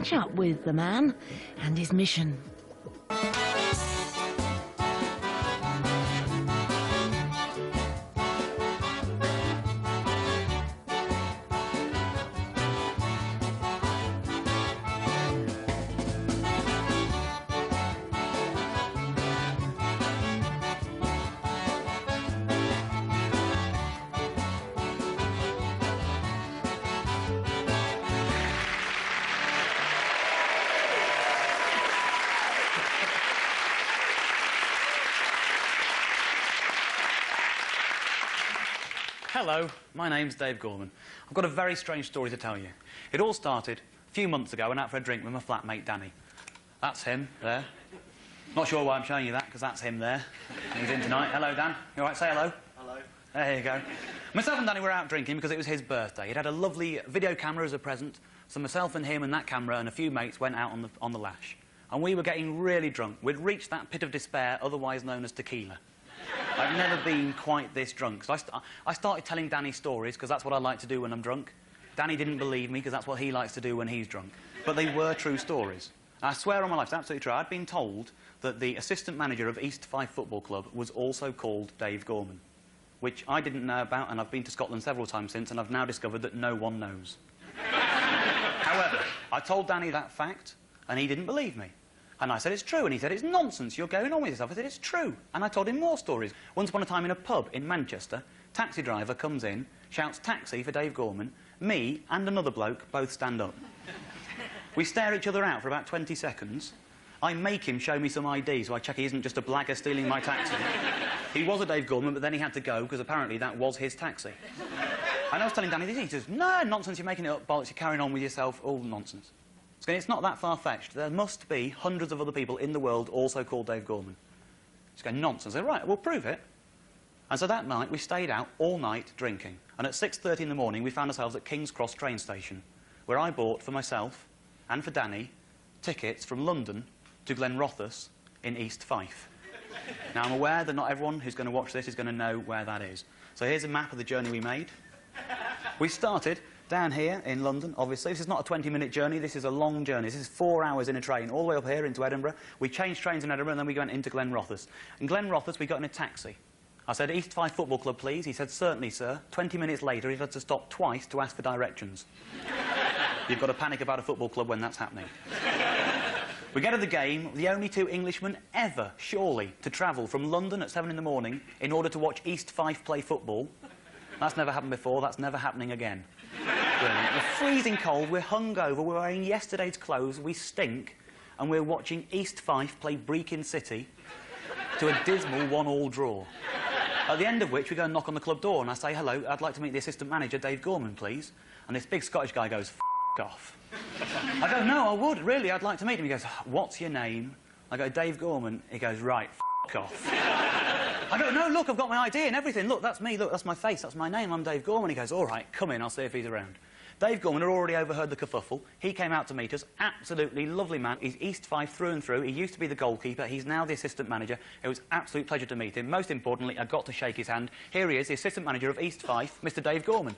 catch up with the man and his mission. Hello, my name's Dave Gorman. I've got a very strange story to tell you. It all started a few months ago. I went out for a drink with my flatmate Danny. That's him, there. Not sure why I'm showing you that, because that's him there. He's in tonight. Hello, Dan. You all right? Say hello. Hello. There you go. Myself and Danny were out drinking because it was his birthday. He'd had a lovely video camera as a present, so myself and him and that camera and a few mates went out on the lash. And we were getting really drunk. We'd reached that pit of despair, otherwise known as tequila. I've never been quite this drunk. So I started telling Danny stories, because that's what I like to do when I'm drunk. Danny didn't believe me, because that's what he likes to do when he's drunk. But they were true stories. I swear on my life, it's absolutely true. I'd been told that the assistant manager of East Fife Football Club was also called Dave Gorman, which I didn't know about, and I've been to Scotland several times since, and I've now discovered that no one knows. However, I told Danny that fact, and he didn't believe me. And I said, it's true. And he said, it's nonsense. You're going on with yourself. I said, it's true. And I told him more stories. Once upon a time in a pub in Manchester, taxi driver comes in, shouts taxi for Dave Gorman. Me and another bloke both stand up. We stare each other out for about 20 seconds. I make him show me some ID, so I check he isn't just a blagger stealing my taxi. He was a Dave Gorman, but then he had to go, because apparently that was his taxi. And I was telling Danny this. He says, no, nonsense, you're making it up, bollocks, you're carrying on with yourself, all nonsense. It's not that far-fetched. There must be hundreds of other people in the world also called Dave Gorman. He's going, nonsense. I said, right, we'll prove it. And so that night, we stayed out all night drinking. And at 6:30 in the morning, we found ourselves at King's Cross train station, where I bought for myself and for Danny tickets from London to Glenrothes in East Fife. Now, I'm aware that not everyone who's going to watch this is going to know where that is. So here's a map of the journey we made. We started down here in London, obviously. This is not a 20-minute journey, this is a long journey. This is 4 hours in a train, all the way up here into Edinburgh. We changed trains in Edinburgh, and then we went into Glenrothes. In Glenrothes, we got in a taxi. I said, East Fife Football Club, please. He said, certainly, sir. 20 minutes later, he had to stop twice to ask for directions. You've got to panic about a football club when that's happening. We get to the game, the only two Englishmen ever, surely, to travel from London at 7 in the morning in order to watch East Fife play football. That's never happened before, that's never happening again. Brilliant. We're freezing cold, we're hungover, we're wearing yesterday's clothes, we stink, and we're watching East Fife play Brechin City to a dismal 1-1 draw. At the end of which, we go and knock on the club door, and I say, hello, I'd like to meet the assistant manager, Dave Gorman, please. And this big Scottish guy goes, F*** off. I go, no, I would, really, I'd like to meet him. He goes, what's your name? I go, Dave Gorman. He goes, right, F*** off. I go, no, look, I've got my ID and everything. Look, that's me. Look, that's my face. That's my name. I'm Dave Gorman. He goes, all right, come in. I'll see if he's around. Dave Gorman had already overheard the kerfuffle. He came out to meet us. Absolutely lovely man. He's East Fife through and through. He used to be the goalkeeper. He's now the assistant manager. It was an absolute pleasure to meet him. Most importantly, I got to shake his hand. Here he is, the assistant manager of East Fife, Mr. Dave Gorman.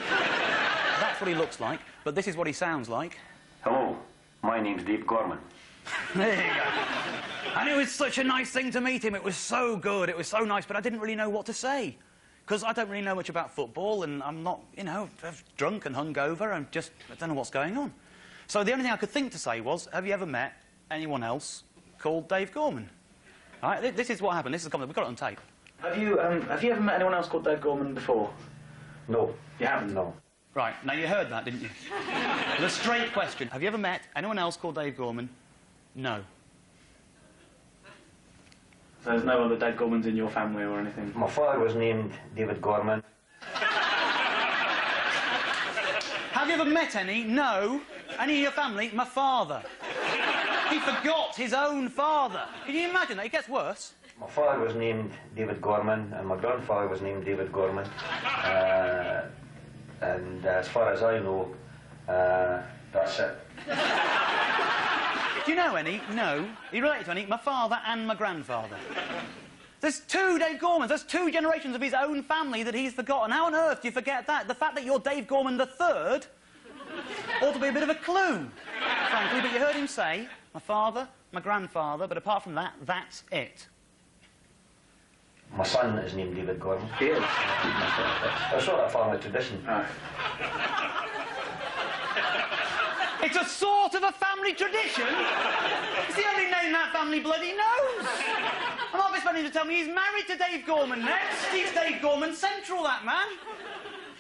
That's what he looks like, but this is what he sounds like. Hello, my name's Dave Gorman. There you go. And it was such a nice thing to meet him. It was so good. It was so nice, but I didn't really know what to say. Because I don't really know much about football, and I'm not, you know, drunk and hungover, and I don't know what's going on. So the only thing I could think to say was, have you ever met anyone else called Dave Gorman? All right, this is what happened. This is a comment. We've got it on tape. Have you ever met anyone else called Dave Gorman before? No. You haven't? No. Right, now you heard that, didn't you? The straight question. Have you ever met anyone else called Dave Gorman? No. So there's no other Dave Gormans in your family or anything? My father was named David Gorman. Have you ever met any? No. Any of your family? My father. He forgot his own father. Can you imagine that? It gets worse. My father was named David Gorman, and my grandfather was named David Gorman. And as far as I know, that's it. Do you know any? No. Are you related to any? My father and my grandfather. There's two Dave Gormans. There's two generations of his own family that he's forgotten. How on earth do you forget that? The fact that you're Dave Gorman III ought to be a bit of a clue. frankly, but you heard him say my father, my grandfather, but apart from that, that's it. My son is named David Gorman. He is. It's sort of a family tradition. It's a sort of a family tradition? It's the only name that family bloody knows. I'm not expecting to tell me he's married to Dave Gorman next. He's Dave Gorman Central, that man.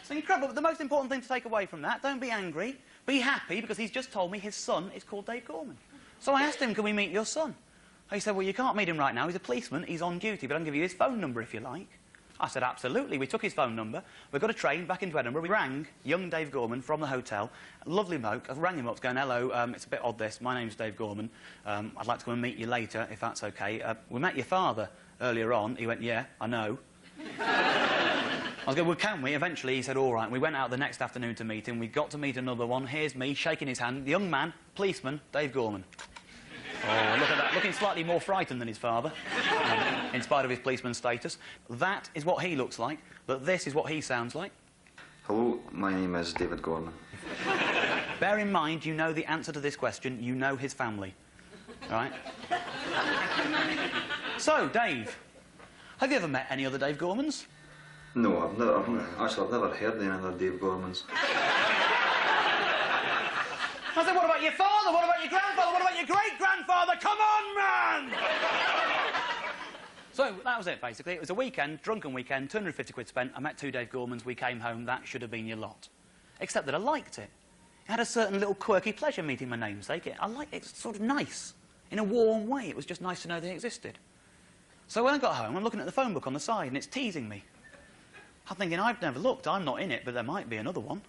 It's incredible, but the most important thing to take away from that, don't be angry, be happy, because he's just told me his son is called Dave Gorman. So I asked him, can we meet your son? He said, well, you can't meet him right now, he's a policeman, he's on duty, but I can give you his phone number if you like. I said, absolutely. We took his phone number, we got a train back into Edinburgh, we rang young Dave Gorman from the hotel, lovely bloke. I rang him up going, hello, it's a bit odd this, my name's Dave Gorman, I'd like to come and meet you later, if that's OK. We met your father earlier on. He went, yeah, I know. I was going, well, can we? Eventually, he said, all right. We went out the next afternoon to meet him. We got to meet another one. Here's me, shaking his hand. The young man, policeman, Dave Gorman. Oh, look at that. Looking slightly more frightened than his father, in spite of his policeman status. That is what he looks like, but this is what he sounds like. Hello, my name is David Gorman. Bear in mind, you know the answer to this question. You know his family. All right? So, Dave, have you ever met any other Dave Gormans? No, I've never heard any other Dave Gormans. I said, what about your father? What about your grandfather? What about your great-grandfather? Come on, man! So, that was it, basically. It was a weekend, drunken weekend, 250 quid spent. I met two Dave Gormans, we came home, that should have been your lot. Except that I liked it. It had a certain little quirky pleasure meeting my namesake. I liked it. It's sort of nice. In a warm way. It was just nice to know they existed. So when I got home, I'm looking at the phone book on the side, and it's teasing me. I'm thinking, I've never looked, I'm not in it, but there might be another one.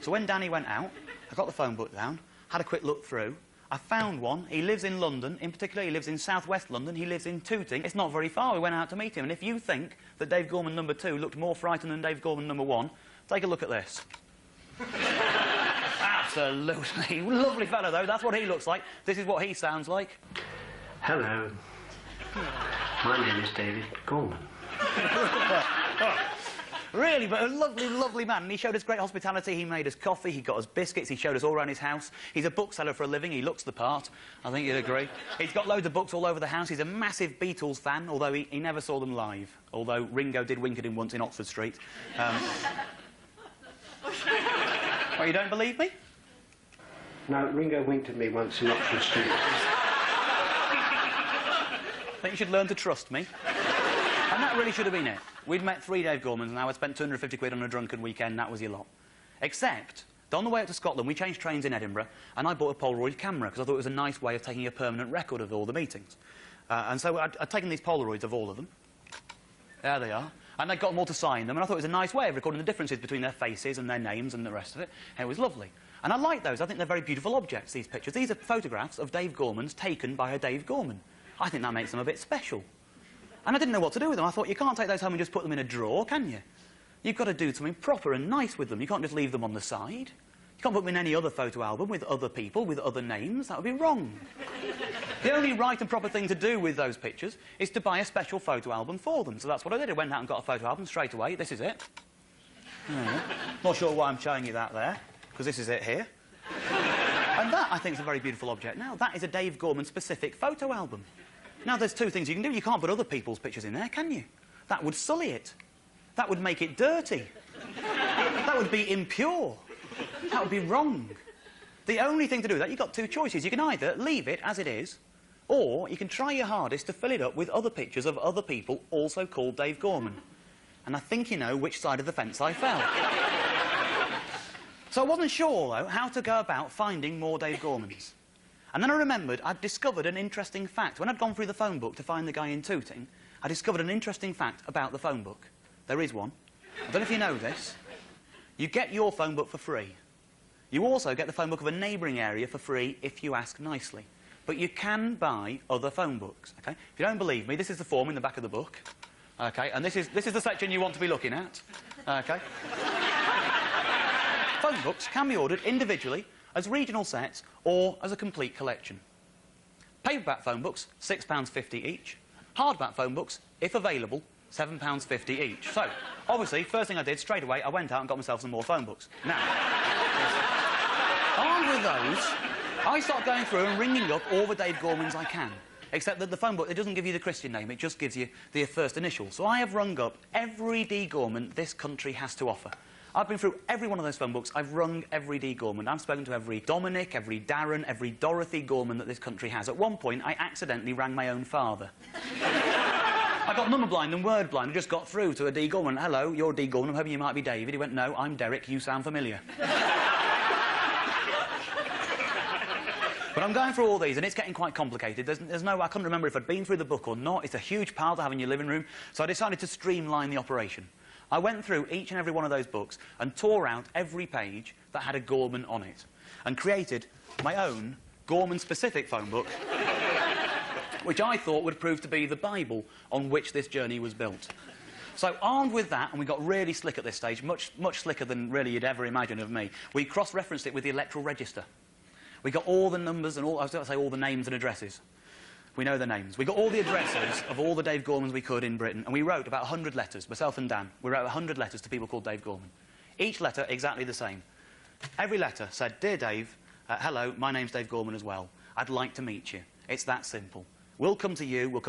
So when Danny went out, I got the phone book down, had a quick look through, I found one. He lives in London, in particular he lives in southwest London, he lives in Tooting. It's not very far, we went out to meet him, and if you think that Dave Gorman number 2 looked more frightened than Dave Gorman number 1, take a look at this. Absolutely. Lovely fellow, though, that's what he looks like. This is what he sounds like. Hello. My name is David Gorman. Really, but a lovely, lovely man. And he showed us great hospitality. He made us coffee. He got us biscuits. He showed us all around his house. He's a bookseller for a living. He looks the part. I think you'd agree. He's got loads of books all over the house. He's a massive Beatles fan, although he never saw them live. Although Ringo did wink at him once in Oxford Street. Well, you don't believe me? No, Ringo winked at me once in Oxford Street. I think you should learn to trust me. And that really should have been it. We'd met 3 Dave Gormans and I had spent 250 quid on a drunken weekend, that was your lot. Except, on the way up to Scotland, we changed trains in Edinburgh and I bought a Polaroid camera because I thought it was a nice way of taking a permanent record of all the meetings. And so I'd taken these Polaroids of all of them. There they are. And I got them all to sign them and I thought it was a nice way of recording the differences between their faces and their names and the rest of it. And it was lovely. And I like those. I think they're very beautiful objects, these pictures. These are photographs of Dave Gormans taken by a Dave Gorman. I think that makes them a bit special. And I didn't know what to do with them. I thought, you can't take those home and just put them in a drawer, can you? You've got to do something proper and nice with them. You can't just leave them on the side. You can't put them in any other photo album with other people, with other names. That would be wrong. The only right and proper thing to do with those pictures is to buy a special photo album for them. So that's what I did. I went out and got a photo album straight away. This is it. Not sure why I'm showing you that there, because this is it here. And that, I think, is a very beautiful object. Now, that is a Dave Gorman-specific photo album. Now, there's 2 things you can do. You can't put other people's pictures in there, can you? That would sully it. That would make it dirty. That would be impure. That would be wrong. The only thing to do with that, you've got 2 choices. You can either leave it as it is, or you can try your hardest to fill it up with other pictures of other people also called Dave Gorman. And I think you know which side of the fence I fell. So I wasn't sure, though, how to go about finding more Dave Gormans. And then I remembered I'd discovered an interesting fact. When I'd gone through the phone book to find the guy in Tooting, I discovered an interesting fact about the phone book. There is one. I don't know if you know this. You get your phone book for free. You also get the phone book of a neighbouring area for free if you ask nicely. But you can buy other phone books, OK? If you don't believe me, this is the form in the back of the book. OK? And this is the section you want to be looking at. OK? Phone books can be ordered individually, as regional sets, or as a complete collection. Paperback phone books, £6.50 each. Hardback phone books, if available, £7.50 each. So, obviously, first thing I did, straight away, I went out and got myself some more phone books. Now, armed with those, I start going through and ringing up all the Dave Gormans I can. Except that the phone book, it doesn't give you the Christian name, it just gives you the first initial. So I have rung up every D. Gorman this country has to offer. I've been through every one of those phone books. I've rung every D. Gorman. I've spoken to every Dominic, every Darren, every Dorothy Gorman that this country has. At one point, I accidentally rang my own father. I got number blind and word blind. I just got through to a D. Gorman. Hello, you're D. Gorman. I'm hoping you might be David. He went, no, I'm Derek. You sound familiar. But I'm going through all these, and it's getting quite complicated. There's no... I couldn't remember if I'd been through the book or not. It's a huge pile to have in your living room. So I decided to streamline the operation. I went through each and every one of those books and tore out every page that had a Gorman on it and created my own Gorman-specific phone book, which I thought would prove to be the Bible on which this journey was built. So, armed with that, and we got really slick at this stage, much slicker than really you'd ever imagine of me, we cross-referenced it with the electoral register. We got all the numbers and all... I was going to say all the names and addresses. We know the names. We got all the addresses of all the Dave Gormans we could in Britain, and we wrote about 100 letters, myself and Dan. We wrote 100 letters to people called Dave Gorman. Each letter exactly the same. Every letter said, Dear Dave, hello, my name's Dave Gorman as well. I'd like to meet you. It's that simple. We'll come to you,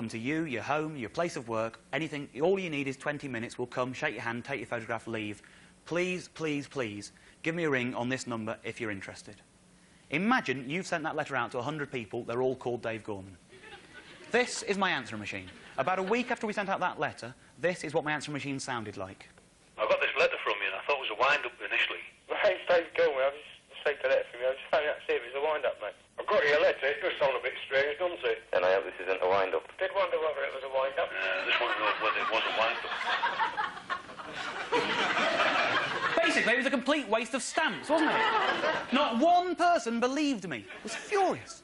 your home, your place of work, anything. All you need is 20 minutes. We'll come, shake your hand, take your photograph, leave. Please, please, please, give me a ring on this number if you're interested. Imagine you've sent that letter out to 100 people. They're all called Dave Gorman. This is my answering machine. About a week after we sent out that letter, this is what my answering machine sounded like. I got this letter from you and I thought it was a wind-up initially. My name's Dave Gorman. I just received a letter from you. I just found out to see if it was a wind-up, mate. I've got your letter. It does sound a bit strange, doesn't it? And I hope this isn't a wind-up. I did wonder whether it was a wind-up. This one knows whether it was a wind-up. Basically, it was a complete waste of stamps, wasn't it? Not one person believed me. I was furious.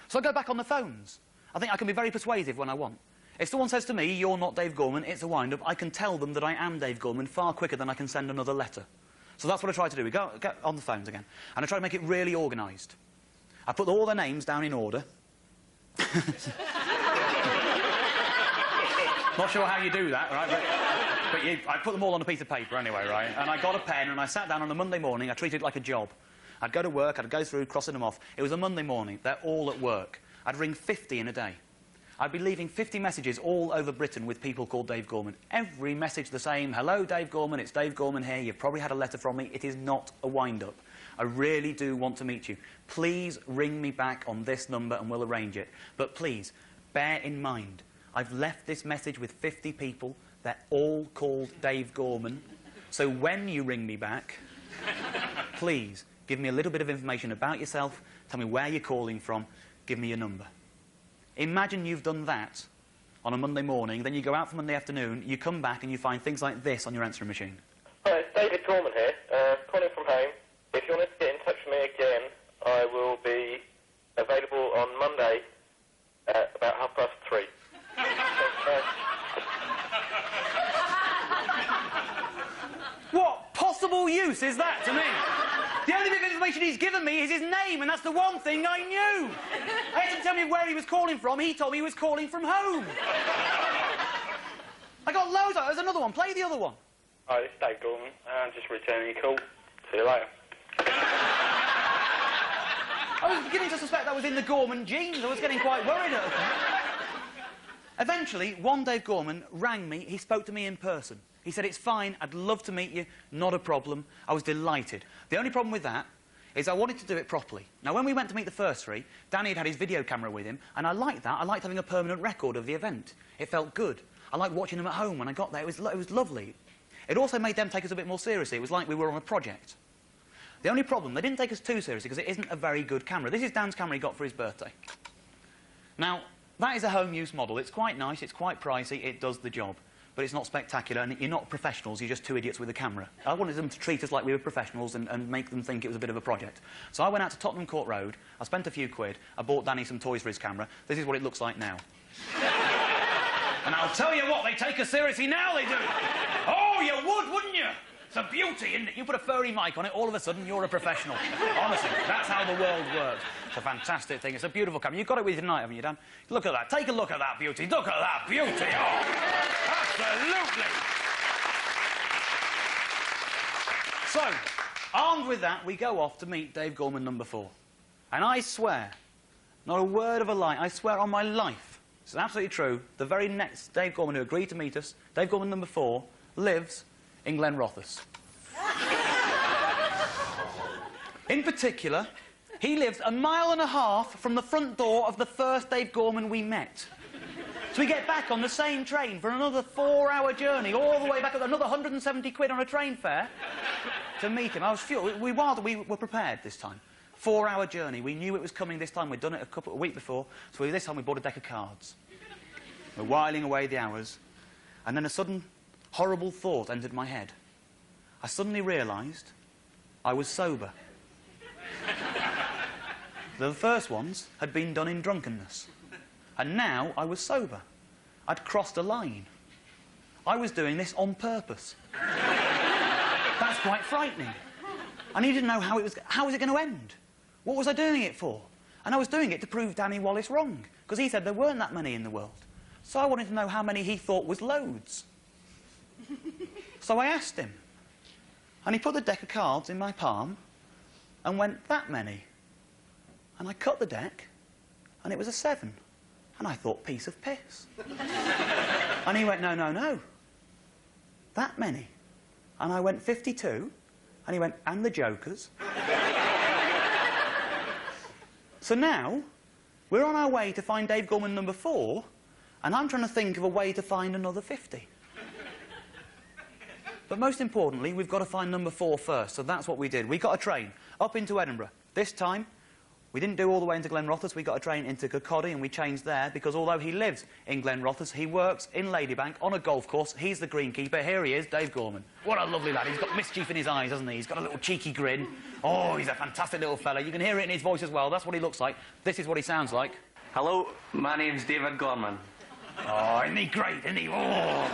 So I go back on the phones. I think I can be very persuasive when I want. If someone says to me, you're not Dave Gorman, it's a wind-up, I can tell them that I am Dave Gorman far quicker than I can send another letter. So that's what I try to do. We go on the phones again, and I try to make it really organised. I put all their names down in order. Not sure how you do that, right? But I put them all on a piece of paper anyway, right? And I got a pen and I sat down on a Monday morning. I treated it like a job. I'd go to work, I'd go through, crossing them off. It was a Monday morning. They're all at work. I'd ring 50 in a day. I'd be leaving 50 messages all over Britain with people called Dave Gorman. Every message the same. Hello, Dave Gorman. It's Dave Gorman here. You've probably had a letter from me. It is not a wind-up. I really do want to meet you. Please ring me back on this number and we'll arrange it. But please, bear in mind, I've left this message with 50 people. They're all called Dave Gorman. So when you ring me back, please give me a little bit of information about yourself. Tell me where you're calling from. Give me your number. Imagine you've done that on a Monday morning, then you go out for Monday afternoon, you come back and you find things like this on your answering machine. Hi, it's David Gorman here, calling from home. If you want to get in touch with me again, I will be available on Monday at about 3:30. What possible use is that to me? The only bit of information he's given me is his name, and that's the one thing I knew. I had to tell me where he was calling from. He told me he was calling from home. I got loads of it. There's another one. Play the other one. Hi, this is Dave Gorman. I'm just returning your call. See you later. I was beginning to suspect that was in the Gorman genes. I was getting quite worried at the point. Eventually, one Dave Gorman rang me. He spoke to me in person. He said, it's fine, I'd love to meet you, not a problem. I was delighted. The only problem with that is I wanted to do it properly. Now, when we went to meet the first three, Danny had his video camera with him, and I liked that. I liked having a permanent record of the event. It felt good. I liked watching them at home when I got there. It was lovely. It also made them take us a bit more seriously. It was like we were on a project. The only problem, they didn't take us too seriously because it isn't a very good camera. This is Dan's camera he got for his birthday. Now, that is a home-use model. It's quite nice, it's quite pricey, it does the job. But it's not spectacular, and you're not professionals, you're just two idiots with a camera. I wanted them to treat us like we were professionals and make them think it was a bit of a project. So I went out to Tottenham Court Road, I spent a few quid, I bought Danny some toys for his camera. This is what it looks like now. And I'll tell you what, they take us seriously now, they do. Oh, you would, wouldn't you? It's a beauty, isn't it? You put a furry mic on it, all of a sudden you're a professional. Honestly, that's how the world works. It's a fantastic thing. It's a beautiful camera. You've got it with you tonight, haven't you, Dan? Look at that. Take a look at that beauty. Look at that beauty. Oh, absolutely. So, armed with that, we go off to meet Dave Gorman number 4. And I swear, not a word of a lie, I swear on my life, it's absolutely true, the very next Dave Gorman who agreed to meet us, Dave Gorman number 4, lives in Glenrothes. In particular, he lives a mile and a half from the front door of the first Dave Gorman we met. So we get back on the same train for another 4-hour journey, all the way back, another 170 quid on a train fare to meet him. I was furious. We were prepared this time. 4-hour journey. We knew it was coming this time. We'd done it a week before, so this time we bought a deck of cards. We're whiling away the hours, and then a sudden, horrible thought entered my head. I suddenly realised I was sober. The first ones had been done in drunkenness. And now I was sober. I'd crossed a line. I was doing this on purpose. That's quite frightening. I needed to know how was it going to end? What was I doing it for? And I was doing it to prove Danny Wallace wrong, because he said there weren't that many in the world. So I wanted to know how many he thought was loads. So I asked him. And he put the deck of cards in my palm and went, that many. And I cut the deck, and it was a 7. And I thought, piece of piss. And he went, no, no, no. That many. And I went, 52. And he went, and the jokers. So now, we're on our way to find Dave Gorman number 4, and I'm trying to think of a way to find another 50. But most importantly, we've got to find number 4 first, so that's what we did. We got a train up into Edinburgh. This time, we didn't do all the way into Glenrothes, we got a train into Kirkcaldy and we changed there, because although he lives in Glenrothes, he works in Ladybank on a golf course. He's the greenkeeper. Here he is, Dave Gorman. What a lovely lad. He's got mischief in his eyes, hasn't he? He's got a little cheeky grin. Oh, he's a fantastic little fella. You can hear it in his voice as well. That's what he looks like. This is what he sounds like. Hello, my name's David Gorman. Oh, isn't he great, isn't he? Oh.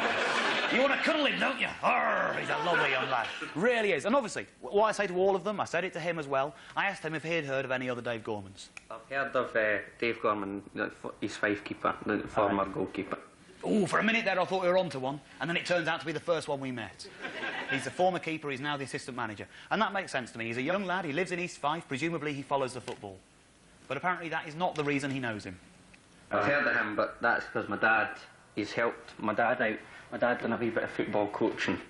You want to cuddle him, don't you? Arr, he's a lovely young lad. Really is. And obviously, what I say to all of them, I said it to him as well. I asked him if he'd heard of any other Dave Gormans. I've heard of Dave Gorman, his wife keeper, the former goalkeeper. Oh, for a minute there I thought we were onto one, and then it turns out to be the first one we met. He's the former keeper, he's now the assistant manager. And that makes sense to me. He's a young lad, he lives in East Fife, presumably he follows the football. But apparently that is not the reason he knows him. I've heard of him, but that's because my dad, he's helped my dad out. My dad done a wee bit of football coaching.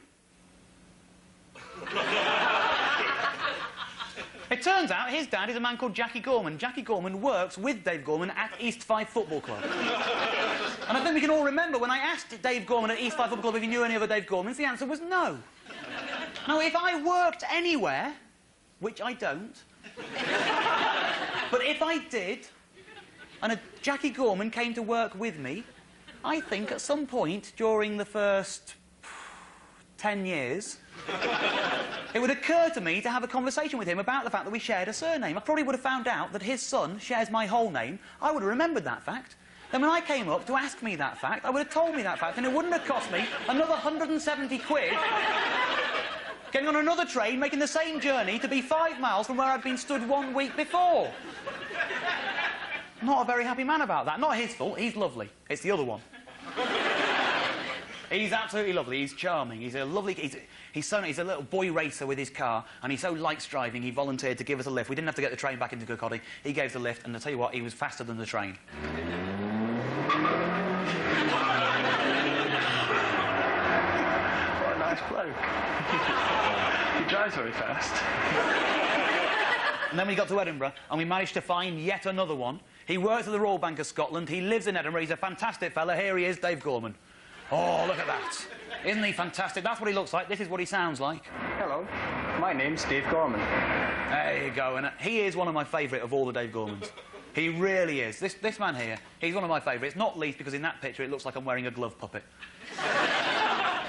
It turns out his dad is a man called Jackie Gorman. Jackie Gorman works with Dave Gorman at East Fife Football Club. And I think we can all remember when I asked Dave Gorman at East Fife Football Club if he knew any other Dave Gormans, the answer was no. Now, if I worked anywhere, which I don't, but if I did, and a Jackie Gorman came to work with me, I think at some point during the first 10 years, it would occur to me to have a conversation with him about the fact that we shared a surname. I probably would have found out that his son shares my whole name. I would have remembered that fact. Then when I came up to ask me that fact, I would have told me that fact, and it wouldn't have cost me another 170 quid getting on another train, making the same journey to be 5 miles from where I'd been stood 1 week before. Not a very happy man about that. Not his fault. He's lovely. It's the other one. He's absolutely lovely. He's charming. He's a lovely... He's a little boy racer with his car, and he so likes driving, he volunteered to give us a lift. We didn't have to get the train back into Kirkcaldy. He gave us the lift, and I'll tell you what, he was faster than the train. What a nice bloke. He drives very fast. And then we got to Edinburgh, and we managed to find yet another one. He works at the Royal Bank of Scotland. He lives in Edinburgh. He's a fantastic fella. Here he is, Dave Gorman. Oh, look at that. Isn't he fantastic? That's what he looks like. This is what he sounds like. Hello, my name's Dave Gorman. There you go. And he is one of my favourite of all the Dave Gormans. He really is. This man here, he's one of my favourites, not least because in that picture it looks like I'm wearing a glove puppet.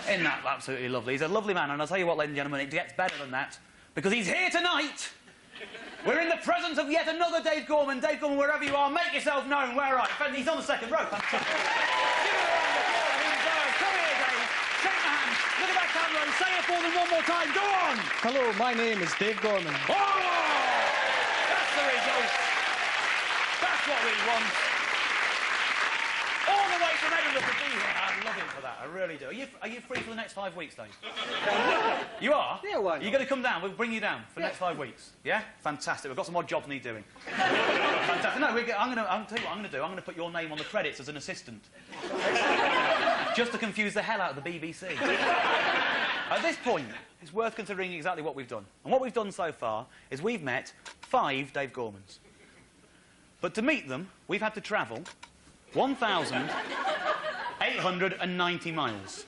Isn't that absolutely lovely? He's a lovely man, and I'll tell you what, ladies and gentlemen, it gets better than that, because he's here tonight! We're in the presence of yet another Dave Gorman. Dave Gorman, wherever you are, make yourself known. Where are you? He's on the second row. Fantastic. Give it a round of applause. Come here, Dave. Shake my hand. Look at that camera and say it for them one more time. Go on. Hello, my name is Dave Gorman. Oh! That's the result. That's what we want. All the way from Edinburgh to be here. I love it. for that. I really do. Are you free for the next 5 weeks, Dave? You are? Yeah, why not? You're going to come down? We'll bring you down for the next 5 weeks. Yeah? Fantastic. We've got some more jobs need doing. Fantastic. No, I'll tell you what I'm going to do. I'm going to put your name on the credits as an assistant. Just to confuse the hell out of the BBC. At this point, it's worth considering exactly what we've done. And what we've done so far is we've met 5 Dave Gormans. But to meet them, we've had to travel 1,890 miles.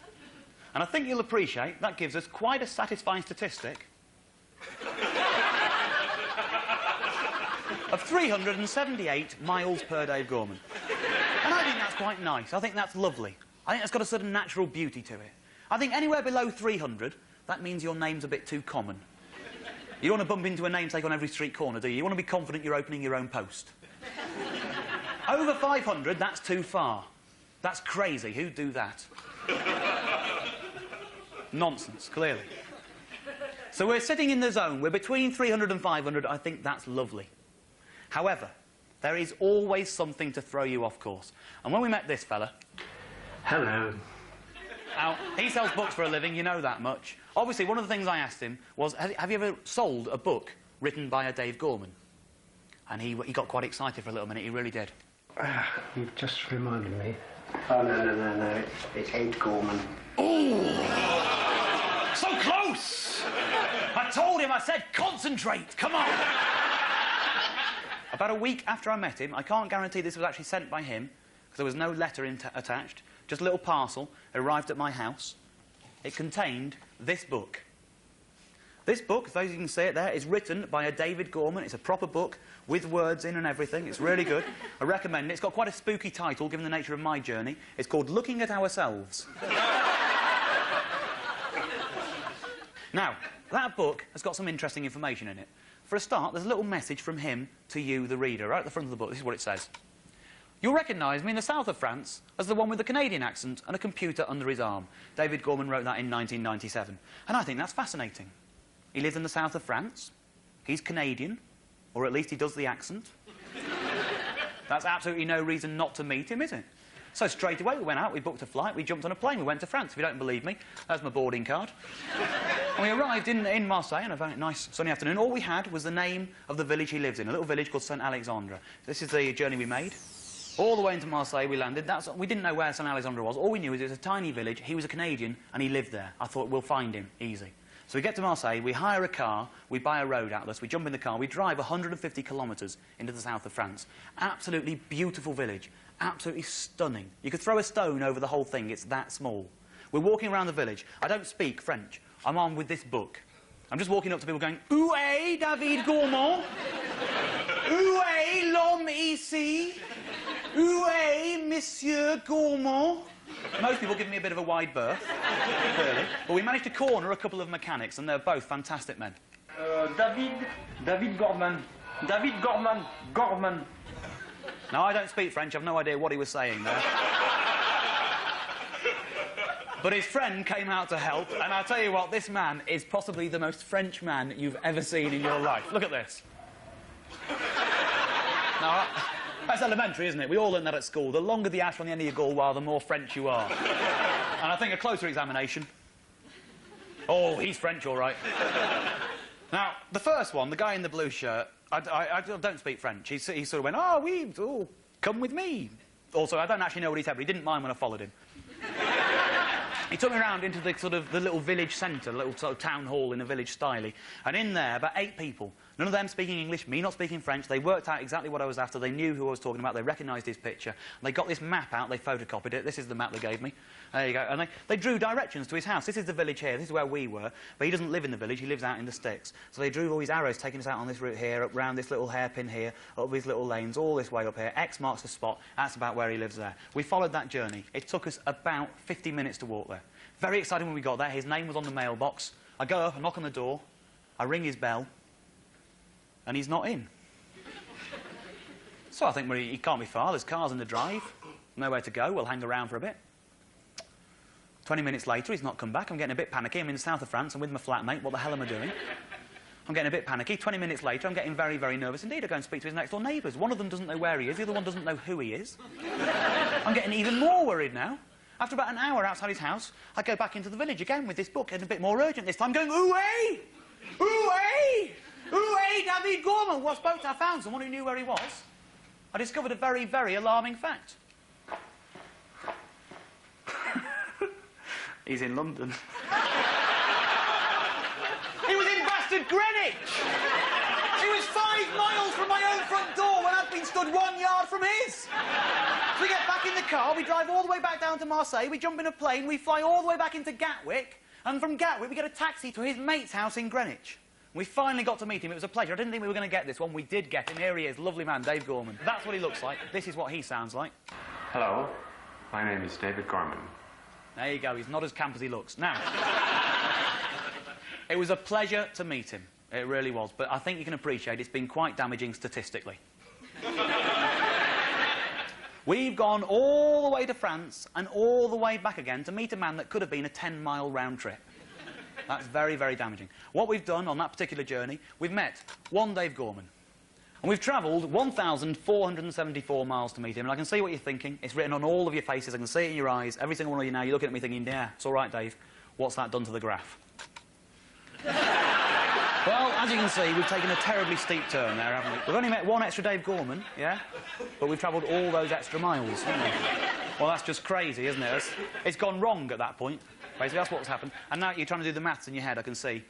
And I think you'll appreciate that gives us quite a satisfying statistic of 378 miles per Dave Gorman. And I think that's quite nice. I think that's lovely. I think that's got a certain natural beauty to it. I think anywhere below 300, that means your name's a bit too common. You don't want to bump into a namesake on every street corner, do you? You want to be confident you're opening your own post. Over 500, that's too far. That's crazy. Who'd do that? Nonsense, clearly. So we're sitting in the zone. We're between 300 and 500. I think that's lovely. However, there is always something to throw you off course. And when we met this fella... Hello. Now, he sells books for a living, you know that much. Obviously, one of the things I asked him was, have you ever sold a book written by a Dave Gorman? And he got quite excited for a little minute, he really did. You've just reminded me. Oh, no. It's Ed Gorman. Ooh! So close! I told him, I said, concentrate, come on! About a week after I met him, I can't guarantee this was actually sent by him, because there was no letter attached, just a little parcel arrived at my house. It contained this book. This book, as you can see it there, is written by a David Gorman. It's a proper book with words in and everything. It's really good. I recommend it. It's got quite a spooky title, given the nature of my journey. It's called Looking at Ourselves. Now, that book has got some interesting information in it. For a start, there's a little message from him to you, the reader, right at the front of the book. This is what it says. You'll recognise me in the south of France as the one with the Canadian accent and a computer under his arm. David Gorman wrote that in 1997. And I think that's fascinating. He lives in the south of France. He's Canadian, or at least he does the accent. That's absolutely no reason not to meet him, is it? So straight away we went out, we booked a flight, we jumped on a plane, we went to France. If you don't believe me, that's my boarding card. And we arrived in Marseille on a very nice sunny afternoon. All we had was the name of the village he lives in, a little village called St Alexandre. This is the journey we made. All the way into Marseille we landed. We didn't know where St Alexandre was. All we knew was it was a tiny village. He was a Canadian and he lived there. I thought, we'll find him, easy. So we get to Marseille, we hire a car, we buy a road atlas, we jump in the car, we drive 150 kilometres into the south of France. Absolutely beautiful village, absolutely stunning. You could throw a stone over the whole thing, it's that small. We're walking around the village. I don't speak French. I'm armed with this book. I'm just walking up to people going, Où est David Gorman? Où est l'homme ici? Où est Monsieur Gorman? Most people give me a bit of a wide berth, clearly. But we managed to corner a couple of mechanics, and they're both fantastic men. David Gorman. David Gorman. Gorman. Now, I don't speak French. I've no idea what he was saying there. But his friend came out to help, and I'll tell you what, this man is possibly the most French man you've ever seen in your life. Look at this. Now, that's elementary, isn't it? We all learn that at school. The longer the ash on the end of your gall while, the more French you are. And I think a closer examination... Oh, he's French, all right. Now, the first one, the guy in the blue shirt, I don't speak French. He sort of went, oh, come with me. Also, I don't actually know what he said, but he didn't mind when I followed him. He took me around into the little village centre, the little sort of town hall in a village style. And in there, about 8 people. None of them speaking English, me not speaking French. They worked out exactly what I was after. They knew who I was talking about. They recognised his picture. They got this map out. They photocopied it. This is the map they gave me. There you go. And they drew directions to his house. This is the village here. This is where we were. But he doesn't live in the village. He lives out in the sticks. So they drew all these arrows, taking us out on this route here, up round this little hairpin here, up these little lanes, all this way up here. X marks the spot. That's about where he lives there. We followed that journey. It took us about 50 minutes to walk there. Very exciting when we got there. His name was on the mailbox. I go up, I knock on the door, I ring his bell, and he's not in. So I think, well, he can't be far. There's cars in the drive. Nowhere to go. We'll hang around for a bit. 20 minutes later, he's not come back. I'm getting a bit panicky. I'm in the south of France. I'm with my flatmate. What the hell am I doing? I'm getting a bit panicky. 20 minutes later, I'm getting very, very nervous indeed. I go and speak to his next-door neighbours. One of them doesn't know where he is. The other one doesn't know who he is. I'm getting even more worried now. After about an hour outside his house, I go back into the village again with this book, and a bit more urgent this time, going, ooh-ay! Ooh-ay! Ooh-ay, David Gorman! What's boat I found someone who knew where he was. I discovered a very, very alarming fact. He's in London. He was in bastard Greenwich! He was 5 miles from my own front door when I'd been stood 1 yard from his. So we get back in the car, we drive all the way back down to Marseille, we jump in a plane, we fly all the way back into Gatwick, and from Gatwick we get a taxi to his mate's house in Greenwich. We finally got to meet him. It was a pleasure. I didn't think we were going to get this one. We did get him. Here he is, lovely man, Dave Gorman. That's what he looks like. This is what he sounds like. Hello, my name is David Gorman. There you go. He's not as camp as he looks. Now, it was a pleasure to meet him. It really was. But I think you can appreciate it's been quite damaging statistically. We've gone all the way to France and all the way back again to meet a man that could have been a 10-mile round trip. That's very, very damaging. What we've done on that particular journey, we've met one Dave Gorman. And we've travelled 1,474 miles to meet him. And I can see what you're thinking. It's written on all of your faces. I can see it in your eyes. Every single one of you now, you're looking at me thinking, yeah, it's all right, Dave. What's that done to the graph? Well, as you can see, we've taken a terribly steep turn there, haven't we? We've only met one extra Dave Gorman, yeah? But we've travelled all those extra miles, haven't we? Well, that's just crazy, isn't it? It's gone wrong at that point. Basically, that's what's happened. And now you're trying to do the maths in your head, I can see.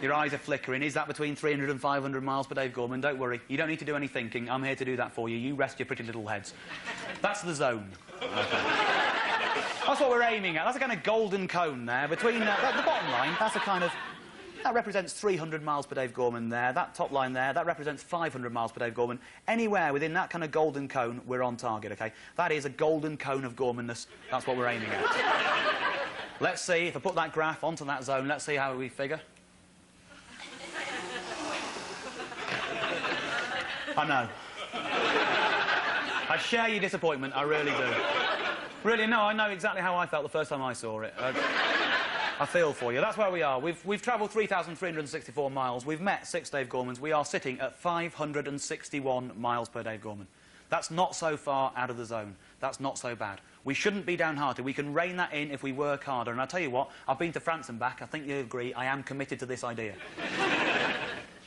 Your eyes are flickering. Is that between 300 and 500 miles per Dave Gorman? Don't worry. You don't need to do any thinking. I'm here to do that for you. You rest your pretty little heads. That's the zone. Okay. That's what we're aiming at. That's a kind of golden cone there. Between the bottom line, that's a kind of... That represents 300 miles per Dave Gorman there. That top line there, that represents 500 miles per Dave Gorman. Anywhere within that kind of golden cone, we're on target, OK? That is a golden cone of Gormanness. That's what we're aiming at. Let's see, if I put that graph onto that zone, let's see how we figure. I know. I share your disappointment, I really do. Really, no, I know exactly how I felt the first time I saw it. I feel for you. That's where we are. We've travelled 3,364 miles. We've met 6 Dave Gormans. We are sitting at 561 miles per Dave Gorman. That's not so far out of the zone. That's not so bad. We shouldn't be downhearted. We can rein that in if we work harder. And I'll tell you what, I've been to France and back. I think you'll agree I am committed to this idea.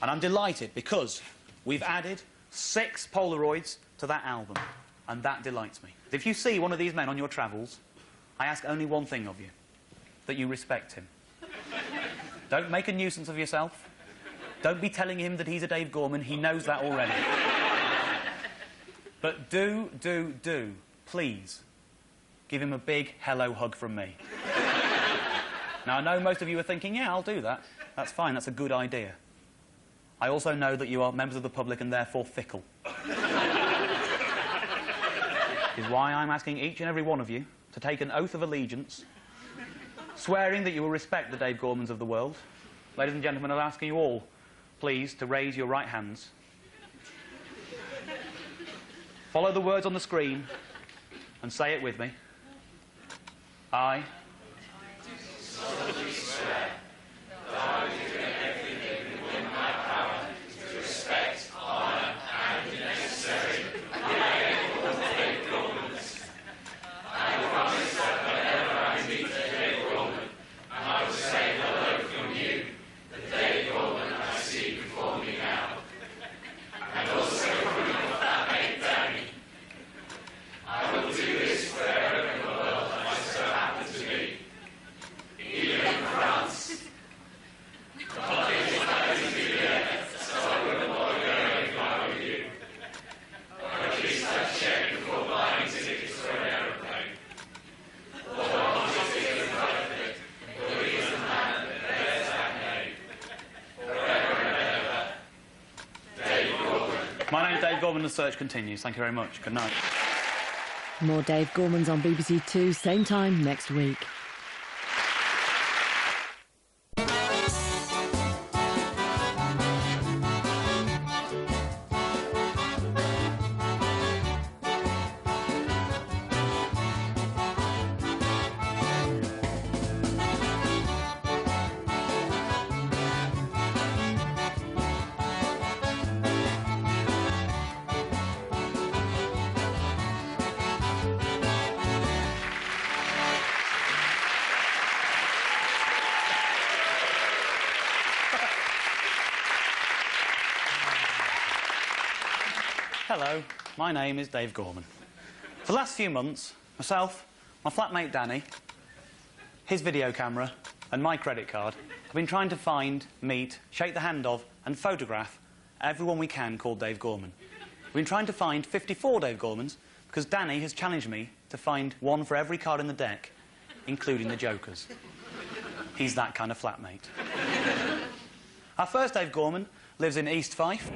And I'm delighted because we've added 6 Polaroids to that album. And that delights me. If you see one of these men on your travels, I ask only one thing of you. That you respect him. Don't make a nuisance of yourself. Don't be telling him that he's a Dave Gorman. He knows that already. But do, please, give him a big hello hug from me. Now, I know most of you are thinking, yeah, I'll do that. That's fine, that's a good idea. I also know that you are members of the public and therefore fickle. Which is why I'm asking each and every one of you to take an oath of allegiance, swearing that you will respect the Dave Gormans of the world. Ladies and gentlemen, I'm asking you all, please, to raise your right hands. Follow the words on the screen and say it with me. I solemnly swear that I will do everything within my power to respect, honour and, if necessary, obey all Dave Gormans. I promise that whenever I meet a Dave Gorman, and I will say hello from you, the Dave Gorman I see before me now. And also from your fat mate Danny. I will do this wherever in the world I so happen to be. Even in France. God is fighting me yet, so I wouldn't want to go if I were you. Or at least I'd check before buying tickets for an aeroplane. Or not a ticket perfect, for he is the man that bears that name. Forever and ever, Dave Gorman. My name's Dave Gorman, the search continues. Thank you very much. Good night. More Dave Gormans on BBC Two, same time next week. Hello, my name is Dave Gorman. For the last few months, myself, my flatmate Danny, his video camera and my credit card have been trying to find, meet, shake the hand of and photograph everyone we can called Dave Gorman. We've been trying to find 54 Dave Gormans because Danny has challenged me to find one for every card in the deck, including the Jokers. He's that kind of flatmate. Our first Dave Gorman lives in East Fife.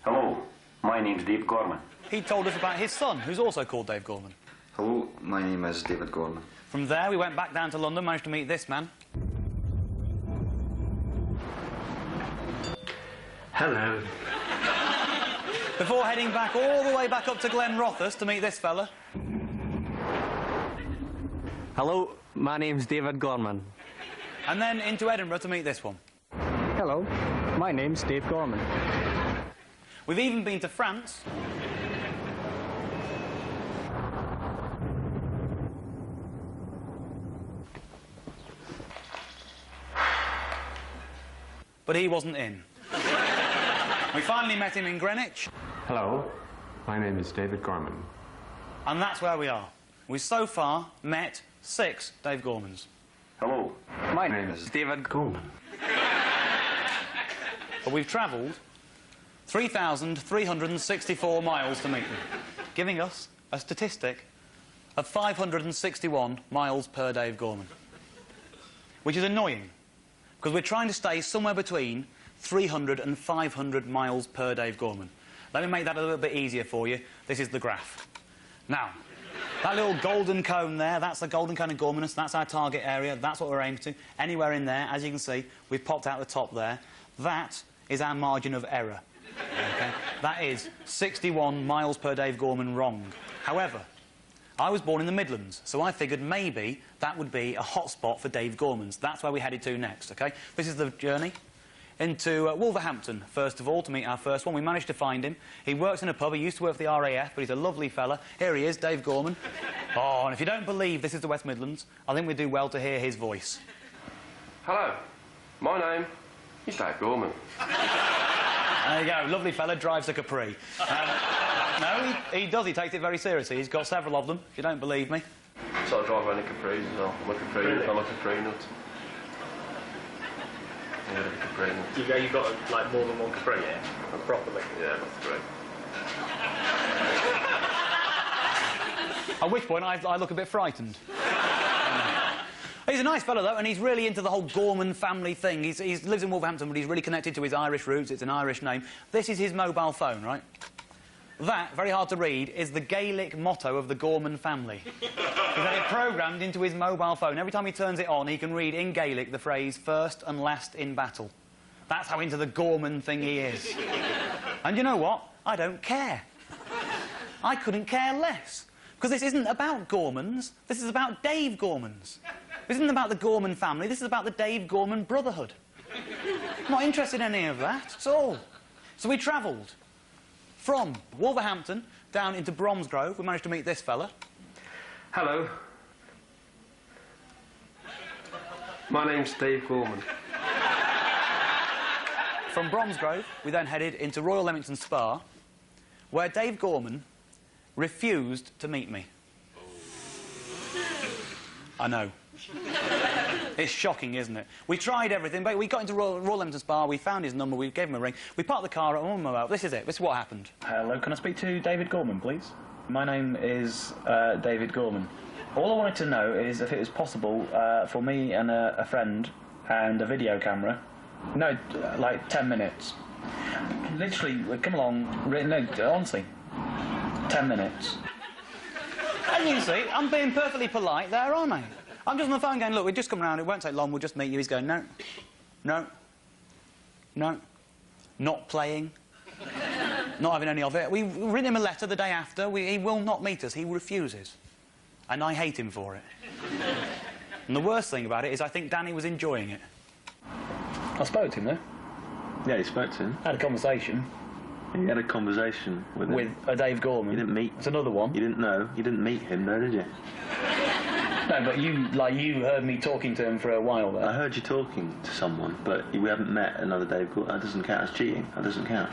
Hello, my name's Dave Gorman. He told us about his son, who's also called Dave Gorman. Hello, my name is David Gorman. From there, we went back down to London, managed to meet this man. Hello. Before heading back all the way back up to Glenrothes to meet this fella. Hello, my name's David Gorman. And then into Edinburgh to meet this one. Hello, my name's Dave Gorman. We've even been to France. But he wasn't in. We finally met him in Greenwich. Hello, my name is David Gorman. And that's where we are. We've so far met 6 Dave Gormans. Hello, My name is David Gorman. But we've travelled 3,364 miles to meet them, giving us a statistic of 561 miles per Dave Gorman. Which is annoying, because we're trying to stay somewhere between 300 and 500 miles per Dave Gorman. Let me make that a little bit easier for you. This is the graph. Now, that little golden cone there, that's the golden cone of Gormanus. That's our target area. That's what we're aiming to. Anywhere in there, as you can see, we've popped out the top there. That is our margin of error. Okay? That is 61 miles per Dave Gorman wrong. However, I was born in the Midlands, so I figured maybe that would be a hot spot for Dave Gormans. That's where we headed to next, OK? This is the journey into Wolverhampton, first of all, to meet our first one. We managed to find him. He works in a pub. He used to work for the RAF, but he's a lovely fella. Here he is, Dave Gorman. Oh, and if you don't believe this is the West Midlands, I think we do well to hear his voice. Hello, my name is Dave Gorman. There you go, lovely fella, drives a Capri. No, he does, he takes it very seriously. He's got several of them, if you don't believe me. So I drive around in Capris as well. I'm a Capri nut. Yeah, a Capri nut. You've got like more than one Capri, yeah? Properly. Yeah, that's great. At which point I look a bit frightened. He's a nice fellow, though, and he's really into the whole Gorman family thing. He lives in Wolverhampton, but he's really connected to his Irish roots. It's an Irish name. This is his mobile phone, right? That, very hard to read, is the Gaelic motto of the Gorman family. He's had it programmed into his mobile phone. Every time he turns it on, he can read in Gaelic the phrase, first and last in battle. That's how into the Gorman thing he is. And you know what? I don't care. I couldn't care less. Because this isn't about Gormans. This is about Dave Gormans. This isn't about the Gorman family. This is about the Dave Gorman brotherhood. I'm not interested in any of that at all. So we travelled from Wolverhampton down into Bromsgrove. We managed to meet this fella. Hello. My name's Dave Gorman. From Bromsgrove, we then headed into Royal Leamington Spa, where Dave Gorman refused to meet me. I know. It's shocking, isn't it? We tried everything, but we got into Royal Leamington Spa, we found his number, we gave him a ring, we parked the car at this is it, this is what happened. Hello, can I speak to David Gorman, please? My name is David Gorman. All I wanted to know is if it was possible for me and a friend and a video camera. No, like 10 minutes. Literally, come along, no, honestly, 10 minutes. And you see, I'm being perfectly polite there, aren't I? I'm just on the phone going, look, we've just come round, it won't take long, we'll just meet you. He's going, no, no, no, not playing, not having any of it. We've written him a letter the day after, he will not meet us, he refuses. And I hate him for it. And the worst thing about it is I think Danny was enjoying it. I spoke to him, though. Yeah, you spoke to him. Had a conversation. You had a conversation with him? With a Dave Gorman. You didn't meet... It's another one. You didn't know. You didn't meet him, though, did you? No, but you heard me talking to him for a while there. I heard you talking to someone, but we haven't met another Dave Gorman. That doesn't count as cheating. That doesn't count.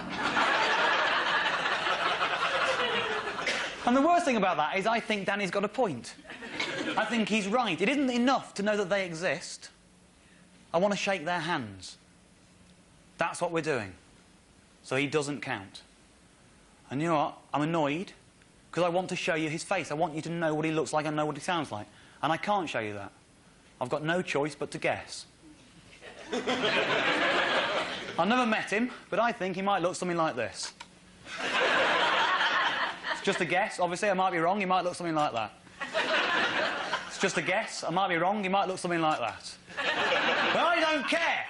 And the worst thing about that is I think Danny's got a point. I think he's right. It isn't enough to know that they exist. I want to shake their hands. That's what we're doing. So he doesn't count. And you know what? I'm annoyed because I want to show you his face. I want you to know what he looks like and know what he sounds like. And I can't show you that. I've got no choice but to guess. I've never met him, but I think he might look something like this. It's just a guess. Obviously, I might be wrong. He might look something like that. It's just a guess. I might be wrong. He might look something like that. But I don't care.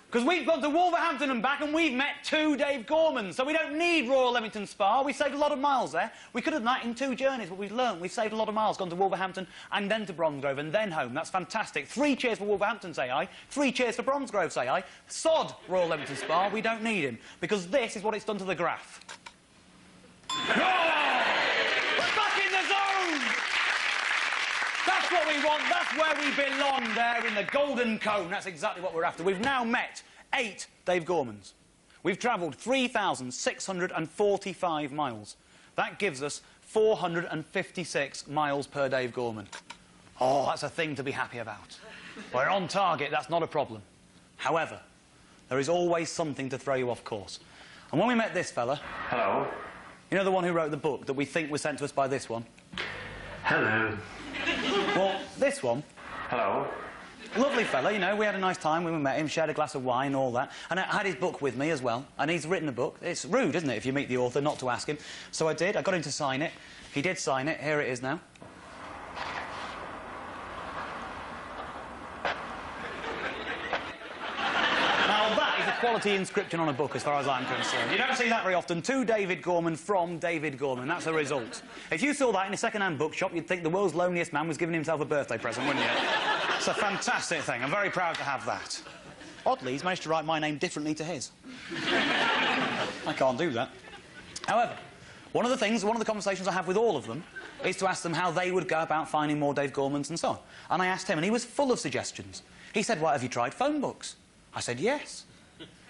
Because we've gone to Wolverhampton and back and we've met 2 Dave Gormans, so we don't need Royal Leamington Spa. We saved a lot of miles there. We could have done that in 2 journeys, but we've learned we've saved a lot of miles, gone to Wolverhampton and then to Bromsgrove and then home. That's fantastic. 3 cheers for Wolverhampton, say I. 3 cheers for Bromsgrove, say I. Sod Royal Leamington Spa, we don't need him. Because this is what it's done to the graph. Oh! We're back in the zone! That's what we want. That's where we belong there in the golden cone. That's exactly what we're after. We've now met 8 Dave Gormans. We've travelled 3,645 miles. That gives us 456 miles per Dave Gorman. Oh, that's a thing to be happy about. We're on target, that's not a problem. However, there is always something to throw you off course. And when we met this fella... Hello. You know the one who wrote the book that we think was sent to us by this one? Hello. Well, this one... Hello. Lovely fella, you know, we had a nice time when we met him, shared a glass of wine, all that. And I had his book with me as well, and he's written a book. It's rude, isn't it, if you meet the author, not to ask him. So I did, I got him to sign it. He did sign it, here it is now. Now that is a quality inscription on a book as far as I'm concerned. You don't see that very often. To David Gorman from David Gorman, that's the result. If you saw that in a second-hand bookshop, you'd think the world's loneliest man was giving himself a birthday present, wouldn't you? It's a fantastic thing. I'm very proud to have that. Oddly, he's managed to write my name differently to his. I can't do that. However, one of the conversations I have with all of them is to ask them how they would go about finding more Dave Gormans and so on. And I asked him, and he was full of suggestions. He said, well, have you tried phone books? I said, yes.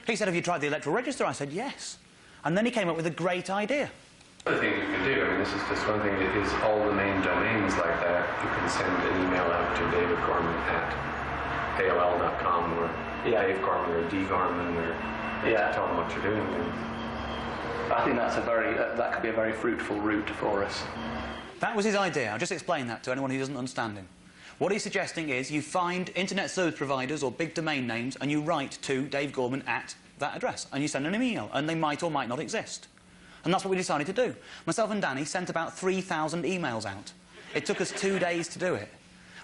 He said, have you tried the electoral register? I said, yes. And then he came up with a great idea. The thing you can do, I mean, this is just one thing, is all the main domains like that, you can send an email out to David Gorman at AOL.com or Dave Gorman or D Gorman or tell them what you're doing. I think that's that could be a very fruitful route for us. That was his idea. I'll just explain that to anyone who doesn't understand him. What he's suggesting is you find internet service providers or big domain names and you write to Dave Gorman at that address and you send them an email and they might or might not exist. And that's what we decided to do. Myself and Danny sent about 3,000 emails out. It took us 2 days to do it.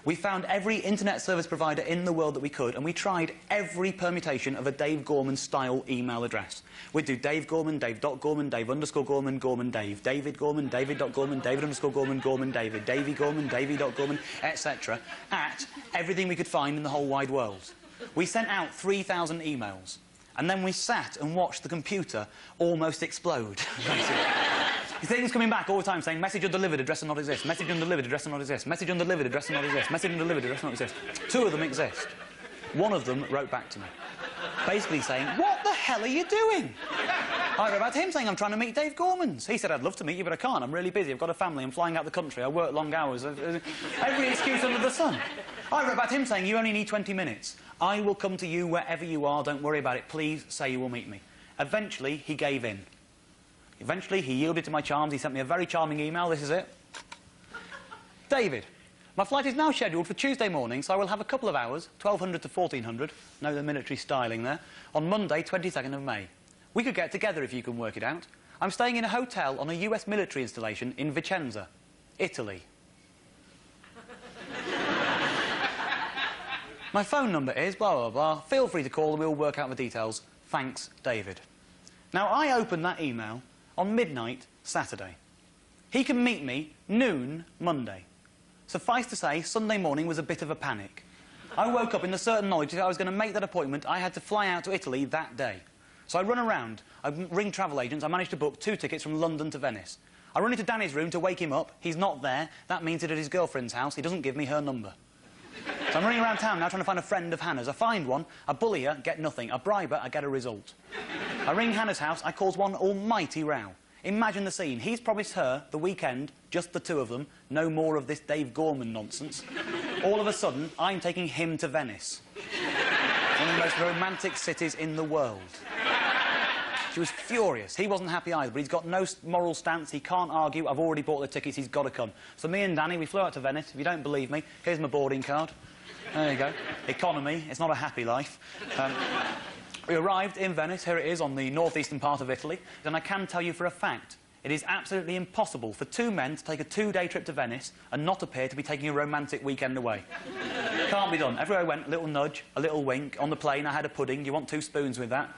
We found every internet service provider in the world that we could, and we tried every permutation of a Dave Gorman-style email address. We'd do Dave Gorman, Dave.Gorman, Dave_Gorman, Gorman Dave, David Gorman, David.Gorman, David_Gorman, Gorman David, Davy Gorman, Davy.Gorman, etc., at everything we could find in the whole wide world. We sent out 3,000 emails. And then we sat and watched the computer almost explode. Things coming back all the time saying, message undelivered, address does not exist, message undelivered, address does not exist, message undelivered, address does not exist, message undelivered, address does not exist. 2 of them exist. One of them wrote back to me, basically saying, what the hell are you doing? I wrote back to him saying, I'm trying to meet Dave Gormans. He said, I'd love to meet you, but I can't. I'm really busy. I've got a family. I'm flying out the country. I work long hours. Every excuse under the sun. I wrote back to him saying, you only need 20 minutes. I will come to you wherever you are. Don't worry about it. Please say you will meet me. Eventually, he gave in. Eventually, he yielded to my charms. He sent me a very charming email. This is it. David, my flight is now scheduled for Tuesday morning, so I will have a couple of hours, 1200 to 1400, no, the military styling there, on Monday, 22nd of May. We could get together if you can work it out. I'm staying in a hotel on a US military installation in Vicenza, Italy. My phone number is blah, blah, blah. Feel free to call and we'll work out the details. Thanks, David. Now, I opened that email on midnight Saturday. He can meet me noon Monday. Suffice to say, Sunday morning was a bit of a panic. I woke up in the certain knowledge that I was going to make that appointment. I had to fly out to Italy that day. So I run around, I ring travel agents, I managed to book 2 tickets from London to Venice. I run into Danny's room to wake him up. He's not there. That means he's at his girlfriend's house. He doesn't give me her number. So I'm running around town now trying to find a friend of Hannah's. I find one, I bully her, get nothing. I bribe her, I get a result. I ring Hannah's house, I cause one almighty row. Imagine the scene. He's promised her the weekend, just the two of them, no more of this Dave Gorman nonsense. All of a sudden, I'm taking him to Venice. One of the most romantic cities in the world. She was furious. He wasn't happy either, but he's got no moral stance. He can't argue. I've already bought the tickets. He's got to come. So me and Danny, we flew out to Venice. If you don't believe me, here's my boarding card. There you go. Economy. It's not a happy life. We arrived in Venice. Here it is on the northeastern part of Italy. And I can tell you for a fact, it is absolutely impossible for two men to take a two-day trip to Venice and not appear to be taking a romantic weekend away. Can't be done. Everywhere I went, a little nudge, a little wink. On the plane, I had a pudding. You want 2 spoons with that?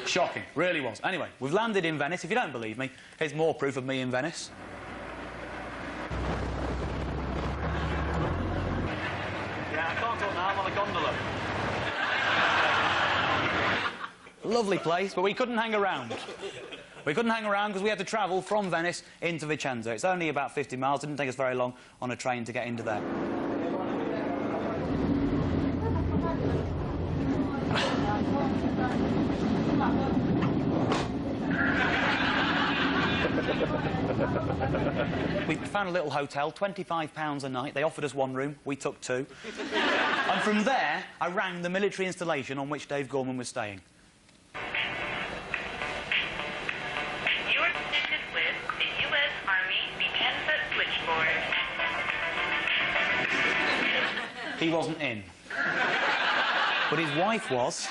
Shocking. Really was. Anyway, we've landed in Venice. If you don't believe me, here's more proof of me in Venice. Yeah, I can't talk now. I'm on a gondola. Lovely place, but we couldn't hang around. We couldn't hang around because we had to travel from Venice into Vicenza. It's only about 50 miles. It didn't take us very long on a train to get into there. We found a little hotel, £25 a night. They offered us 1 room. We took 2. And from there, I rang the military installation on which Dave Gorman was staying. You're connected with the U.S. Army Vicenza switchboard. He wasn't in. But his wife was.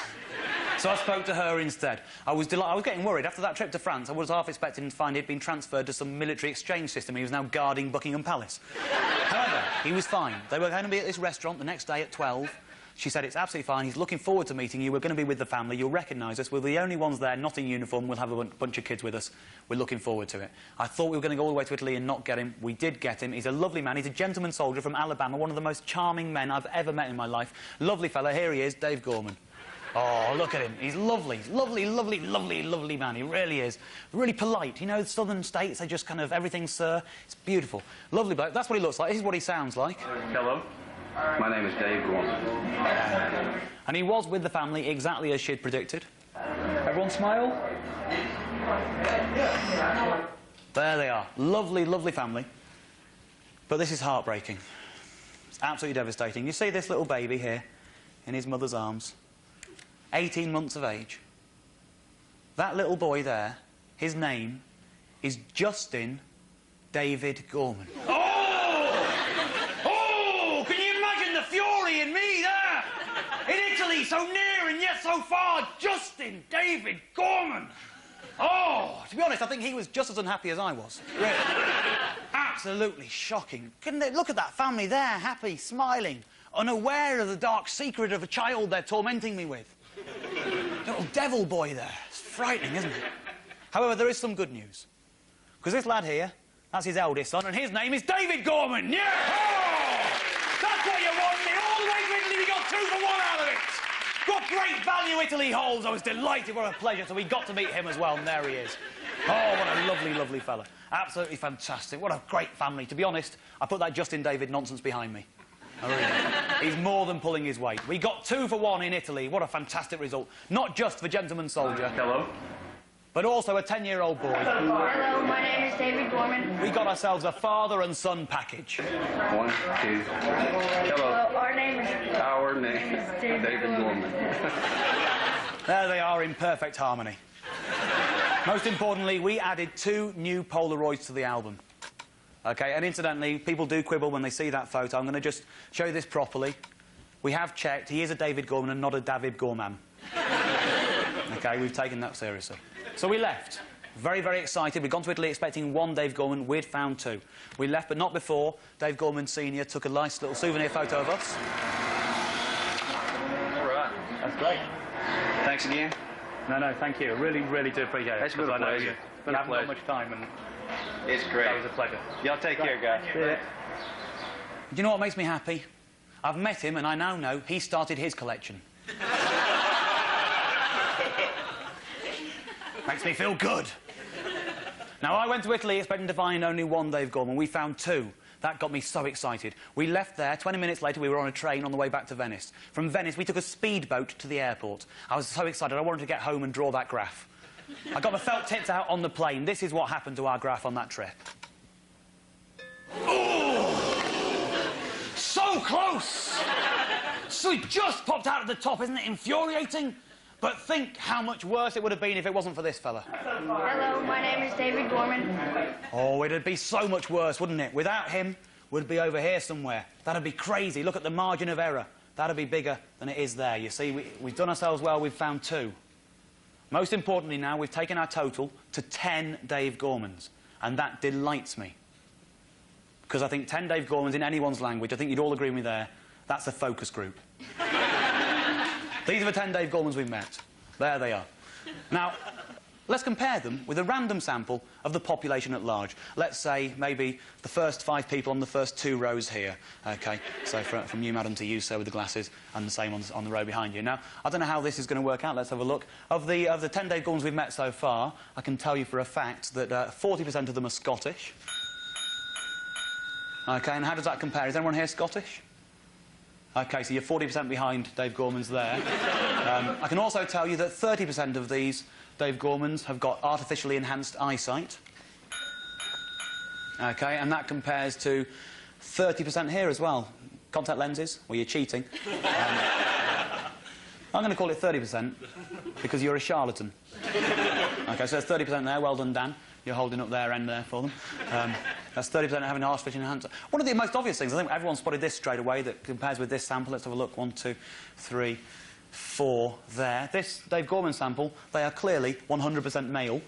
So I spoke to her instead. I was getting worried. After that trip to France, I was half expecting to find he'd been transferred to some military exchange system. He was now guarding Buckingham Palace. However, he was fine. They were going to be at this restaurant the next day at 12. She said, it's absolutely fine. He's looking forward to meeting you. We're going to be with the family. You'll recognise us. We're the only ones there not in uniform. We'll have a bunch of kids with us. We're looking forward to it. I thought we were going to go all the way to Italy and not get him. We did get him. He's a lovely man. He's a gentleman soldier from Alabama, one of the most charming men I've ever met in my life. Lovely fella. Here he is, Dave Gorman. Oh, look at him. He's lovely. Lovely, lovely, lovely, lovely man. He really is. Really polite. You know, the southern states, they just kind of, everything, sir. It's beautiful. Lovely bloke. That's what he looks like. This is what he sounds like. Hello. My name is Dave Gorman. And he was with the family exactly as she'd predicted. Everyone smile. There they are. Lovely, lovely family. But this is heartbreaking. It's absolutely devastating. You see this little baby here in his mother's arms. 18 months of age. That little boy there, his name is Justin David Gorman. Oh! Oh! Can you imagine the fury in me there? In Italy, so near and yet so far, Justin David Gorman. Oh! To be honest, I think he was just as unhappy as I was. Really. Absolutely shocking. Couldn't they look at that family there, happy, smiling, unaware of the dark secret of a child they're tormenting me with. Little devil boy there. It's frightening, isn't it? However, there is some good news. Because this lad here, that's his eldest son, and his name is David Gorman. Yeah! Oh! That's what you wanted. All the way to Italy, we got 2 for 1 out of it. What great value Italy holds. I was delighted. What a pleasure. So we got to meet him as well, and there he is. Oh, what a lovely, lovely fella. Absolutely fantastic. What a great family. To be honest, I put that Justin David nonsense behind me. Oh, really? He's more than pulling his weight. We got 2 for 1 in Italy. What a fantastic result. Not just for gentleman soldier. Hello. But also a 10-year-old boy. Hello, my name is David Gorman. We got ourselves a father and son package. 1, 2, 3. Hello. Our name is David Gorman. There they are in perfect harmony. Most importantly, we added 2 new Polaroids to the album. OK, and incidentally, people do quibble when they see that photo. I'm going to just show you this properly. We have checked. He is a David Gorman and not a David Gorman. OK, we've taken that seriously. So we left. Very, very excited. We'd gone to Italy expecting 1 Dave Gorman. We'd found 2. We left, but not before Dave Gorman Sr. took a nice little souvenir photo of us. All right. That's great. Thanks again. No, thank you. Really, really do appreciate it. It's been a pleasure. You haven't got much time, and it's great. That was a pleasure. Y'all take care, guys. Yeah. Do you know what makes me happy? I've met him, and I now know he started his collection. Makes me feel good. Now, I went to Italy expecting to find only one Dave Gorman. We found two. That got me so excited. We left there. 20 minutes later, we were on a train on the way back to Venice. From Venice, we took a speedboat to the airport. I was so excited. I wanted to get home and draw that graph. I got my felt tips out on the plane. This is what happened to our graph on that trip. Oh! So close! So it just popped out of the top. Isn't it infuriating? But think how much worse it would have been if it wasn't for this fella. Hello, my name is David Gorman. Oh, it'd be so much worse, wouldn't it? Without him, we'd be over here somewhere. That'd be crazy. Look at the margin of error. That'd be bigger than it is there. You see, we've done ourselves well. We've found two. Most importantly now, we've taken our total to 10 Dave Gormans. And that delights me. Because I think 10 Dave Gormans in anyone's language, I think you'd all agree with me there, that's a focus group. These are the 10 Dave Gormans we've met. There they are. Now, let's compare them with a random sample of the population at large. Let's say maybe the first 5 people on the first 2 rows here. OK, so from you, madam, to you, sir, with the glasses, and the same on the row behind you. Now, I don't know how this is going to work out. Let's have a look. Of the 10 Dave Gormans we've met so far, I can tell you for a fact that 40% of them are Scottish. OK, and how does that compare? Is anyone here Scottish? OK, so you're 40% behind Dave Gorman's there. I can also tell you that 30% of these Dave Gormans have got artificially enhanced eyesight. OK, and that compares to 30% here as well. Contact lenses? Well, you're cheating. I'm going to call it 30% because you're a charlatan. OK, so there's 30% there. Well done, Dan. You're holding up their end there for them. That's 30% having artificial enhancement. One of the most obvious things, I think everyone spotted this straight away that compares with this sample. Let's have a look. 1, 2, 3, 4 there. This Dave Gorman sample, they are clearly 100% male.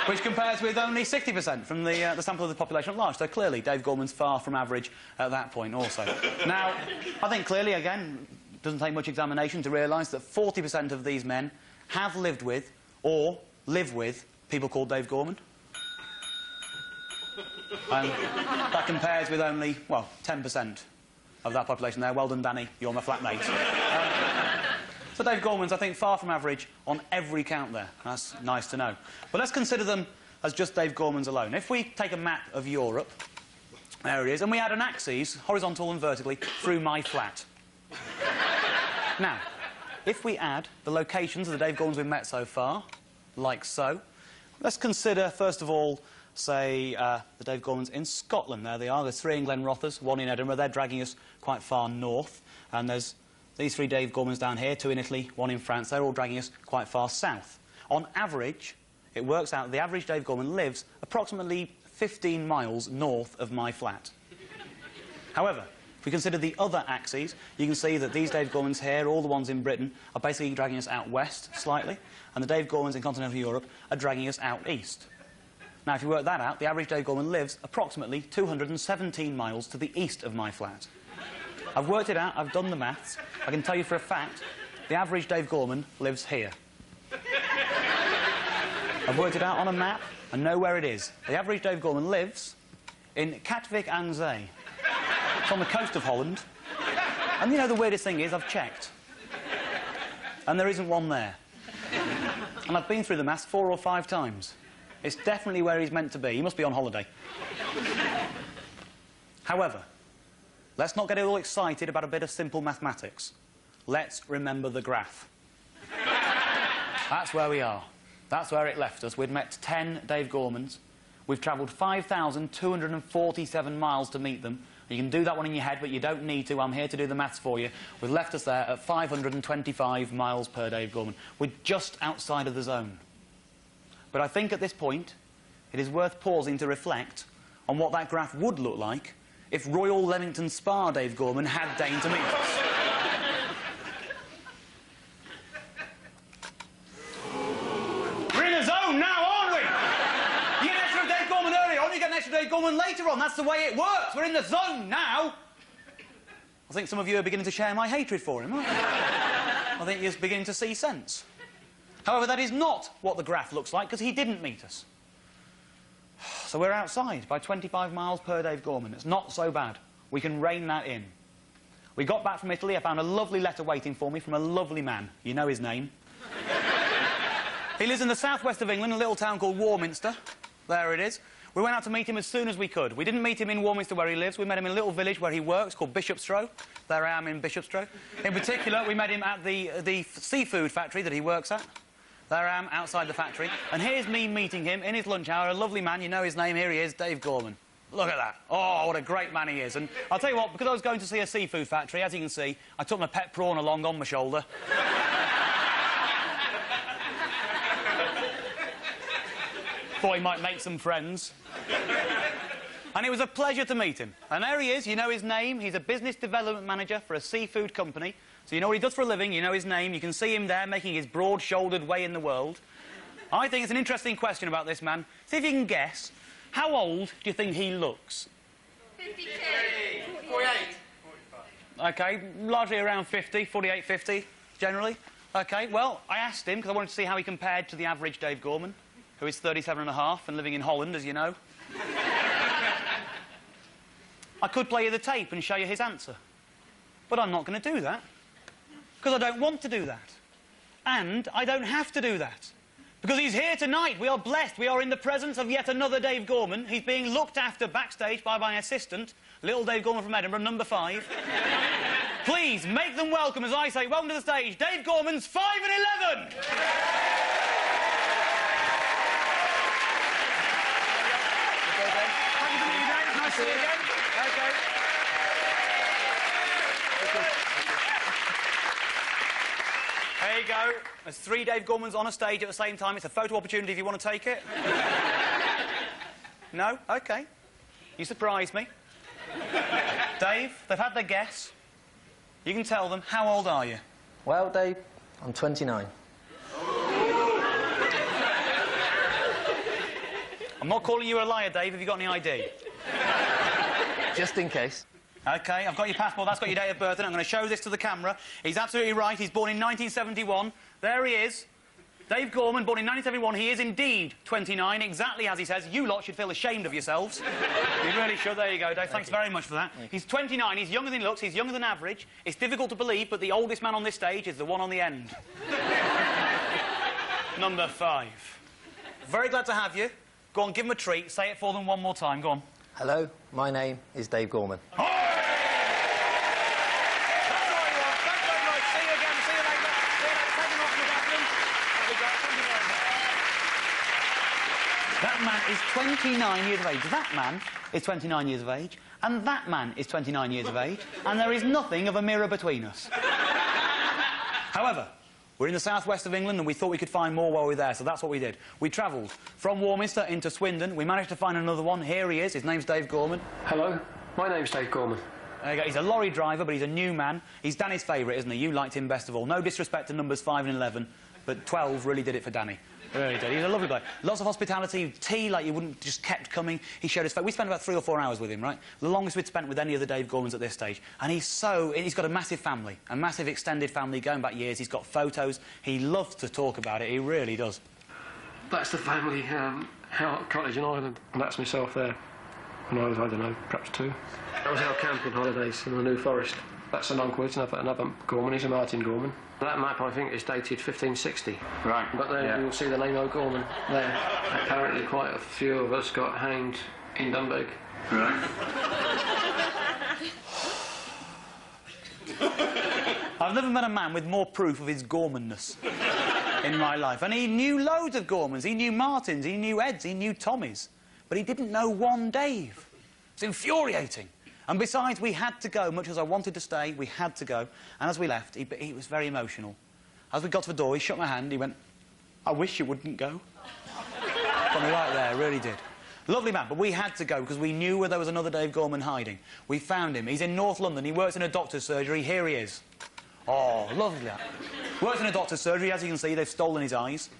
Which compares with only 60% from the sample of the population at large. So clearly, Dave Gorman's far from average at that point also. Now, I think clearly, again, doesn't take much examination to realise that 40% of these men have lived with or live with people called Dave Gorman. That compares with only, well, 10% of that population there. Well done, Danny. You're my flatmate. So Dave Gorman's, I think, far from average on every count there. That's nice to know. But let's consider them as just Dave Gorman's alone. If we take a map of Europe, there it is, and we add an axis, horizontal and vertically, through my flat. Now, if we add the locations of the Dave Gormans we've met so far, like so, let's consider, first of all, say, the Dave Gormans in Scotland. There they are. There's 3 in Glenrothes, 1 in Edinburgh. They're dragging us quite far north. And there's these 3 Dave Gormans down here, 2 in Italy, 1 in France. They're all dragging us quite far south. On average, it works out the average Dave Gorman lives approximately 15 miles north of my flat. However, if we consider the other axes, you can see that these Dave Gormans here, all the ones in Britain, are basically dragging us out west slightly, and the Dave Gormans in continental Europe are dragging us out east. Now, if you work that out, the average Dave Gorman lives approximately 217 miles to the east of my flat. I've worked it out, I've done the maths. I can tell you for a fact, the average Dave Gorman lives here. I've worked it out on a map and know where it is. The average Dave Gorman lives in Katwijk aan Zee. It's on the coast of Holland. And you know, the weirdest thing is, I've checked. And there isn't one there. And I've been through the maths 4 or 5 times. It's definitely where he's meant to be. He must be on holiday. However, let's not get all excited about a bit of simple mathematics. Let's remember the graph. That's where we are. That's where it left us. We'd met 10 Dave Gormans. We've travelled 5,247 miles to meet them. You can do that one in your head, but you don't need to. I'm here to do the maths for you. We've left us there at 525 miles per Dave Gorman. We're just outside of the zone. But I think at this point, it is worth pausing to reflect on what that graph would look like if Royal Leamington Spa Dave Gorman had deigned to meet us. We're in the zone now, aren't we? You get an extra Dave Gorman earlier on, you get an extra Dave Gorman later on. That's the way it works. We're in the zone now. I think some of you are beginning to share my hatred for him, aren't you? I think you're beginning to see sense. However, that is not what the graph looks like, because he didn't meet us. So we're outside by 25 miles per Dave Gorman. It's not so bad. We can rein that in. We got back from Italy. I found a lovely letter waiting for me from a lovely man. You know his name. He lives in the southwest of England, a little town called Warminster. There it is. We went out to meet him as soon as we could. We didn't meet him in Warminster where he lives. We met him in a little village where he works called Bishopstrow. There I am in Bishopstrow. In particular, we met him at the seafood factory that he works at. There I am outside the factory. And here's me meeting him in his lunch hour. A lovely man. You know his name. Here he is, Dave Gorman. Look at that. Oh, what a great man he is. And I'll tell you what, because I was going to see a seafood factory, as you can see, I took my pet prawn along on my shoulder. Thought he might make some friends. And it was a pleasure to meet him. And there he is, you know his name. He's a business development manager for a seafood company. So you know what he does for a living, you know his name. You can see him there making his broad-shouldered way in the world. I think it's an interesting question about this man. See if you can guess. How old do you think he looks? 52. 48. OK, largely around 50, 48, 50, generally. OK, well, I asked him, because I wanted to see how he compared to the average Dave Gorman, who is 37.5 and living in Holland, as you know. I could play you the tape and show you his answer. But I'm not going to do that. Because I don't want to do that. And I don't have to do that. Because he's here tonight. We are blessed. We are in the presence of yet another Dave Gorman. He's being looked after backstage by my assistant, little Dave Gorman from Edinburgh, number 5. Please, make them welcome as I say, welcome to the stage, Dave Gorman's 5 and 11! Nice to see you again. OK. There you go. There's 3 Dave Gormans on a stage at the same time. It's a photo opportunity if you want to take it. No? OK. You surprised me. Dave, they've had their guess. You can tell them. How old are you? Well, Dave, I'm 29. I'm not calling you a liar, Dave. Have you got any ID? Just in case. OK, I've got your passport. That's got your date of birth, and I'm going to show this to the camera. He's absolutely right. He's born in 1971. There he is. Dave Gorman, born in 1971. He is indeed 29, exactly as he says. You lot should feel ashamed of yourselves. You really should. There you go, Dave. Thanks very much for that. He's 29. He's younger than he looks. He's younger than average. It's difficult to believe, but the oldest man on this stage is the one on the end. Number 5. Very glad to have you. Go on, give him a treat. Say it for them one more time. Go on. Hello, my name is Dave Gorman. Oh! That's all I want. Thanks very much. See you again. See you later. See you later. Take him off in the bathroom. That man is 29 years of age. That man is 29 years of age, and that man is 29 years of age, and there is nothing of a mirror between us. However, we're in the southwest of England and we thought we could find more while we were there, so that's what we did. We travelled from Warminster into Swindon. We managed to find another one. Here he is. His name's Dave Gorman. Hello, my name's Dave Gorman. There you go. He's a lorry driver, but he's a new man. He's Danny's favourite, isn't he? You liked him best of all. No disrespect to numbers 5 and 11, but 12 really did it for Danny. Really did. He's a lovely bloke. Lots of hospitality, tea like you wouldn't, just kept coming. He showed his face. We spent about 3 or 4 hours with him, right? The longest we'd spent with any other Dave Gormans at this stage. And he's got a massive family, a massive extended family going back years. He's got photos. He loves to talk about it. He really does. That's the family cottage in Ireland, and that's myself there. When I was, I don't know, perhaps 2. That was our camping holidays in the New Forest. That's an uncle, it's another Gorman, he's a Martin Gorman. That map, I think, is dated 1560. Right. But there you'll see the name O'Gorman there. Apparently quite a few of us got hanged in Dunbeg. Right. I've never met a man with more proof of his Gormanness in my life. And he knew loads of Gormans. He knew Martins, he knew Eds, he knew Tommies. But he didn't know one Dave. It's infuriating. And besides, we had to go. Much as I wanted to stay, we had to go. And as we left, he was very emotional. As we got to the door, he shook my hand. He went, I wish you wouldn't go. Got me right there, really did. Lovely man, but we had to go because we knew where there was another Dave Gorman hiding. We found him. He's in North London. He works in a doctor's surgery. Here he is. Oh, lovely. Works in a doctor's surgery. As you can see, they've stolen his eyes.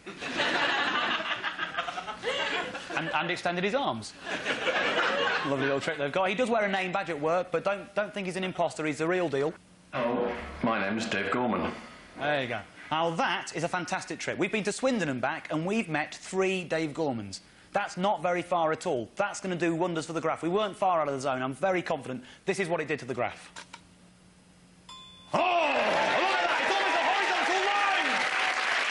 and extended his arms. Lovely little trick they've got. He does wear a name badge at work, but don't think he's an imposter. He's the real deal. Oh, my name's Dave Gorman. There you go. Now, that is a fantastic trip. We've been to Swindon and back, and we've met 3 Dave Gormans. That's not very far at all. That's going to do wonders for the graph. We weren't far out of the zone. I'm very confident this is what it did to the graph. Oh, look at that! It's almost a horizontal line!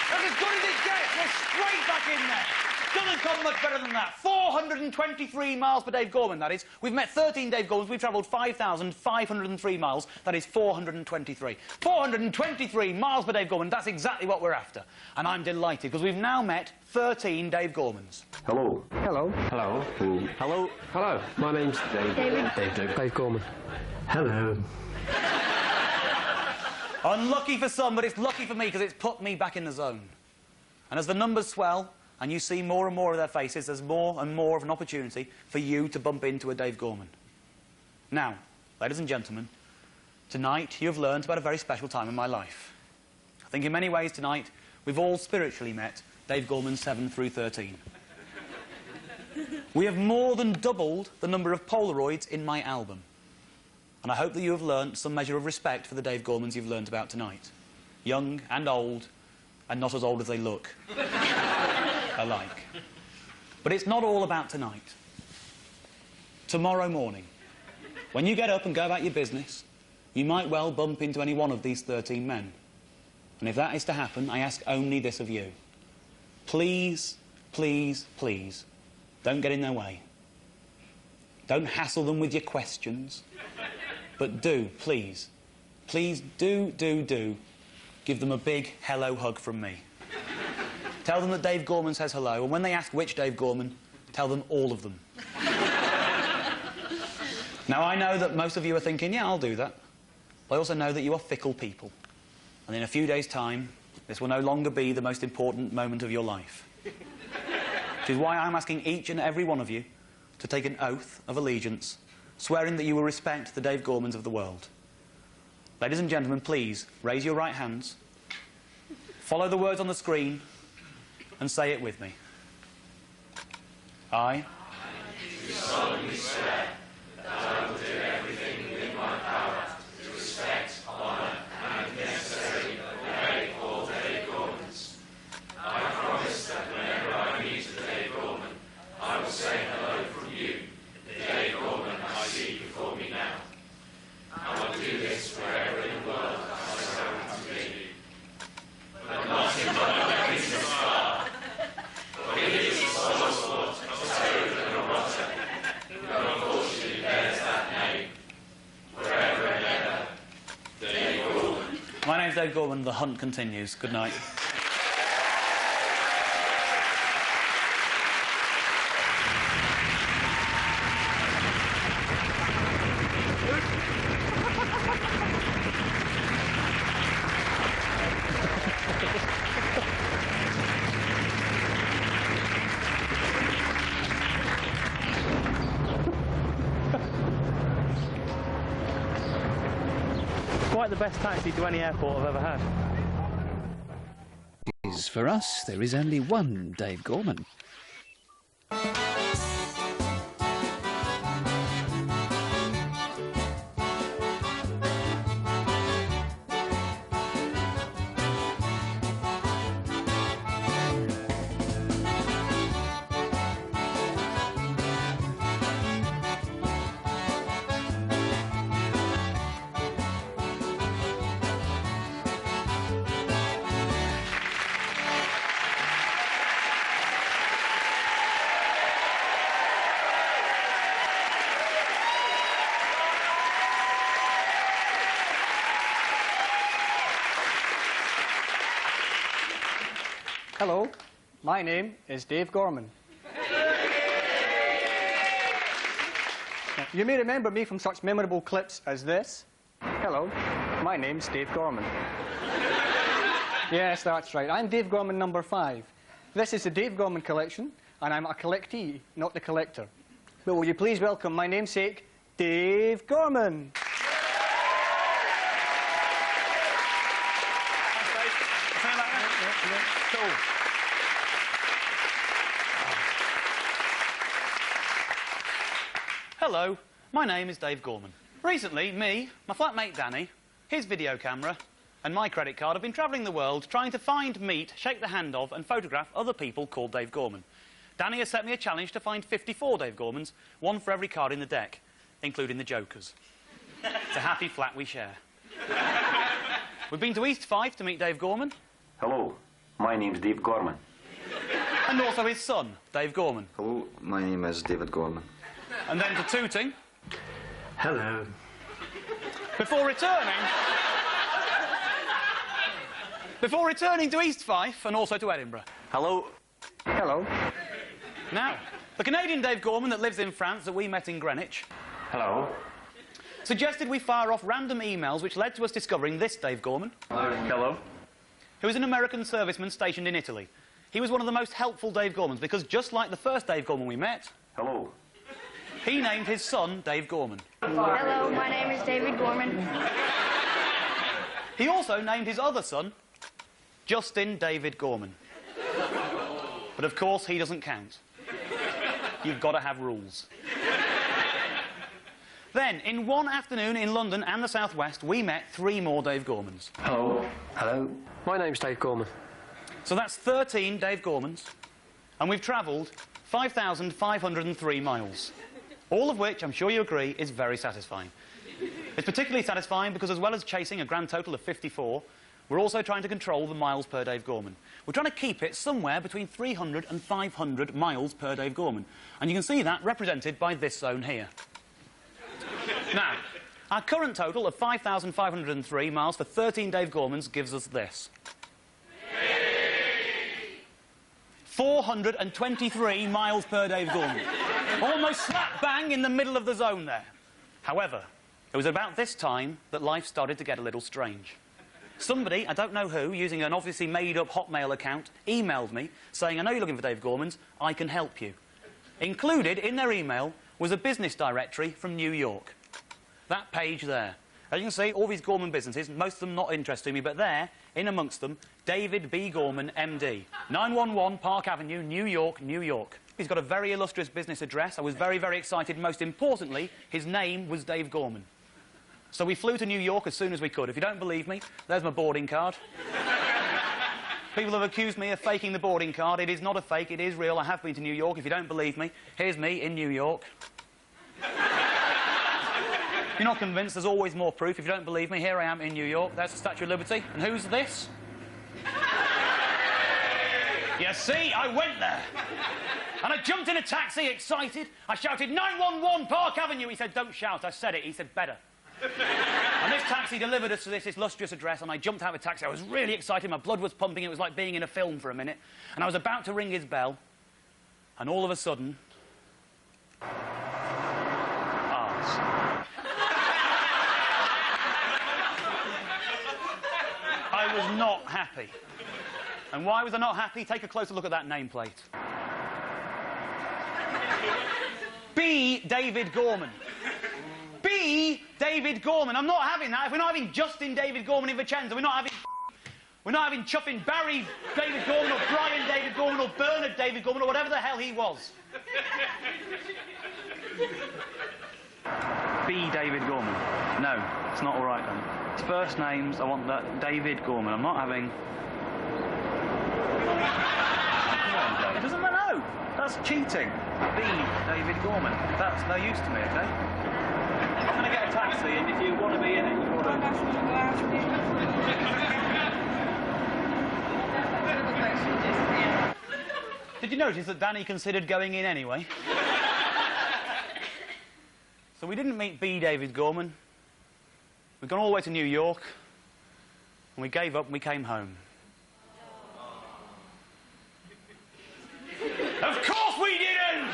That's as good as it gets! We're straight back in there! Doesn't come much better than that. 423 miles per Dave Gorman, that is. We've met 13 Dave Gormans. We've travelled 5,503 miles. That is 423. 423 miles per Dave Gorman. That's exactly what we're after. And I'm delighted, because we've now met 13 Dave Gormans. Hello. Hello. Hello. Hello. Hello. My name's Dave. Dave Gorman. Hello. Unlucky for some, but it's lucky for me, because it's put me back in the zone. And as the numbers swell, and you see more and more of their faces, there's more and more of an opportunity for you to bump into a Dave Gorman. Now, ladies and gentlemen, tonight you've learned about a very special time in my life. I think in many ways tonight we've all spiritually met Dave Gorman 7 through 13. We have more than doubled the number of Polaroids in my album. And I hope that you have learnt some measure of respect for the Dave Gormans you've learnt about tonight. Young and old, and not as old as they look. Alike. But it's not all about tonight. Tomorrow morning, when you get up and go about your business, you might well bump into any one of these 13 men. And if that is to happen, I ask only this of you. Please, please, please, don't get in their way. Don't hassle them with your questions. But do, please, do give them a big hello hug from me. Tell them that Dave Gorman says hello, and when they ask which Dave Gorman, tell them all of them. Now, I know that most of you are thinking, yeah, I'll do that. But I also know that you are fickle people. And in a few days' time, this will no longer be the most important moment of your life. Which is why I'm asking each and every one of you to take an oath of allegiance, swearing that you will respect the Dave Gormans of the world. Ladies and gentlemen, please raise your right hands, follow the words on the screen, and say it with me. I do solemnly swear that I will do everything within my power to respect, honour, and, if necessary, obey all Dave Gormans. I promise that whenever I meet a Dave Gorman, I will say hello from you, the Dave Gorman I see before me now. I will do this wherever in the world I so happen to be. But not in my business car. For it is a sport of Terry and a rotter, who unfortunately bears that name. Forever and ever, Dave Gorman. My name's Dave Gorman. The hunt continues. Good night. Quite the best taxi to any airport I've ever had. For us, there is only one Dave Gorman. Hello, my name is Dave Gorman. You may remember me from such memorable clips as this. Hello, my name's Dave Gorman. Yes, that's right. I'm Dave Gorman number 5. This is the Dave Gorman Collection, and I'm a collectee, not the collector. But will you please welcome my namesake, Dave Gorman. Cool. Hello, my name is Dave Gorman. Recently, me, my flatmate Danny, his video camera, and my credit card have been travelling the world trying to find, meet, shake the hand of, and photograph other people called Dave Gorman. Danny has set me a challenge to find 54 Dave Gormans, one for every card in the deck, including the Jokers. It's a happy flat we share. We've been to East Fife to meet Dave Gorman. Hello, my name's Dave Gorman. And also his son, Dave Gorman. Hello, my name is David Gorman. And then to Tooting. Hello. Before returning to East Fife and also to Edinburgh. Hello. Hello. Now, the Canadian Dave Gorman that lives in France that we met in Greenwich Hello. suggested we fire off random emails which led to us discovering this Dave Gorman. Hello. Who is an American serviceman stationed in Italy. He was one of the most helpful Dave Gormans because just like the first Dave Gorman we met, Hello. he named his son Dave Gorman. Hello, my name is David Gorman. He also named his other son Justin David Gorman. But of course he doesn't count. You've got to have rules. Then, in one afternoon in London and the South West, we met 3 more Dave Gormans. Hello. Hello. My name's Dave Gorman. So that's 13 Dave Gormans, and we've travelled 5,503 miles. All of which, I'm sure you agree, is very satisfying. It's particularly satisfying because as well as chasing a grand total of 54, we're also trying to control the miles per Dave Gorman. We're trying to keep it somewhere between 300 and 500 miles per Dave Gorman. And you can see that represented by this zone here. Now, our current total of 5,503 miles for 13 Dave Gormans gives us this. 423 miles per Dave Gorman. Almost slap bang in the middle of the zone there. However, it was about this time that life started to get a little strange. Somebody, I don't know who, using an obviously made-up Hotmail account, emailed me saying, I know you're looking for Dave Gormans, I can help you. Included in their email was a business directory from New York. That page there. As you can see, all these Gorman businesses, most of them not interesting me, but there, in amongst them, David B. Gorman, MD, 911 Park Avenue, New York, New York. He's got a very illustrious business address. I was very, very excited. Most importantly, his name was Dave Gorman. So we flew to New York as soon as we could. If you don't believe me, there's my boarding card. People have accused me of faking the boarding card. It is not a fake, it is real. I have been to New York. If you don't believe me, here's me in New York. If you're not convinced, there's always more proof. If you don't believe me, here I am in New York. That's the Statue of Liberty. And who's this? You see, I went there. And I jumped in a taxi, excited. I shouted, 911 Park Avenue. He said, don't shout. I said it. He said, better. And this taxi delivered us to this illustrious address, and I jumped out of the taxi. I was really excited. My blood was pumping. It was like being in a film for a minute. And I was about to ring his bell, and all of a sudden... arse. I was not happy. And why was I not happy? Take a closer look at that nameplate. B. David Gorman. B. David Gorman. I'm not having that. If we're not having Justin David Gorman in Vicenza, we're not having chuffing Barry David Gorman or Brian David Gorman or Bernard David Gorman or whatever the hell he was. B. David Gorman. No, it's not all right then. His first names, I want that David Gorman. I'm not having... It doesn't matter. No, that's cheating. B. David Gorman. That's no use to me, okay? I'm going to get a taxi, and if you want to be in it, you've got to... Did you notice that Danny considered going in anyway? So we didn't meet B. David Gorman. We'd gone all the way to New York, and we gave up and we came home. Of course we didn't!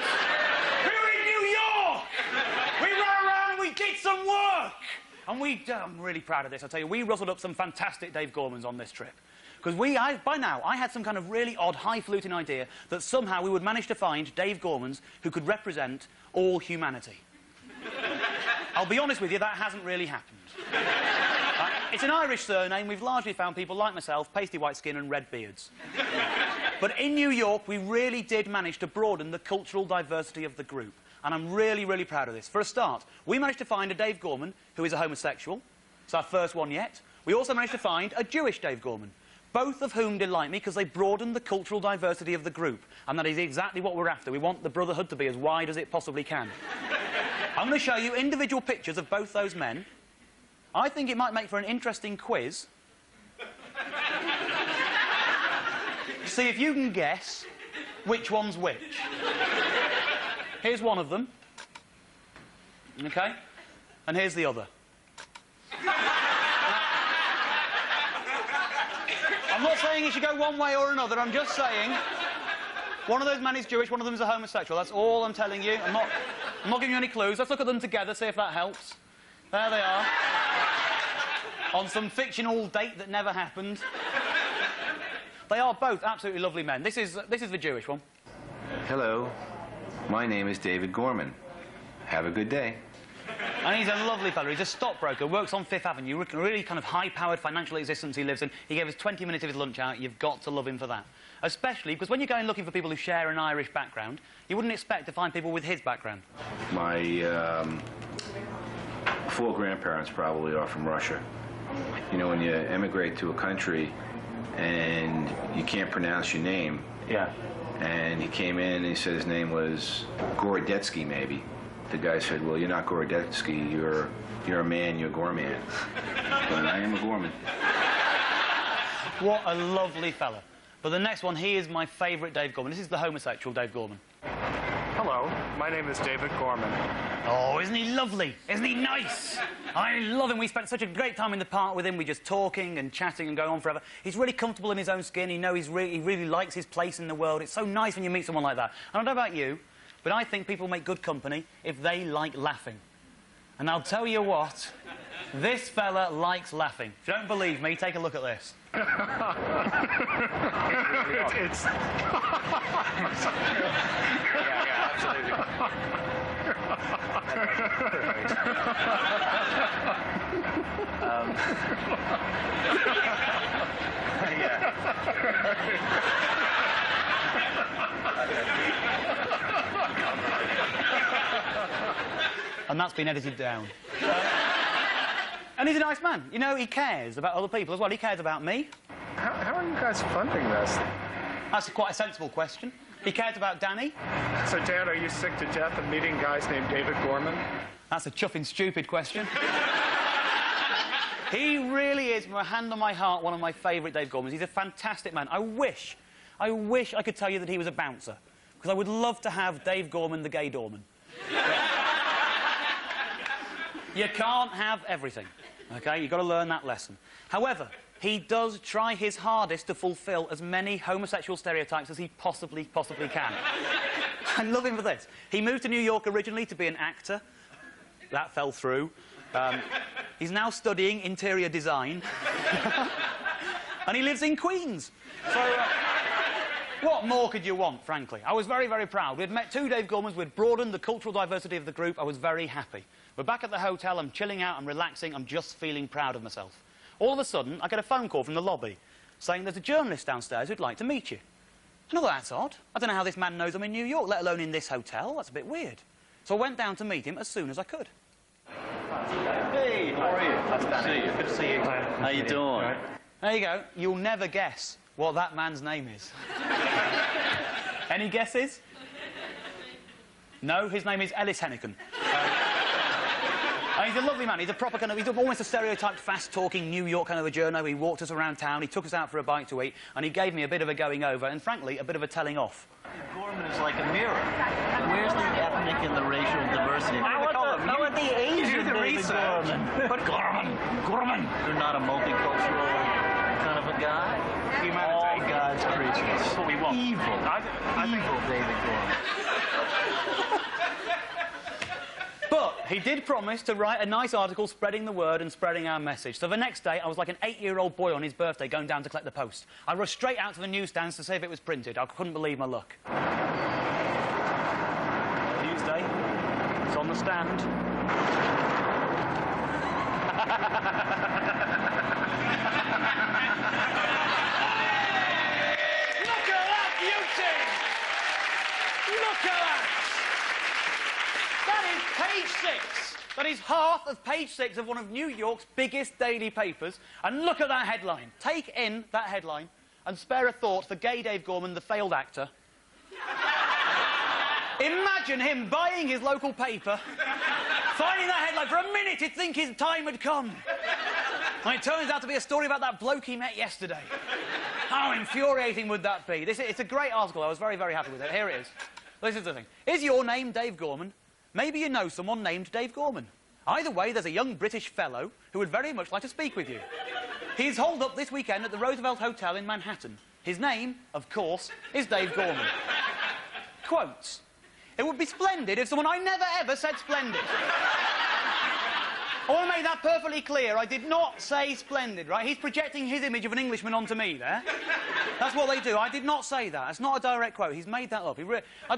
We were in New York! We ran around and we did some work! And I'm really proud of this, I tell you. We rustled up some fantastic Dave Gormans on this trip. Because by now, I had some kind of really odd, highfalutin idea that somehow we would manage to find Dave Gormans who could represent all humanity. I'll be honest with you, that hasn't really happened. It's an Irish surname. We've largely found people like myself, pasty white skin and red beards. But in New York, we really did manage to broaden the cultural diversity of the group. And I'm really, really proud of this. For a start, we managed to find a Dave Gorman who is a homosexual. It's our first one yet. We also managed to find a Jewish Dave Gorman, both of whom delight me because they broaden the cultural diversity of the group. And that is exactly what we're after. We want the brotherhood to be as wide as it possibly can. I'm going to show you individual pictures of both those men. I think it might make for an interesting quiz See if you can guess which one's which. Here's one of them. OK? And here's the other. I'm not saying it should go one way or another, I'm just saying one of those men is Jewish, one of them is a homosexual. That's all I'm telling you. I'm not giving you any clues. Let's look at them together, see if that helps. There they are. On some fictional date that never happened. They are both absolutely lovely men. This is the Jewish one. Hello, my name is David Gorman. Have a good day. And he's a lovely fellow. He's a stockbroker, works on Fifth Avenue, really kind of high-powered financial existence he lives in. He gave us 20 minutes of his lunch out. You've got to love him for that. Especially because when you're going looking for people who share an Irish background, you wouldn't expect to find people with his background. My four grandparents probably are from Russia. You know, when you emigrate to a country and you can't pronounce your name. Yeah. And he came in and he said his name was Gorodetsky, maybe. The guy said, well, you're not Gorodetsky, you're a man, you're Gorman. But I am a Gorman. What a lovely fella. But the next one, he is my favourite Dave Gorman. This is the homosexual Dave Gorman. Hello, my name is David Gorman. Oh, isn't he lovely? Isn't he nice? I love him. We spent such a great time in the park with him. We're just talking and chatting and going on forever. He's really comfortable in his own skin. He knows he really likes his place in the world. It's so nice when you meet someone like that. I don't know about you, but I think people make good company if they like laughing. And I'll tell you what, this fella likes laughing. If you don't believe me, take a look at this. It's... yeah, absolutely. And that's been edited down. And he's a nice man. You know, he cares about other people as well. He cares about me. How are you guys funding this? That's quite a sensible question. He cares about Danny. So, Dan, are you sick to death of meeting guys named David Gorman? That's a chuffing stupid question. He really is, with my hand on my heart, one of my favourite Dave Gormans. He's a fantastic man. I wish I could tell you that he was a bouncer, because I would love to have Dave Gorman, the gay doorman. You can't have everything, OK? You've got to learn that lesson. However, he does try his hardest to fulfil as many homosexual stereotypes as he possibly can. I love him for this. He moved to New York originally to be an actor. That fell through. He's now studying interior design. And he lives in Queens. So, what more could you want, frankly? I was very, very proud. We'd met two Dave Gormans. We'd broadened the cultural diversity of the group. I was very happy. We're back at the hotel. I'm chilling out. I'm relaxing. I'm just feeling proud of myself. All of a sudden, I get a phone call from the lobby saying there's a journalist downstairs who'd like to meet you. I thought, that's odd. I don't know how this man knows I'm in New York, let alone in this hotel. That's a bit weird. So I went down to meet him as soon as I could. Hey, how are you? Nice to see you. Good to see you. How you doing? Right. There you go. You'll never guess what that man's name is. Any guesses? No, his name is Ellis Henneken. And he's a lovely man. He's a proper kind of... He's almost a stereotyped, fast-talking New York kind of a journo. He walked us around town, he took us out for a bite to eat, and he gave me a bit of a going over, and frankly, a bit of a telling off. Gorman is like a mirror. Where's the ethnic and the racial diversity? How about the Asian David Gorman? But Gorman. You're not a multicultural kind of a guy? All God's creatures. That's what we want. Evil. Evil David Gorman. But he did promise to write a nice article spreading the word and spreading our message. So the next day, I was like an 8-year-old boy on his birthday going down to collect the post. I rushed straight out to the newsstands to see if it was printed. I couldn't believe my luck. Tuesday. It's on the stand. Look at that beauty! Look at that! That is page 6. That is half of page 6 of one of New York's biggest daily papers. And look at that headline. Take in that headline and spare a thought for gay Dave Gorman, the failed actor. Imagine him buying his local paper, finding that headline. For a minute, he'd think his time had come. And it turns out to be a story about that bloke he met yesterday. How infuriating would that be? It's a great article. I was very, very happy with it. Here it is. This is the thing. Is your name Dave Gorman? Maybe you know someone named Dave Gorman. Either way, there's a young British fellow who would very much like to speak with you. He's holed up this weekend at the Roosevelt Hotel in Manhattan. His name, of course, is Dave Gorman. Quotes. It would be splendid if someone... I never ever said splendid. I want to make that perfectly clear. I did not say splendid, right? He's projecting his image of an Englishman onto me there. That's what they do. I did not say that. It's not a direct quote. He's made that up. I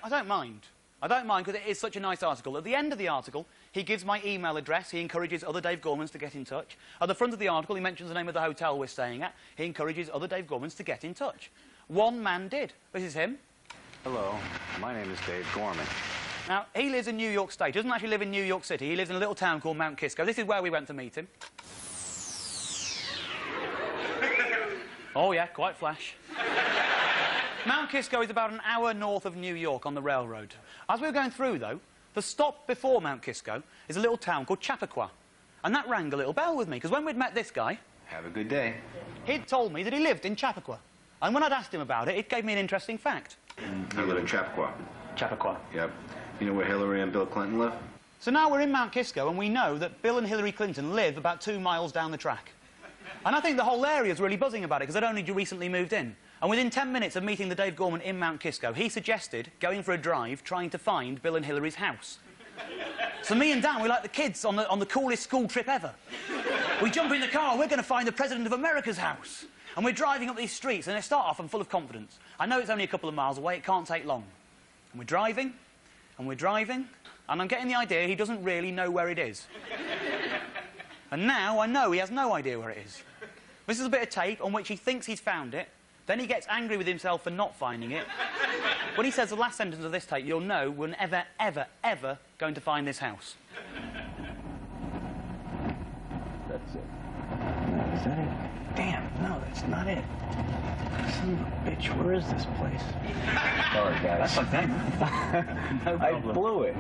don't mind. I don't mind because it is such a nice article. At the end of the article, he gives my email address. He encourages other Dave Gormans to get in touch. At the front of the article, he mentions the name of the hotel we're staying at. He encourages other Dave Gormans to get in touch. One man did. This is him. Hello, my name is Dave Gorman. Now, he lives in New York State. He doesn't actually live in New York City. He lives in a little town called Mount Kisco. This is where we went to meet him. Oh, yeah, quite flash. Mount Kisco is about an hour north of New York on the railroad. As we were going through, though, the stop before Mount Kisco is a little town called Chappaqua. And that rang a little bell with me, because when we'd met this guy... Have a good day. He'd told me that he lived in Chappaqua. And when I'd asked him about it, it gave me an interesting fact. I live in Chappaqua. Chappaqua. Yep. You know where Hillary and Bill Clinton live? So now we're in Mount Kisco, and we know that Bill and Hillary Clinton live about 2 miles down the track. And I think the whole area's really buzzing about it, because they'd only recently moved in. And within 10 minutes of meeting the Dave Gorman in Mount Kisco, he suggested going for a drive, trying to find Bill and Hillary's house. So me and Dan, we're like the kids on the coolest school trip ever. We jump in the car, we're going to find the President of America's house. And we're driving up these streets, and they start off, I'm full of confidence. I know it's only a couple of miles away, it can't take long. And we're driving, and I'm getting the idea he doesn't really know where it is. And now I know he has no idea where it is. This is a bit of tape on which he thinks he's found it. Then he gets angry with himself for not finding it. When he says the last sentence of this tape, you'll know we're never, ever, ever going to find this house. That's it. No, is that it? Damn, no, that's not it. Son of a bitch, where is this place? Sorry, guys. That's okay. No problem. I blew it.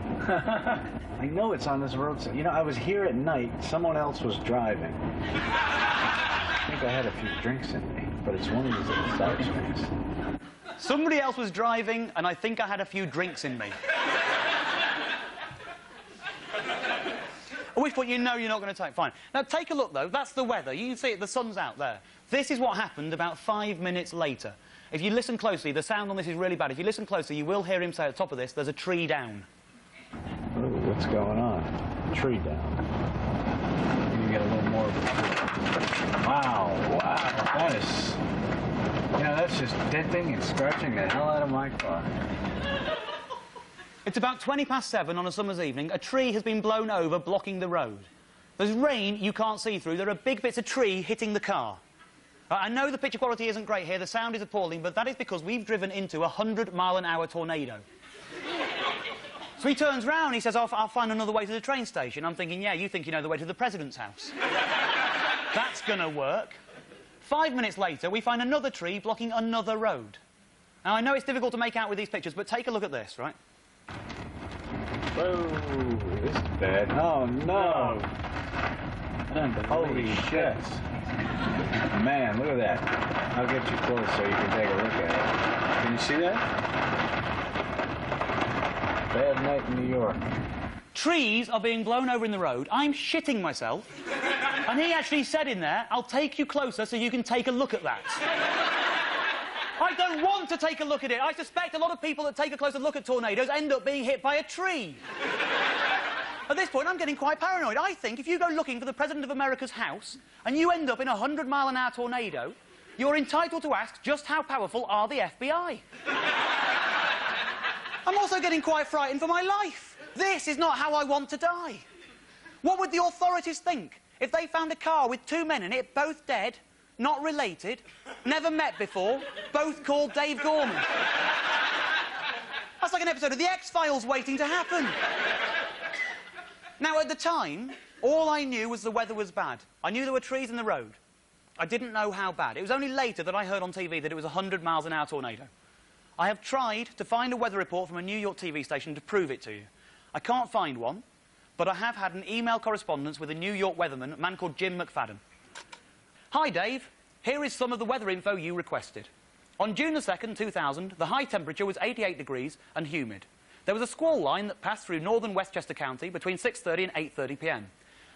I know it's on this road. You know, I was here at night. Someone else was driving. I think I had a few drinks in me, but it's one of these little side drinks. Somebody else was driving, and I think I had a few drinks in me. At which point you know you're not going to take... Fine. Now, take a look, though. That's the weather. You can see it. The sun's out there. This is what happened about 5 minutes later. If you listen closely, the sound on this is really bad. If you listen closely, you will hear him say at the top of this, there's a tree down. Ooh, what's going on? Tree down. You can get a little more of it. Wow, wow. That is... You know, that's just denting and scratching the hell out of my car. It's about 7:20 on a summer's evening. A tree has been blown over, blocking the road. There's rain you can't see through. There are big bits of tree hitting the car. I know the picture quality isn't great here. The sound is appalling, but that is because we've driven into a 100-mile-an-hour tornado. So he turns round, he says, I'll find another way to the train station. I'm thinking, yeah, you think you know the way to the President's house. That's gonna work. 5 minutes later, we find another tree blocking another road. Now, I know it's difficult to make out with these pictures, but take a look at this, right? Whoa, this is bad. Oh, no. Holy shit. Man, look at that. I'll get you close so you can take a look at it. Can you see that? Bad night in New York. Trees are being blown over in the road. I'm shitting myself. And he actually said in there, I'll take you closer so you can take a look at that. I don't want to take a look at it. I suspect a lot of people that take a closer look at tornadoes end up being hit by a tree. At this point, I'm getting quite paranoid. I think if you go looking for the President of America's house and you end up in a 100-mile-an-hour tornado, you're entitled to ask just how powerful are the FBI. I'm also getting quite frightened for my life. This is not how I want to die. What would the authorities think if they found a car with 2 men in it, both dead, not related, never met before, both called Dave Gorman? That's like an episode of The X-Files waiting to happen. Now, at the time, all I knew was the weather was bad. I knew there were trees in the road. I didn't know how bad. It was only later that I heard on TV that it was a 100-mile-an-hour tornado. I have tried to find a weather report from a New York TV station to prove it to you. I can't find one, but I have had an email correspondence with a New York weatherman, a man called Jim McFadden. Hi, Dave. Here is some of the weather info you requested. On June the 2nd, 2000, the high temperature was 88 degrees and humid. There was a squall line that passed through northern Westchester County between 6:30 and 8:30 p.m.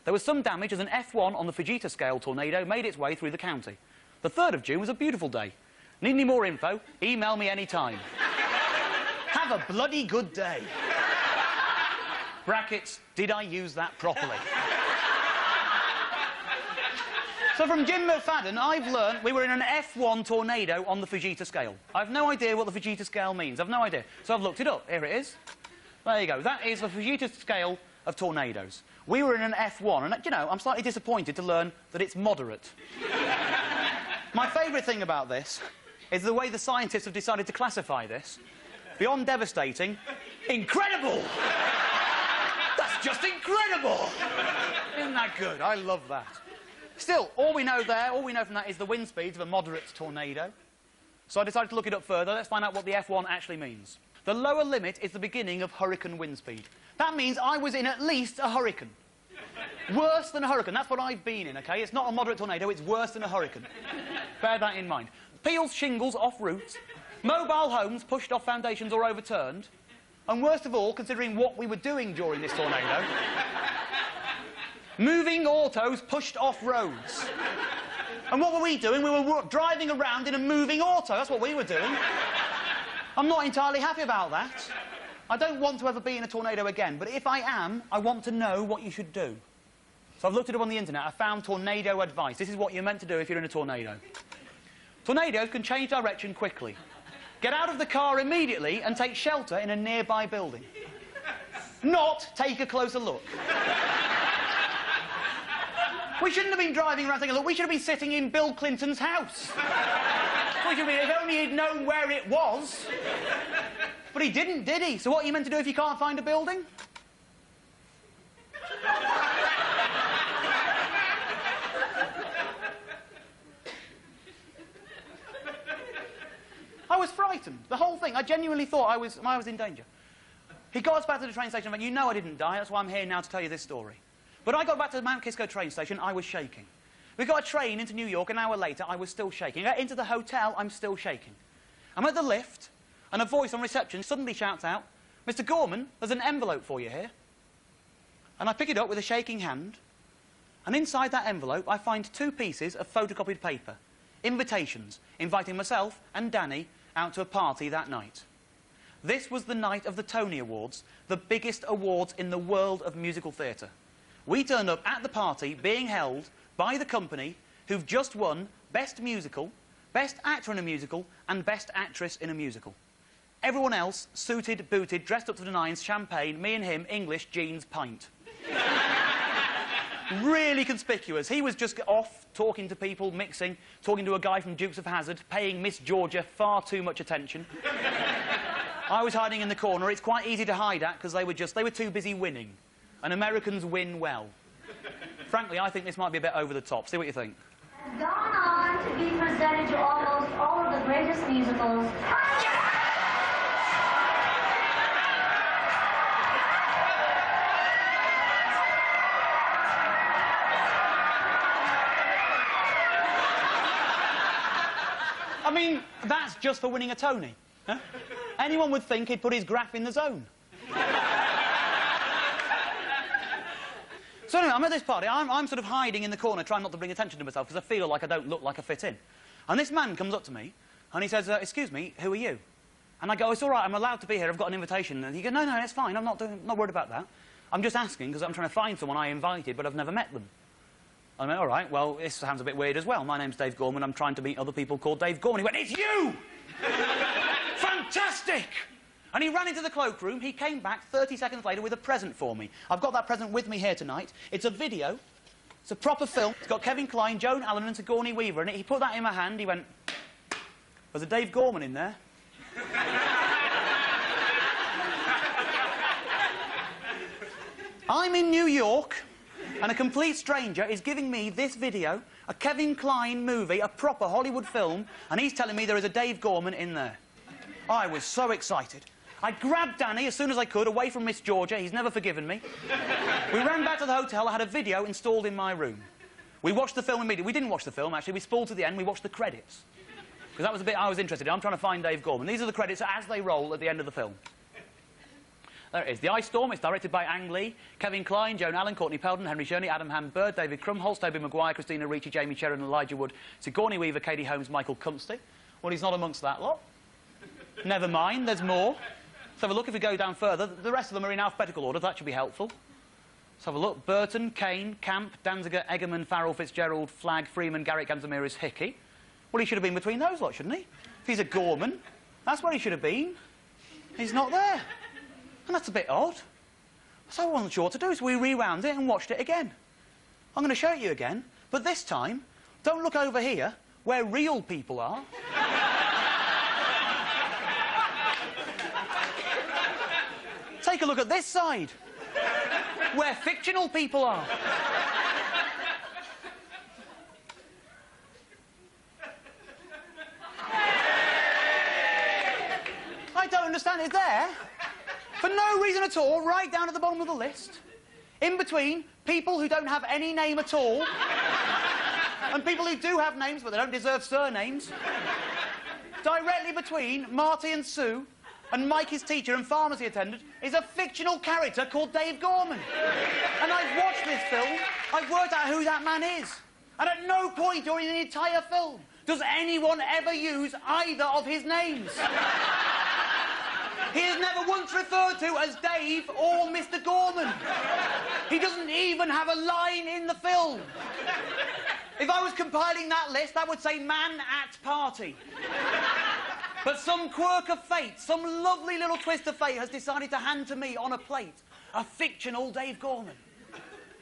There was some damage as an F1 on the Fujita scale tornado made its way through the county. The 3rd of June was a beautiful day. Need any more info? Email me anytime. Have a bloody good day. Brackets, did I use that properly? So from Jim McFadden, I've learned we were in an F1 tornado on the Fujita scale. I've no idea what the Fujita scale means. I've no idea. So I've looked it up. Here it is. There you go. That is the Fujita scale of tornadoes. We were in an F1, and, you know, I'm slightly disappointed to learn that it's moderate. My favourite thing about this is the way the scientists have decided to classify this. Beyond devastating, incredible! That's just incredible! Isn't that good? I love that. Still, all we know from that is the wind speeds of a moderate tornado. So I decided to look it up further. Let's find out what the F1 actually means. The lower limit is the beginning of hurricane wind speed. That means I was in at least a hurricane. Worse than a hurricane. That's what I've been in, OK? It's not a moderate tornado, it's worse than a hurricane. Bear that in mind. Peels shingles off roofs, mobile homes pushed off foundations or overturned, and worst of all, considering what we were doing during this tornado, moving autos pushed off roads. And what were we doing? We were driving around in a moving auto. That's what we were doing. I'm not entirely happy about that. I don't want to ever be in a tornado again, but if I am, I want to know what you should do. So I've looked it up on the internet. I found tornado advice. This is what you're meant to do if you're in a tornado. Tornadoes can change direction quickly. Get out of the car immediately and take shelter in a nearby building. Not take a closer look. We shouldn't have been driving around taking a look. We should have been sitting in Bill Clinton's house. We should have been, if only he'd known where it was. But he didn't, did he? So what are you meant to do if you can't find a building? I was frightened. The whole thing. I genuinely thought I was in danger. He got us back to the train station and went, you know I didn't die, that's why I'm here now to tell you this story. But I got back to the Mount Kisco train station, I was shaking. We got a train into New York, an hour later, I was still shaking. I got into the hotel, I'm still shaking. I'm at the lift, and a voice on reception suddenly shouts out, Mr. Gorman, there's an envelope for you here. And I pick it up with a shaking hand, and inside that envelope I find 2 pieces of photocopied paper. Invitations, inviting myself and Danny out to a party that night. This was the night of the Tony Awards, the biggest awards in the world of musical theatre. We turned up at the party being held by the company who've just won Best Musical, Best Actor in a Musical, and Best Actress in a Musical. Everyone else, suited, booted, dressed up to the nines, champagne, me and him, English, jeans, pint. Really conspicuous. He was just off, talking to people, mixing, talking to a guy from Dukes of Hazzard, paying Miss Georgia far too much attention. I was hiding in the corner. It's quite easy to hide at, because they were too busy winning. And Americans win well. Frankly, I think this might be a bit over the top. See what you think. Has gone on to be presented to almost all of the greatest musicals. I mean, that's just for winning a Tony. Huh? Anyone would think he'd put his graph in the zone. So anyway, I'm at this party. I'm sort of hiding in the corner, trying not to bring attention to myself, because I feel like I don't look like I fit in. And this man comes up to me, and he says, excuse me, who are you? And I go, it's all right, I'm allowed to be here, I've got an invitation. And he goes, no, no, it's fine, I'm not worried about that. I'm just asking, because I'm trying to find someone I invited, but I've never met them. I went, all right, well, this sounds a bit weird as well. My name's Dave Gorman, I'm trying to meet other people called Dave Gorman. He went, it's you! Fantastic! And he ran into the cloakroom. He came back 30 seconds later with a present for me. I've got that present with me here tonight. It's a video. It's a proper film. It's got Kevin Kline, Joan Allen and Sigourney Weaver in it. He put that in my hand. He went, there's a Dave Gorman in there. I'm in New York, and a complete stranger is giving me this video, a Kevin Kline movie, a proper Hollywood film, and he's telling me there is a Dave Gorman in there. I was so excited. I grabbed Danny as soon as I could, away from Miss Georgia. He's never forgiven me. We ran back to the hotel. I had a video installed in my room. We watched the film immediately. We didn't watch the film, actually. We spooled to the end. We watched the credits. Because that was the bit I was interested in. I'm trying to find Dave Gorman. These are the credits as they roll at the end of the film. There it is. The Ice Storm. It's directed by Ang Lee, Kevin Kline, Joan Allen, Courtney Peldon, Henry Sherney, Adam Ham-Bird, David Krumholtz, Toby Maguire, Christina Ricci, Jamie Cherrin, Elijah Wood, Sigourney Weaver, Katie Holmes, Michael Cumsty. Well, he's not amongst that lot. Never mind, there's more. Let's have a look if we go down further. The rest of them are in alphabetical order. That should be helpful. Let's have a look. Burton, Kane, Camp, Danziger, Egerman, Farrell, Fitzgerald, Flagg, Freeman, Garrick, Ganzamiris, Hickey. Well, he should have been between those lot, shouldn't he? If he's a Gorman, that's where he should have been. He's not there. And that's a bit odd. So I wasn't sure what to do, so we rewound it and watched it again. I'm going to show it you again, but this time, don't look over here, where real people are. Take a look at this side, where fictional people are. I don't understand it there. For no reason at all, right down at the bottom of the list, in between people who don't have any name at all, and people who do have names but they don't deserve surnames, directly between Marty and Sue and Mike, his teacher and pharmacy attendant, is a fictional character called Dave Gorman. And I've watched this film, I've worked out who that man is, and at no point during the entire film does anyone ever use either of his names. He is never once referred to as Dave or Mr. Gorman. He doesn't even have a line in the film. If I was compiling that list, that would say man at party. But some quirk of fate, some lovely little twist of fate has decided to hand to me on a plate a fictional Dave Gorman.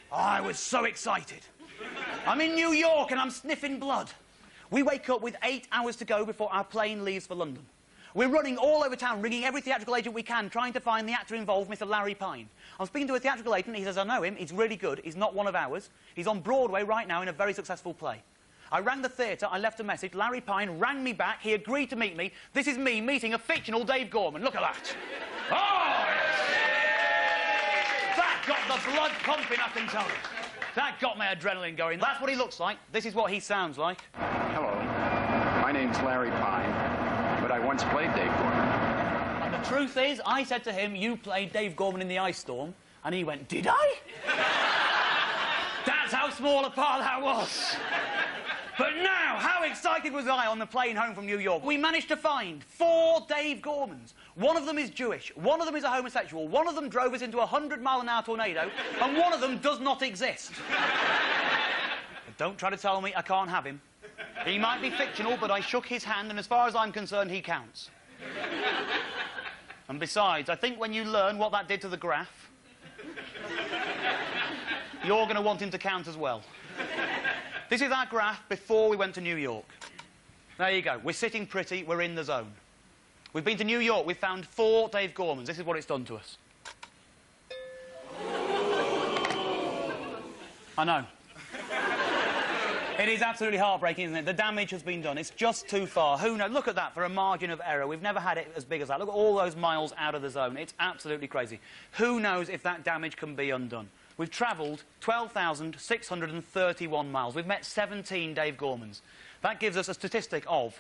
Oh, I was so excited. I'm in New York and I'm sniffing blood. We wake up with 8 hours to go before our plane leaves for London. We're running all over town, ringing every theatrical agent we can, trying to find the actor involved, Mr. Larry Pine. I'm speaking to a theatrical agent, he says, I know him, he's really good, he's not one of ours. He's on Broadway right now in a very successful play. I rang the theatre, I left a message, Larry Pine rang me back, he agreed to meet me. This is me meeting a fictional Dave Gorman. Look at that. Oh, yes. That got the blood pumping, I can tell you. That got my adrenaline going. That's what he looks like. This is what he sounds like. Hello. My name's Larry Pine. But I once played Dave Gorman. And the truth is, I said to him, you played Dave Gorman in the Ice Storm, and he went, did I? That's how small a part that was. But now, how excited was I on the plane home from New York? We managed to find 4 Dave Gormans. One of them is Jewish, one of them is a homosexual, one of them drove us into a 100-mile-an-hour tornado, and one of them does not exist. But don't try to tell me I can't have him. He might be fictional, but I shook his hand, and as far as I'm concerned, he counts. And besides, I think when you learn what that did to the graph, you're going to want him to count as well. This is our graph before we went to New York. There you go. We're sitting pretty, we're in the zone. We've been to New York, we've found 4 Dave Gormans. This is what it's done to us. I know. It is absolutely heartbreaking, isn't it? The damage has been done. It's just too far. Who knows? Look at that for a margin of error. We've never had it as big as that. Look at all those miles out of the zone. It's absolutely crazy. Who knows if that damage can be undone? We've travelled 12,631 miles. We've met 17 Dave Gormans. That gives us a statistic of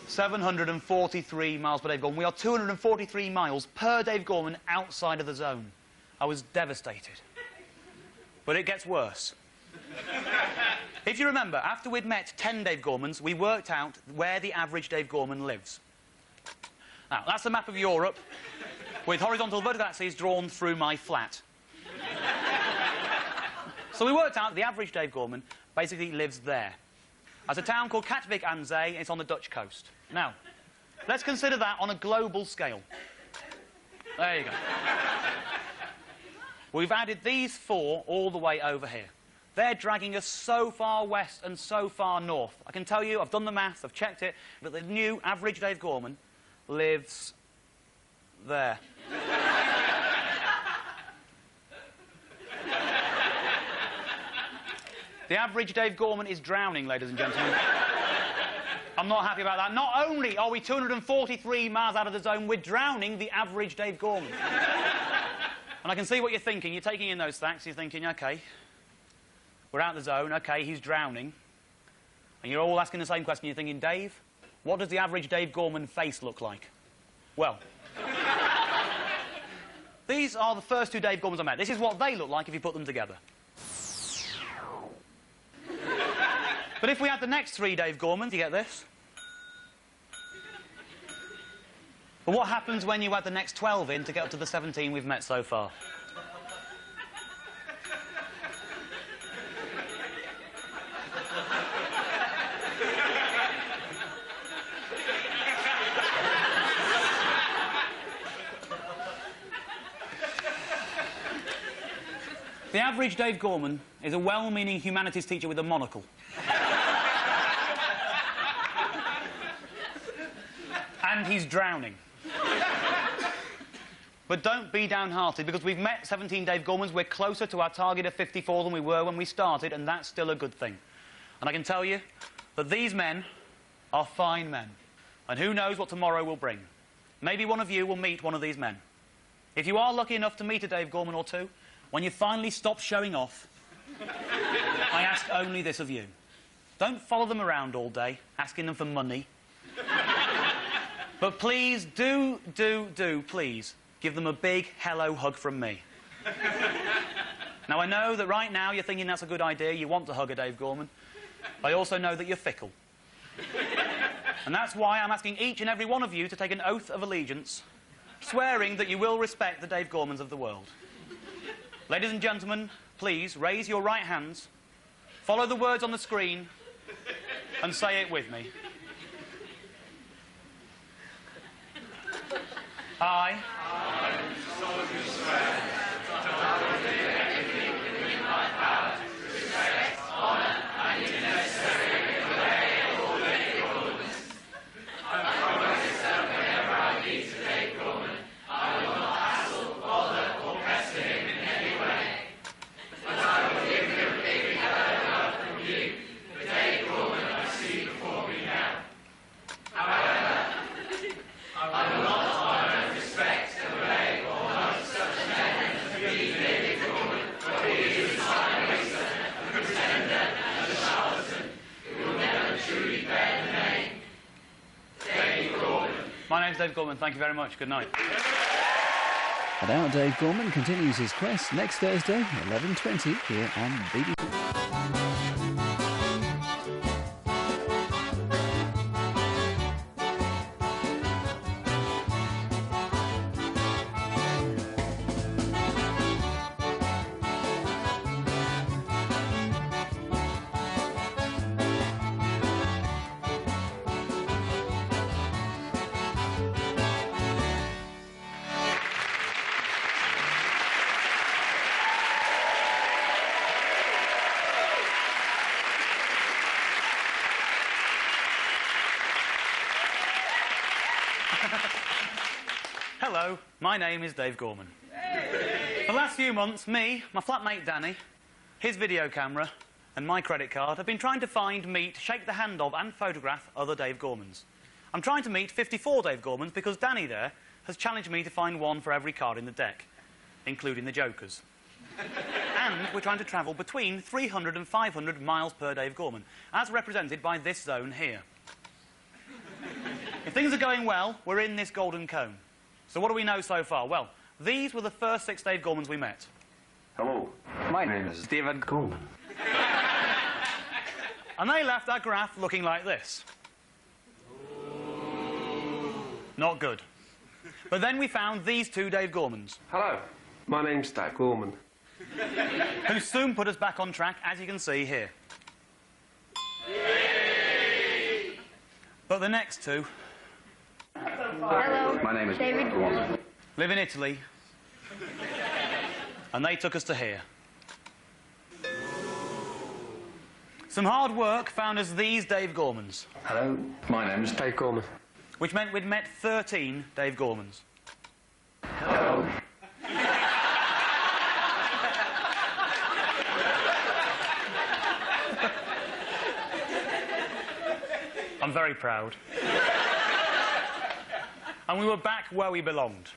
743 miles per Dave Gorman. We are 243 miles per Dave Gorman outside of the zone. I was devastated. But it gets worse. If you remember, after we'd met 10 Dave Gormans, we worked out where the average Dave Gorman lives. Now, that's a map of Europe with horizontal vertical axes drawn through my flat. So we worked out the average Dave Gorman basically lives there. There's a town called Katwijk aan Zee, and it's on the Dutch coast. Now, let's consider that on a global scale. There you go. We've added these 4 all the way over here. They're dragging us so far west and so far north. I can tell you, I've done the maths, I've checked it, that the new average Dave Gorman lives there. The average Dave Gorman is drowning, ladies and gentlemen. I'm not happy about that. Not only are we 243 miles out of the zone, we're drowning the average Dave Gorman. And I can see what you're thinking. You're taking in those facts, you're thinking, OK, We're out the zone. OK, he's drowning. And you're all asking the same question. You're thinking, Dave, what does the average Dave Gorman face look like? Well, these are the first two Dave Gormans I met. This is what they look like if you put them together. But if we add the next three Dave Gormans, you get this. But what happens when you add the next 12 in to get up to the 17 we've met so far? The average Dave Gorman is a well-meaning humanities teacher with a monocle. And he's drowning. But don't be downhearted, because we've met 17 Dave Gormans. We're closer to our target of 54 than we were when we started, and that's still a good thing. And I can tell you that these men are fine men. And who knows what tomorrow will bring. Maybe one of you will meet one of these men. If you are lucky enough to meet a Dave Gorman or two, when you finally stop showing off, I ask only this of you. Don't follow them around all day, asking them for money. But please, please, give them a big hello hug from me. Now, I know that right now you're thinking that's a good idea, you want to hug a Dave Gorman. I also know that you're fickle. And that's why I'm asking each and every one of you to take an oath of allegiance, swearing that you will respect the Dave Gormans of the world. Ladies and gentlemen, please raise your right hands, follow the words on the screen, and say it with me. I solemnly swear that I will do everything within my power to respect, honour, and if necessary, obey all Dave Gormans. I promise that whenever I meet a Dave Gorman, I will not hassle, bother, or pester him in any way. But I will give him a big hello hug from you, the Dave Gorman I see before me now. However, I will not honour, respect, obey, or hug such men as these David Gorman, for he is a time waster, a pretender, and a charlatan, who will never truly bear the name Dave Gorman. My name's Dave Gorman. Thank you very much. Good night. And our Dave Gorman continues his quest next Thursday, 11:20, here on BBC. Hello, my name is Dave Gorman. For the last few months, me, my flatmate Danny, his video camera, and my credit card have been trying to find, meet, shake the hand of, and photograph other Dave Gormans. I'm trying to meet 54 Dave Gormans because Danny there has challenged me to find one for every card in the deck, including the Jokers. And we're trying to travel between 300 and 500 miles per Dave Gorman, as represented by this zone here. If things are going well, we're in this golden cone. So what do we know so far? Well, these were the first 6 Dave Gormans we met. Hello, my name is David Gorman. And they left our graph looking like this. Not good. But then we found these 2 Dave Gormans. Hello, my name's Dave Gorman. Who soon put us back on track, as you can see here. Yay! But the next 2... Hello, my name is David Gorman. Live in Italy. And they took us to here. Some hard work found us these Dave Gormans. Hello, my name's Dave Gorman. Which meant we'd met 13 Dave Gormans. Hello. I'm very proud. And we were back where we belonged.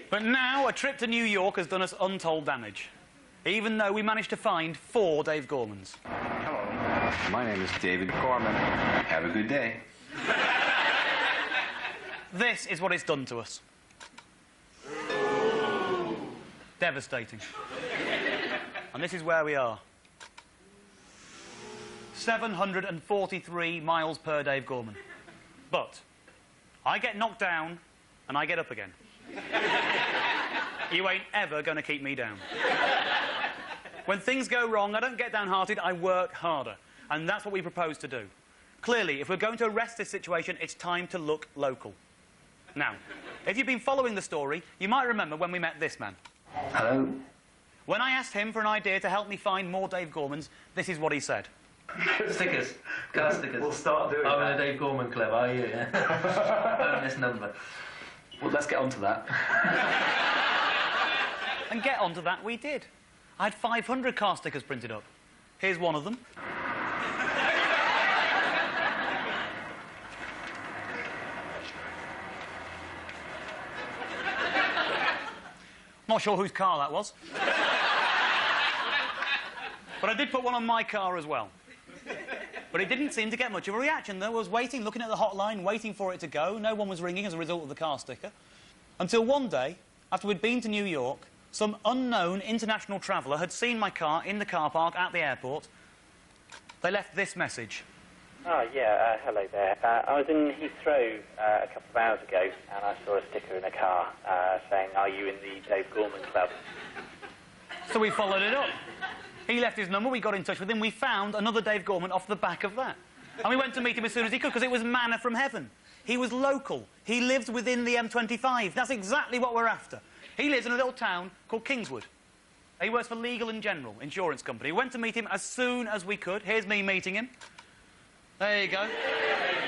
But now a trip to New York has done us untold damage. even though we managed to find 4 Dave Gormans. Hello. My name is David Gorman. Have a good day. This is what it's done to us. Devastating. And this is where we are. 743 miles per Dave Gorman. But I get knocked down and I get up again. You ain't ever going to keep me down. When things go wrong, I don't get downhearted, I work harder. And that's what we propose to do. Clearly, if we're going to arrest this situation, it's time to look local. Now, if you've been following the story, you might remember when we met this man. Hello. When I asked him for an idea to help me find more Dave Gormans, this is what he said. Stickers. Car stickers. We'll start doing I'm that. in a Dave Gorman club, are you? Yeah. Phone this number. Well, let's get on to that. And get onto that we did. I had 500 car stickers printed up. Here's one of them. Not sure whose car that was. But I did put one on my car as well. But it didn't seem to get much of a reaction. I was waiting, looking at the hotline, waiting for it to go. No one was ringing as a result of the car sticker. Until one day, after we'd been to New York, some unknown international traveller had seen my car in the car park at the airport. They left this message. Oh, yeah, hello there. I was in Heathrow a couple of hours ago, and I saw a sticker in a car saying, "Are you in the Dave Gorman Club?" So we followed it up. He left his number, we got in touch with him, we found another Dave Gorman off the back of that. And we went to meet him as soon as he could, because it was manna from heaven. He was local. He lives within the M25. That's exactly what we're after. He lives in a little town called Kingswood. He works for Legal & General Insurance Company. We went to meet him as soon as we could. Here's me meeting him. There you go.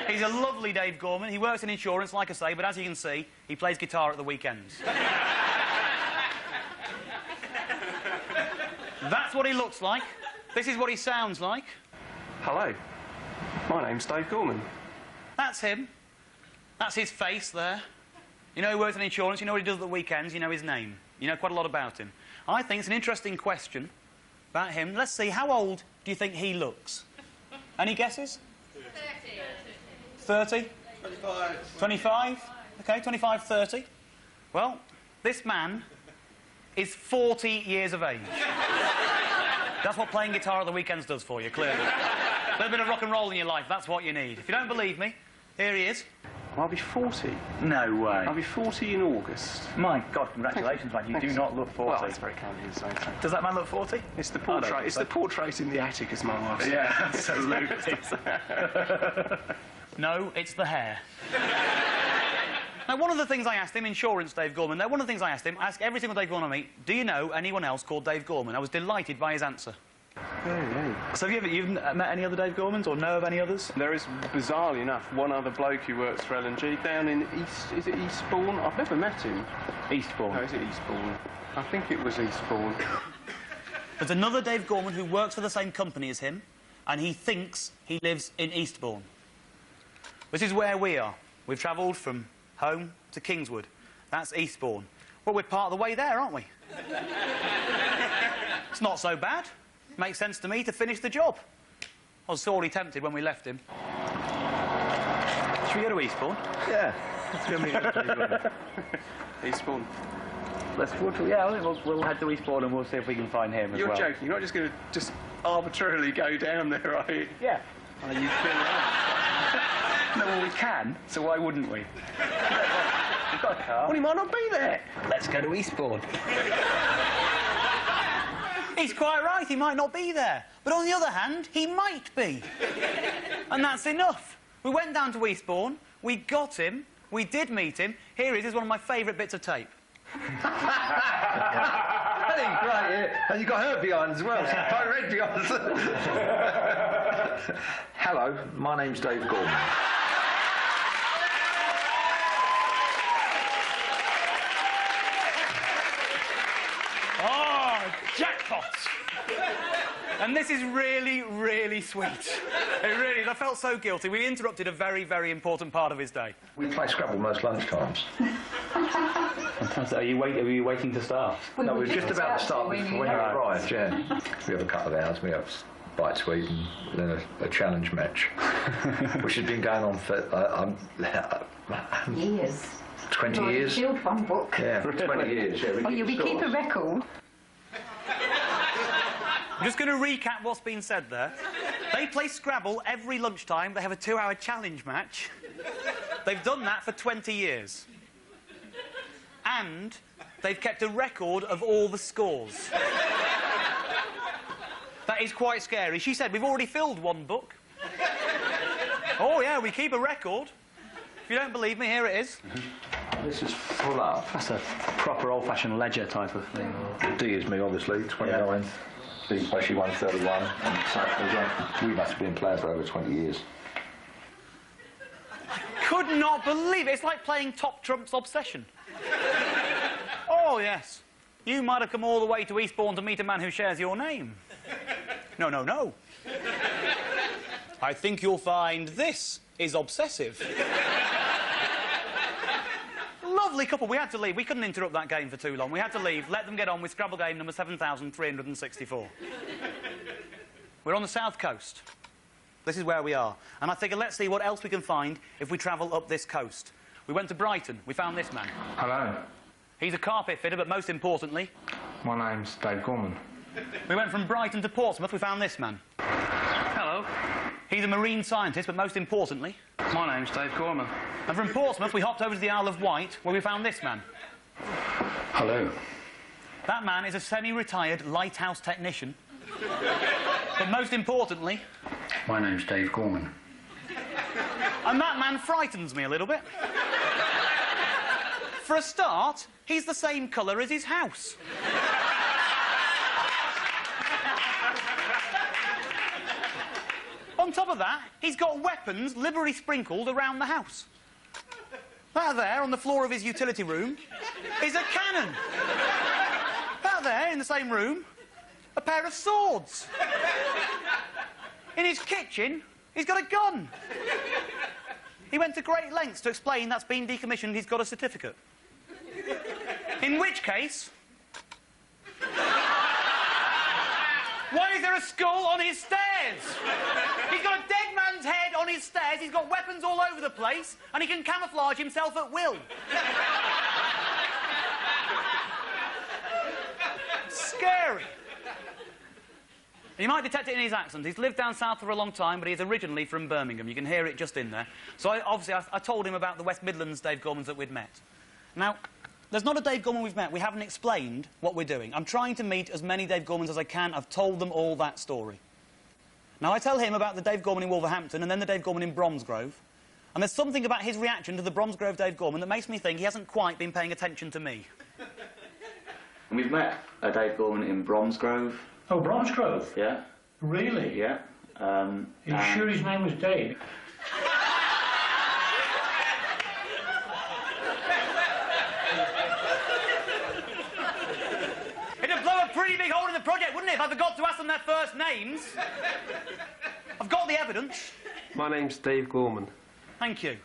He's a lovely Dave Gorman. He works in insurance, like I say, but as you can see, he plays guitar at the weekends. That's what he looks like. This is what he sounds like. Hello. My name's Dave Gorman. That's him. That's his face there. You know he works in insurance, you know what he does at the weekends, you know his name. You know quite a lot about him. I think it's an interesting question about him. Let's see, how old do you think he looks? Any guesses? 30. 25. 25? OK, 25, 30. Well, this man is 40 years of age. That's what playing guitar at the weekends does for you, clearly. A little bit of rock and roll in your life, that's what you need. If you don't believe me, here he is. I'll be 40. No way. I'll be 40 in August. My God, congratulations, man. You do not look 40. Well, that's very kind of you to say so. Does that man look 40? It's the portrait. It's the portrait in the attic, as my wife said. Yeah, absolutely. No, it's the hair. Now, one of the things I asked him, insurance Dave Gorman, one of the things I asked him, I ask every single Dave Gorman I meet, do you know anyone else called Dave Gorman? I was delighted by his answer. Yeah. So have you've met any other Dave Gormans or know of any others? There is, bizarrely enough, one other bloke who works for L&G down in East... Is it Eastbourne? I've never met him. Eastbourne? No, is it Eastbourne? I think it was Eastbourne. There's another Dave Gorman who works for the same company as him, and he thinks he lives in Eastbourne. This is where we are. We've travelled from home to Kingswood. That's Eastbourne. Well, we're part of the way there, aren't we? It's not so bad. Makes sense to me to finish the job. I was sorely tempted when we left him. Should we go to Eastbourne? Yeah. Let's go meet Eastbourne. Let's go to... Yeah, I think we'll head to Eastbourne and we'll see if we can find him as well. You're joking. You're not just going to just arbitrarily go down there, are you? Yeah. Are you kidding? No, well, we can, so why wouldn't we? We've got a car. Well, he might not be there. Let's go to Eastbourne. He's quite right, he might not be there. But on the other hand, he might be. And that's enough. We went down to Eastbourne, we got him, we did meet him. Here he is, one of my favourite bits of tape. I think, right, yeah. And you got her behind as well, so red behind. Hello, my name's Dave Gorman. Oh, jackpot! And this is really, really sweet. It really is. I felt so guilty. We interrupted a very, very important part of his day. We play Scrabble most lunchtimes. Fantastic. Are you waiting to start? No, we're just about to start when you arrived, yeah. We have a couple of hours, we have bite to eat and then a challenge match, which has been going on for years. 20 Well, years? You filled one book. Yeah, 20 years. Yeah, Oh, you'll keep a record. I'm just going to recap what's been said there. They play Scrabble every lunchtime. They have a 2-hour challenge match. They've done that for 20 years. And they've kept a record of all the scores. That is quite scary. She said, we've already filled one book. Oh, yeah, we keep a record. If you don't believe me, here it is. This is full up. That's a proper old-fashioned ledger type of thing. D is me, obviously, 29. B plus 131. And so we must have been playing for over 20 years. Could not believe it. It's like playing Top Trump's Obsession. Oh, yes. You might have come all the way to Eastbourne to meet a man who shares your name. No, no, no. I think you'll find this is obsessive. Lovely couple. We had to leave. We couldn't interrupt that game for too long. We had to leave, let them get on with Scrabble game number 7,364. We're on the south coast. This is where we are. And I figured, let's see what else we can find if we travel up this coast. We went to Brighton. We found this man. Hello. He's a carpet fitter, but most importantly... My name's Dave Gorman. We went from Brighton to Portsmouth. We found this man. Hello. He's a marine scientist, but most importantly... My name's Dave Gorman. And from Portsmouth, we hopped over to the Isle of Wight, where we found this man. Hello. That man is a semi-retired lighthouse technician. But most importantly... My name's Dave Gorman. And that man frightens me a little bit. For a start, he's the same colour as his house. On top of that, he's got weapons liberally sprinkled around the house. That there, on the floor of his utility room, is a cannon. That there, in the same room, a pair of swords. In his kitchen, he's got a gun. He went to great lengths to explain that's been decommissioned, he's got a certificate. In which case... Why is there a skull on his stairs? He's got a dead man's head on his stairs, he's got weapons all over the place, and he can camouflage himself at will. Scary. You might detect it in his accent. He's lived down south for a long time, but he's originally from Birmingham. You can hear it just in there. So I told him about the West Midlands Dave Gormans that we'd met. Now, there's not a Dave Gorman we've met. We haven't explained what we're doing. I'm trying to meet as many Dave Gormans as I can. I've told them all that story. Now, I tell him about the Dave Gorman in Wolverhampton and then the Dave Gorman in Bromsgrove. And there's something about his reaction to the Bromsgrove Dave Gorman that makes me think he hasn't quite been paying attention to me. And we've met a Dave Gorman in Bromsgrove. Oh, Bromsgrove? Yeah. Really? Yeah. Are you sure his name was Dave? It'd blow a pretty big hole in the project, wouldn't it, if I forgot to ask them their first names? I've got the evidence. My name's Dave Gorman. Thank you.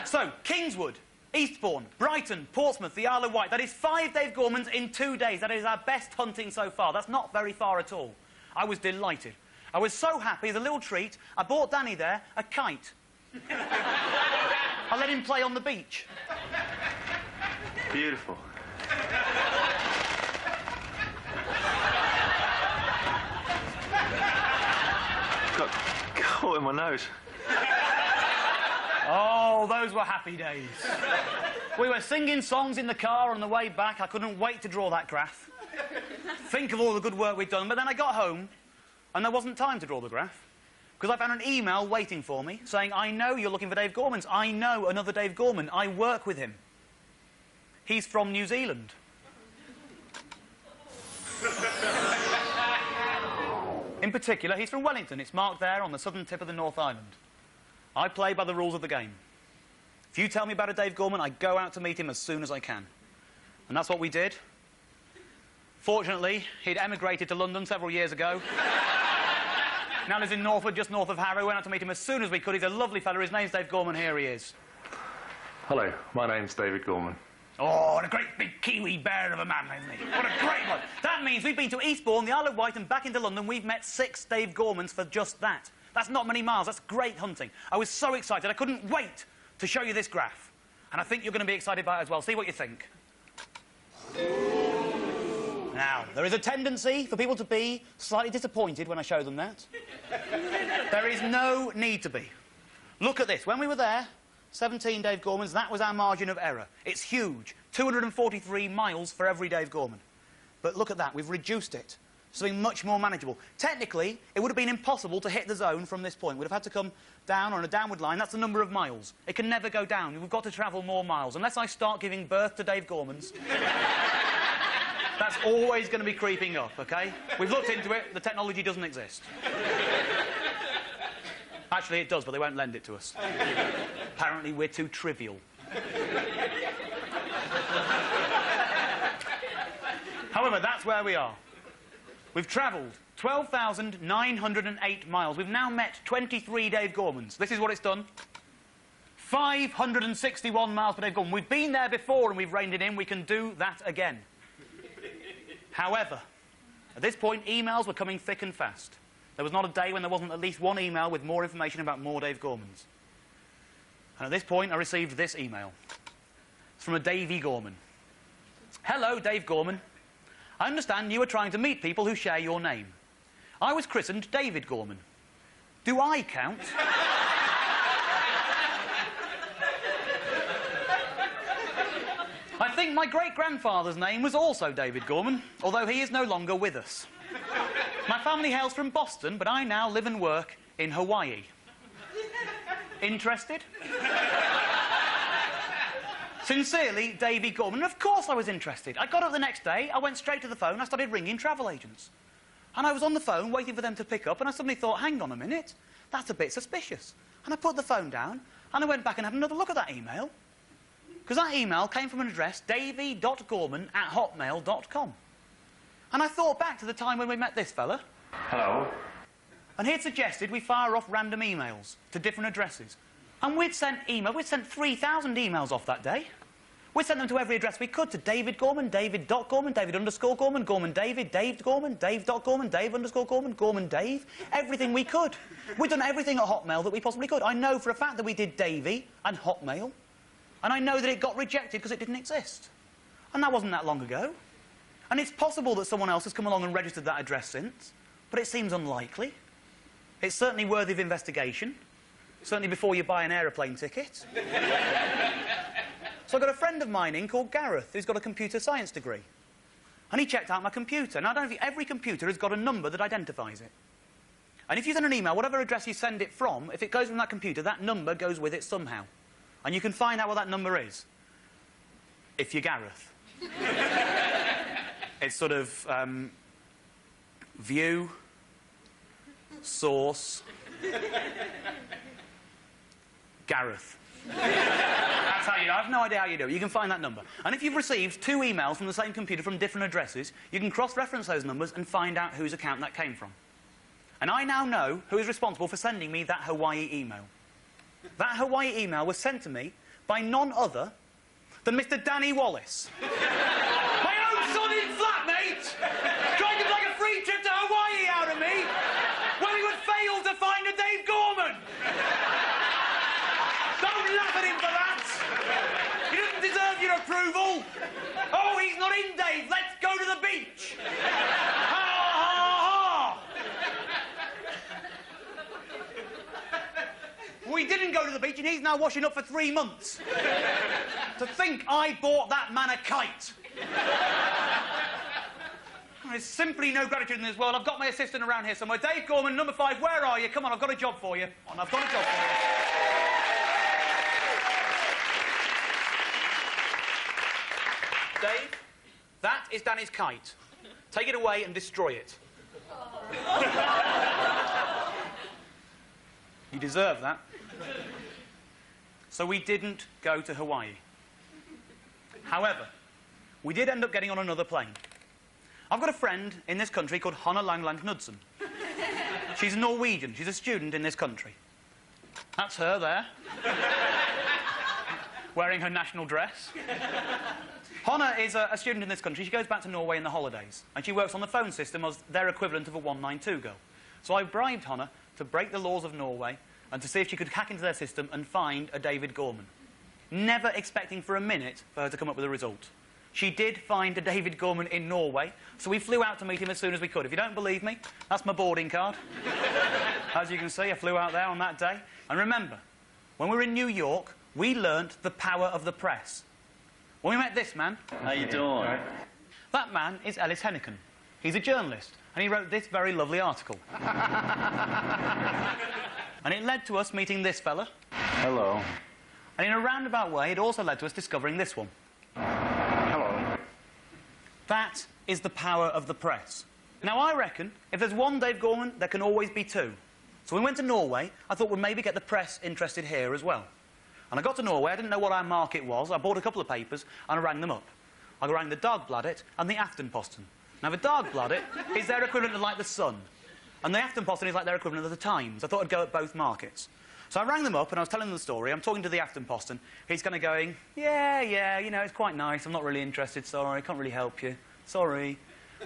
So, Kingswood, Eastbourne, Brighton, Portsmouth, the Isle of Wight. That is 5 Dave Gormans in 2 days. That is our best hunting so far. That's not very far at all. I was delighted. I was so happy. As a little treat, I bought Danny there a kite. I let him play on the beach. Beautiful. Got caught in my nose. Oh, those were happy days. We were singing songs in the car on the way back. I couldn't wait to draw that graph. Think of all the good work we'd done. But then I got home, and there wasn't time to draw the graph, because I found an email waiting for me saying, I know you're looking for Dave Gormans. I know another Dave Gorman. I work with him. He's from New Zealand. In particular, he's from Wellington. It's marked there on the southern tip of the North Island. I play by the rules of the game. If you tell me about a Dave Gorman, I go out to meet him as soon as I can. And that's what we did. Fortunately, he'd emigrated to London several years ago. Now lives in Northwood, just north of Harrow. We went out to meet him as soon as we could. He's a lovely fella. His name's Dave Gorman. Here he is. Hello, my name's David Gorman. Oh, and a great big Kiwi bear of a man, isn't he? What a great one. That means we've been to Eastbourne, the Isle of Wight, and back into London. We've met 6 Dave Gormans for just that. That's not many miles. That's great hunting. I was so excited. I couldn't wait to show you this graph. And I think you're going to be excited by it as well. See what you think. Now, there is a tendency for people to be slightly disappointed when I show them that. There is no need to be. Look at this. When we were there, 17 Dave Gormans, that was our margin of error. It's huge. 243 miles for every Dave Gorman. But look at that. We've reduced it. Something much more manageable. Technically, it would have been impossible to hit the zone from this point. We'd have had to come down on a downward line. That's the number of miles. It can never go down. We've got to travel more miles. Unless I start giving birth to Dave Gormans, that's always going to be creeping up, OK? We've looked into it. The technology doesn't exist. Actually, it does, but they won't lend it to us. Apparently, we're too trivial. However, that's where we are. We've travelled 12,908 miles. We've now met 23 Dave Gormans. This is what it's done. 561 miles per Dave Gorman. We've been there before and we've reined it in. We can do that again. However, at this point, emails were coming thick and fast. There was not a day when there wasn't at least one email with more information about more Dave Gormans. And at this point, I received this email. It's from a Davey Gorman. Hello, Dave Gorman. I understand you are trying to meet people who share your name. I was christened David Gorman. Do I count? I think my great-grandfather's name was also David Gorman, although he is no longer with us. My family hails from Boston, but I now live and work in Hawaii. Interested? Sincerely, Davey Gorman. And of course I was interested. I got up the next day, I went straight to the phone, I started ringing travel agents. And I was on the phone waiting for them to pick up, and I suddenly thought, hang on a minute, that's a bit suspicious. And I put the phone down, and I went back and had another look at that email. Because that email came from an address, davey.gorman@hotmail.com. And I thought back to the time when we met this fella. Hello. And he'd suggested we fire off random emails to different addresses. And we'd sent 3,000 emails off that day. We'd sent them to every address we could, to David Gorman, David.Gorman, David_Gorman, Gorman David, Dave Gorman, Dave.Gorman, Dave_Gorman, Gorman Dave, everything we could. We'd done everything at Hotmail that we possibly could. I know for a fact that we did Davey and Hotmail, and I know that it got rejected because it didn't exist. And that wasn't that long ago. And it's possible that someone else has come along and registered that address since, but it seems unlikely. It's certainly worthy of investigation, certainly before you buy an aeroplane ticket. So I got a friend of mine in called Gareth, who's got a computer science degree. And he checked out my computer. Now, I don't know if every computer has got a number that identifies it. And if you send an email, whatever address you send it from, if it goes from that computer, that number goes with it somehow. And you can find out what that number is if you're Gareth. It's sort of view, source, Gareth. That's how you do it. I have no idea how you do it. You can find that number. And if you've received 2 emails from the same computer from different addresses, you can cross-reference those numbers and find out whose account that came from. And I now know who is responsible for sending me that Hawaii email. That Hawaii email was sent to me by none other than Mr. Danny Wallace. My own son in flatmate! Trying to make a free trip to Hawaii out of me when he would fail to find a Dave Gorman! Don't laugh at him for that! He doesn't deserve your approval! Oh, he's not in, Dave! Let's go to the beach! Ha, ha, ha! We didn't go to the beach and he's now washing up for 3 months. To think I bought that man a kite! There's simply no gratitude in this world. I've got my assistant around here somewhere. Dave Gorman, number 5, where are you? Come on, I've got a job for you. Come on, I've got a job for you. Dave, that is Danny's kite. Take it away and destroy it. You deserve that. So we didn't go to Hawaii. However, we did end up getting on another plane. I've got a friend in this country called Hanna Langland Knudsen. She's a Norwegian. She's a student in this country. That's her there. wearing her national dress. Hannah is a student in this country. She goes back to Norway in the holidays, and she works on the phone system as their equivalent of a 192 girl. So I bribed Hannah to break the laws of Norway and to see if she could hack into their system and find a David Gorman. Never expecting for a minute for her to come up with a result. She did find a David Gorman in Norway, so we flew out to meet him as soon as we could. If you don't believe me, that's my boarding card. As you can see, I flew out there on that day. And remember, when we were in New York, we learnt the power of the press. When we met this man... How you doing? That man is Ellis Henneken. He's a journalist, and he wrote this very lovely article. And it led to us meeting this fella. Hello. And in a roundabout way, it also led to us discovering this one. Hello. That is the power of the press. Now, I reckon if there's one Dave Gorman, there can always be two. So when we went to Norway, I thought we'd maybe get the press interested here as well. And I got to Norway, I didn't know what our market was. I bought a couple of papers and I rang them up. I rang the Dagbladet and the Aftenposten. Now, the Dagbladet is their equivalent of, like, the Sun. And the Aftenposten is like their equivalent of the Times. I thought I'd go at both markets. So I rang them up and I was telling them the story. I'm talking to the Aftenposten. He's kind of going, yeah, you know, it's quite nice. I'm not really interested, sorry. Can't really help you. Sorry.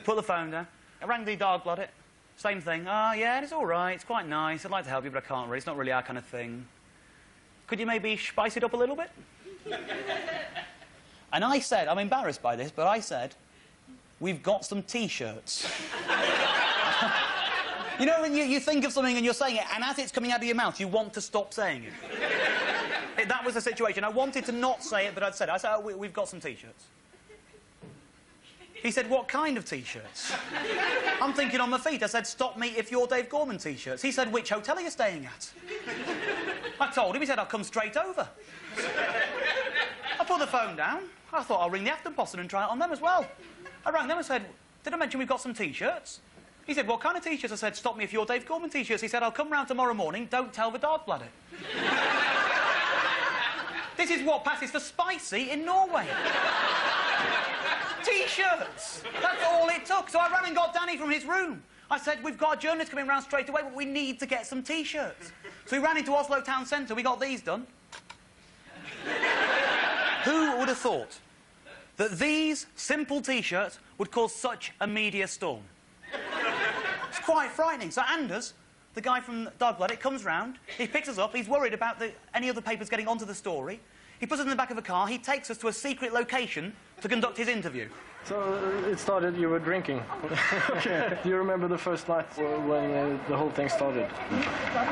Put the phone down. I rang the Dagbladet. Same thing. Oh, yeah, it's all right. It's quite nice. I'd like to help you, but I can't really. It's not really our kind of thing. Could you maybe spice it up a little bit? And I said, I'm embarrassed by this, but I said, we've got some T-shirts. You know, when you think of something and you're saying it, and as it's coming out of your mouth, you want to stop saying it. That was the situation. I wanted to not say it, but I'd said it. I said, oh, we've got some T-shirts. He said, what kind of T-shirts? I'm thinking on my feet. I said, stop me if you're Dave Gorman T-shirts. He said, which hotel are you staying at? I told him. He said, I'll come straight over. I put the phone down. I thought I'll ring the Aftenposten and try it on them as well. I rang them and said, did I mention we've got some T-shirts? He said, what kind of T-shirts? I said, stop me if you're Dave Gorman T-shirts. He said, I'll come round tomorrow morning. Don't tell the Dagbladet. This is what passes for spicy in Norway. T-shirts. That's all it took. So I ran and got Danny from his room. I said, we've got a journalist coming round straight away, but we need to get some T-shirts. So we ran into Oslo Town Centre. We got these done. Who would have thought that these simple T-shirts would cause such a media storm? It's quite frightening. So Anders, the guy from Dagbladet, comes round, he picks us up, he's worried about any other papers getting onto the story. He puts us in the back of a car, he takes us to a secret location to conduct his interview. So it started, you were drinking. Okay. Do you remember the first night when the whole thing started?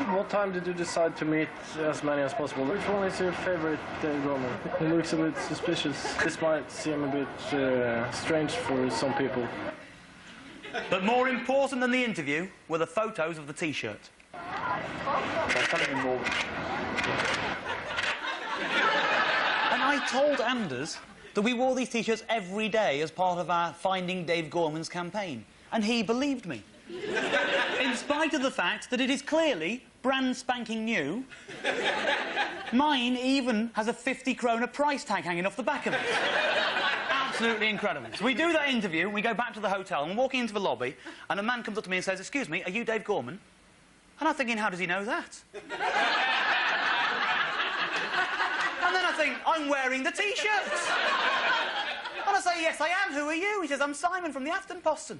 What time did you decide to meet as many as possible? Which one is your favorite Dave Gorman? He looks a bit suspicious. This might seem a bit strange for some people. But more important than the interview were the photos of the T-shirt. And I told Anders that we wore these T-shirts every day as part of our Finding Dave Gorman's campaign. And he believed me. In spite of the fact that it is clearly brand spanking new, mine even has a 50 krona price tag hanging off the back of it. Absolutely incredible. So we do that interview, and we go back to the hotel, and we're walking into the lobby, and a man comes up to me and says, excuse me, are you Dave Gorman? And I'm thinking, how does he know that? And then I think, I'm wearing the T-shirts. And I say, yes, I am. Who are you? He says, I'm Simon from the Aftenposten.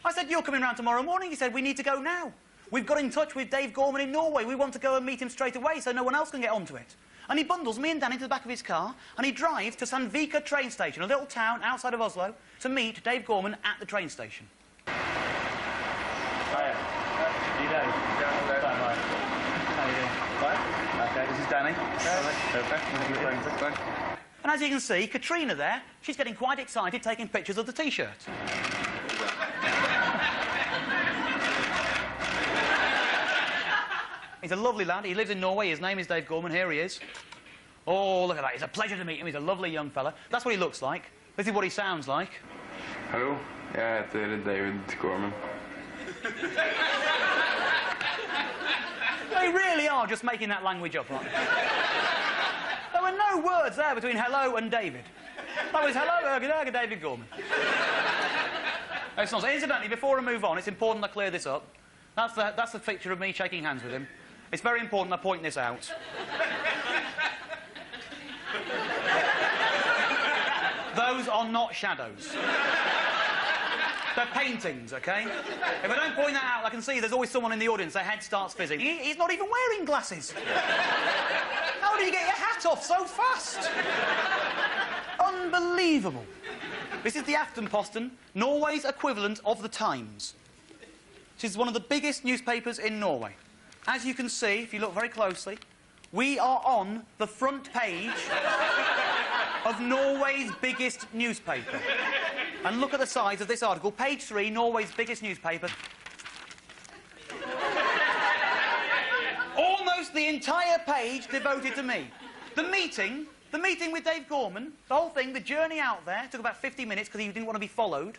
I said, you're coming round tomorrow morning. He said, we need to go now. We've got in touch with Dave Gorman in Norway. We want to go and meet him straight away so no one else can get onto it. And he bundles me and Danny to the back of his car, and he drives to Sandvika train station, a little town outside of Oslo, to meet Dave Gorman at the train station. Hiya. You Dave? Bye. How you doing? Fine. OK, this is Danny. Perfect. And as you can see, Katrina there, she's getting quite excited taking pictures of the T-shirt. He's a lovely lad. He lives in Norway. His name is Dave Gorman. Here he is. Oh, look at that. It's a pleasure to meet him. He's a lovely young fella. That's what he looks like. This is what he sounds like. Hallo, jeg heter David Gorman. They really are just making that language up, aren't they? There were no words there between hello and David. That was hello, David Gorman. It's not. Incidentally, before I move on, it's important I clear this up. That's the picture of me shaking hands with him. It's very important I point this out. Those are not shadows. They're paintings, OK? If I don't point that out, I can see there's always someone in the audience, their head starts fizzing. He's not even wearing glasses. How do you get your hat off so fast? Unbelievable. This is the Aftenposten, Norway's equivalent of the Times. This is one of the biggest newspapers in Norway. As you can see, if you look very closely, we are on the front page of Norway's biggest newspaper. And look at the size of this article. Page 3, Norway's biggest newspaper. Almost the entire page devoted to me. The meeting with Dave Gorman, the whole thing, the journey out there, took about 50 minutes because he didn't want to be followed.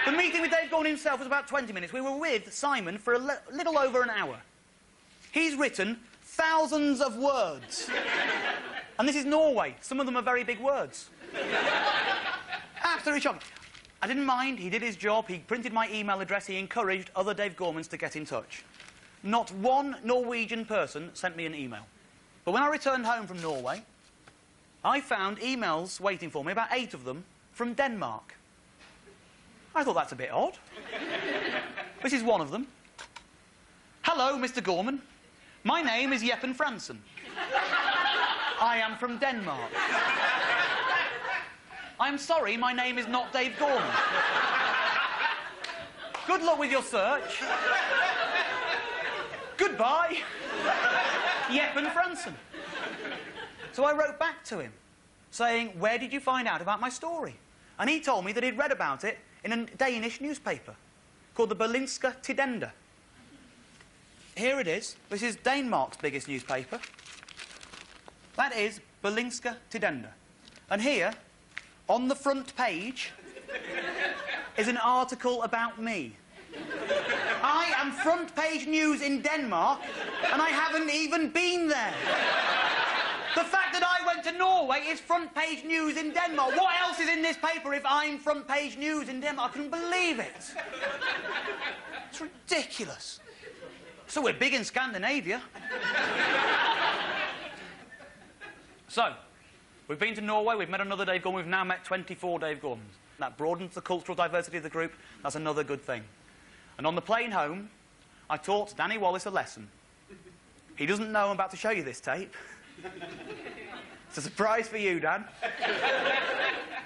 The meeting with Dave Gorman himself was about 20 minutes. We were with Simon for a little over an hour. He's written thousands of words. And this is Norway. Some of them are very big words. Absolutely shocking. I didn't mind. He did his job. He printed my email address. He encouraged other Dave Gormans to get in touch. Not one Norwegian person sent me an email. But when I returned home from Norway, I found emails waiting for me, about 8 of them, from Denmark. I thought that's a bit odd. This is one of them. Hello, Mr. Gorman. My name is Jeppen Fransen. I am from Denmark. I'm sorry, my name is not Dave Gorman. Good luck with your search. Goodbye. Jeppen Fransen. So I wrote back to him, saying, where did you find out about my story? And he told me that he'd read about it in a Danish newspaper called the Berlingske Tidende. Here it is. This is Denmark's biggest newspaper. That is Berlingske Tidende. And here, on the front page, is an article about me. I am front page news in Denmark, and I haven't even been there. The fact that I went to Norway is front page news in Denmark. What else is in this paper if I'm front page news in Denmark? I couldn't believe it. It's ridiculous. So we're big in Scandinavia. So, we've been to Norway, we've met another Dave Gorman, we've now met 24 Dave Gormans. That broadens the cultural diversity of the group. That's another good thing. And on the plane home, I taught Danny Wallace a lesson. He doesn't know I'm about to show you this tape. It's a surprise for you, Dan.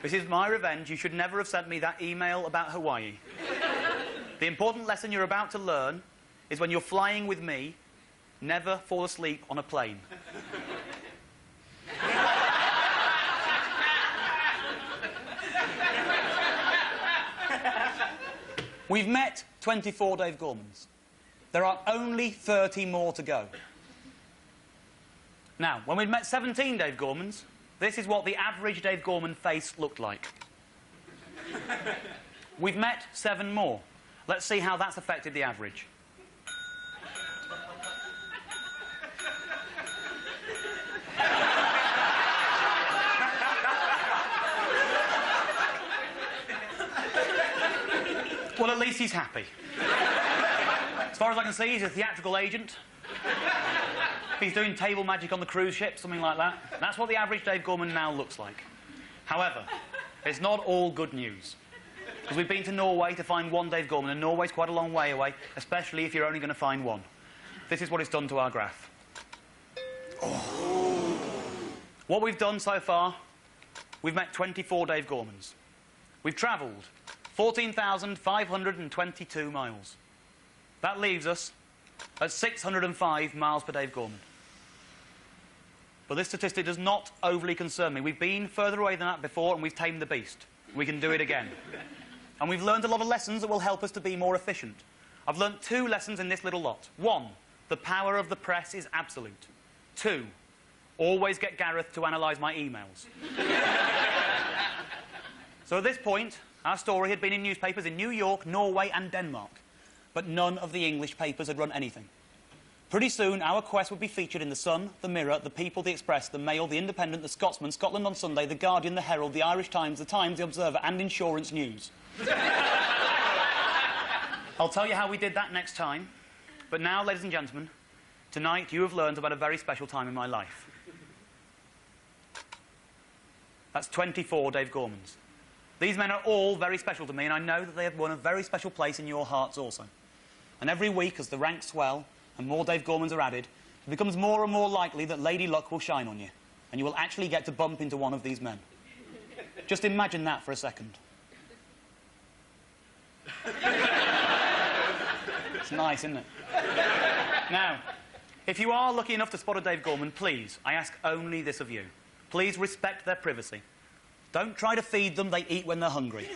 This is my revenge. You should never have sent me that email about Hawaii. The important lesson you're about to learn is when you're flying with me, never fall asleep on a plane. We've met 24 Dave Gormans. There are only 30 more to go. Now, when we'd met 17 Dave Gormans, this is what the average Dave Gorman face looked like. We've met 7 more. Let's see how that's affected the average. Well, at least he's happy. As far as I can see, he's a theatrical agent. He's doing table magic on the cruise ship, something like that. That's what the average Dave Gorman now looks like. However, it's not all good news. Because we've been to Norway to find one Dave Gorman, and Norway's quite a long way away, especially if you're only going to find one. This is what it's done to our graph. Oh. What we've done so far, we've met 24 Dave Gormans. We've travelled 14,522 miles. That leaves us at 605 miles per Dave Gorman. But this statistic does not overly concern me. We've been further away than that before, and we've tamed the beast. We can do it again. And we've learned a lot of lessons that will help us to be more efficient. I've learned 2 lessons in this little lot. 1, the power of the press is absolute. 2, always get Gareth to analyse my emails. So at this point, our story had been in newspapers in New York, Norway and Denmark. But none of the English papers had run anything. Pretty soon, our quest would be featured in The Sun, The Mirror, The People, The Express, The Mail, The Independent, The Scotsman, Scotland on Sunday, The Guardian, The Herald, The Irish Times, The Observer and Insurance News. I'll tell you how we did that next time. But now, ladies and gentlemen, tonight you have learned about a very special time in my life. That's 24 Dave Gormans. These men are all very special to me, and I know that they have won a very special place in your hearts also. And every week, as the ranks swell and more Dave Gormans are added, it becomes more and more likely that Lady Luck will shine on you, and you will actually get to bump into one of these men. Just imagine that for a second. It's nice, isn't it? Now, if you are lucky enough to spot a Dave Gorman, please, I ask only this of you. Please respect their privacy. Don't try to feed them, they eat when they're hungry.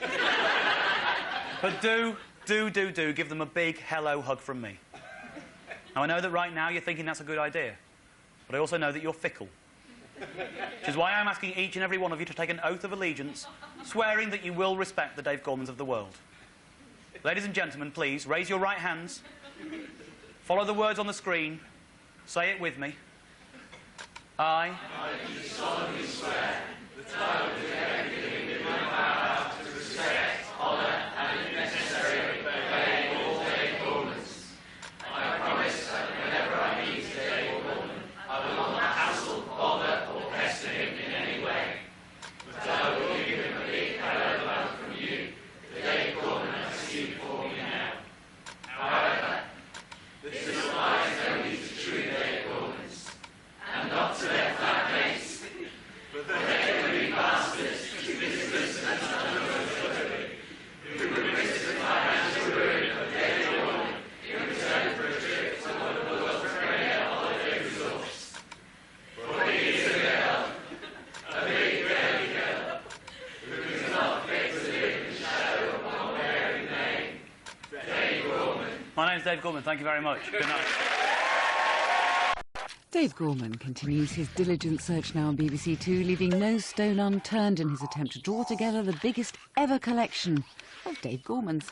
But do give them a big hello hug from me. Now, I know that right now you're thinking that's a good idea, but I also know that you're fickle. Which is why I'm asking each and every one of you to take an oath of allegiance, swearing that you will respect the Dave Gormans of the world. Ladies and gentlemen, please, raise your right hands, follow the words on the screen, say it with me. I do solemnly swear that I will do everything in my power to respect, honour and, if necessary, obey all Dave Gormans. I promise that whenever I meet Dave Gorman, I will not hassle, bother or pester him in any way. But I will give him a big hello hug from you, the Dave Gorman I see before me now. However, this applies only to true Dave Gormans, and not to their flatmates, but the heavenly bastards, visitors and unfortunately, who would risk the financial ruin of Dave Gorman in return for a trip to one of the world's premier holiday resorts. For he is a girl, a big girly girl, who is not fit to live in the shadow of one very name, Dave Gorman. My name's Dave Gorman, thank you very much. Good night. Dave Gorman continues his diligent search now on BBC Two, leaving no stone unturned in his attempt to draw together the biggest ever collection of Dave Gormans.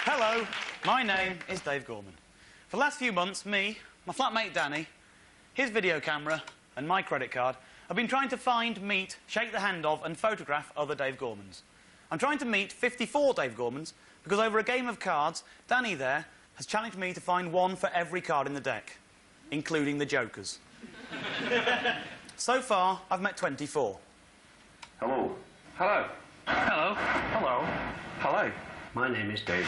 Hello, my name is Dave Gorman. For the last few months, me, my flatmate Danny, his video camera and my credit card have been trying to find, meet, shake the hand of and photograph other Dave Gormans. I'm trying to meet 54 Dave Gormans because over a game of cards, Danny there has challenged me to find one for every card in the deck, including the Jokers. So far, I've met 24. Hello. Hello. Hello. Hello. Hello. My name is Dave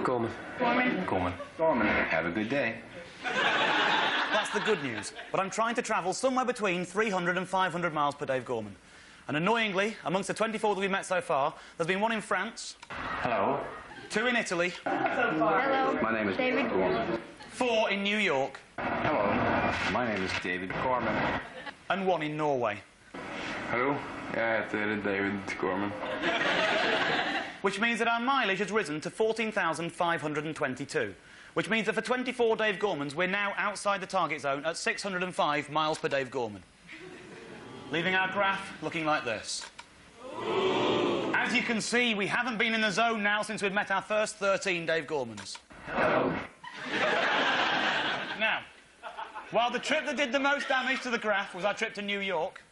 Gorman. Gorman. Have a good day. That's the good news. But I'm trying to travel somewhere between 300 and 500 miles per Dave Gorman. And annoyingly, amongst the 24 that we've met so far, there's been one in France. Hello. 2 in Italy. Hello. My name is David Gorman. 4 in New York. Hello. My name is David Gorman. And 1 in Norway. Hallo, jeg heter David Gorman. Which means that our mileage has risen to 14,522. Which means that for 24 Dave Gormans, we're now outside the target zone at 605 miles per Dave Gorman. Leaving our graph looking like this. As you can see, we haven't been in the zone now since we've met our first 13 Dave Gormans. Hello. Now, while the trip that did the most damage to the graph was our trip to New York,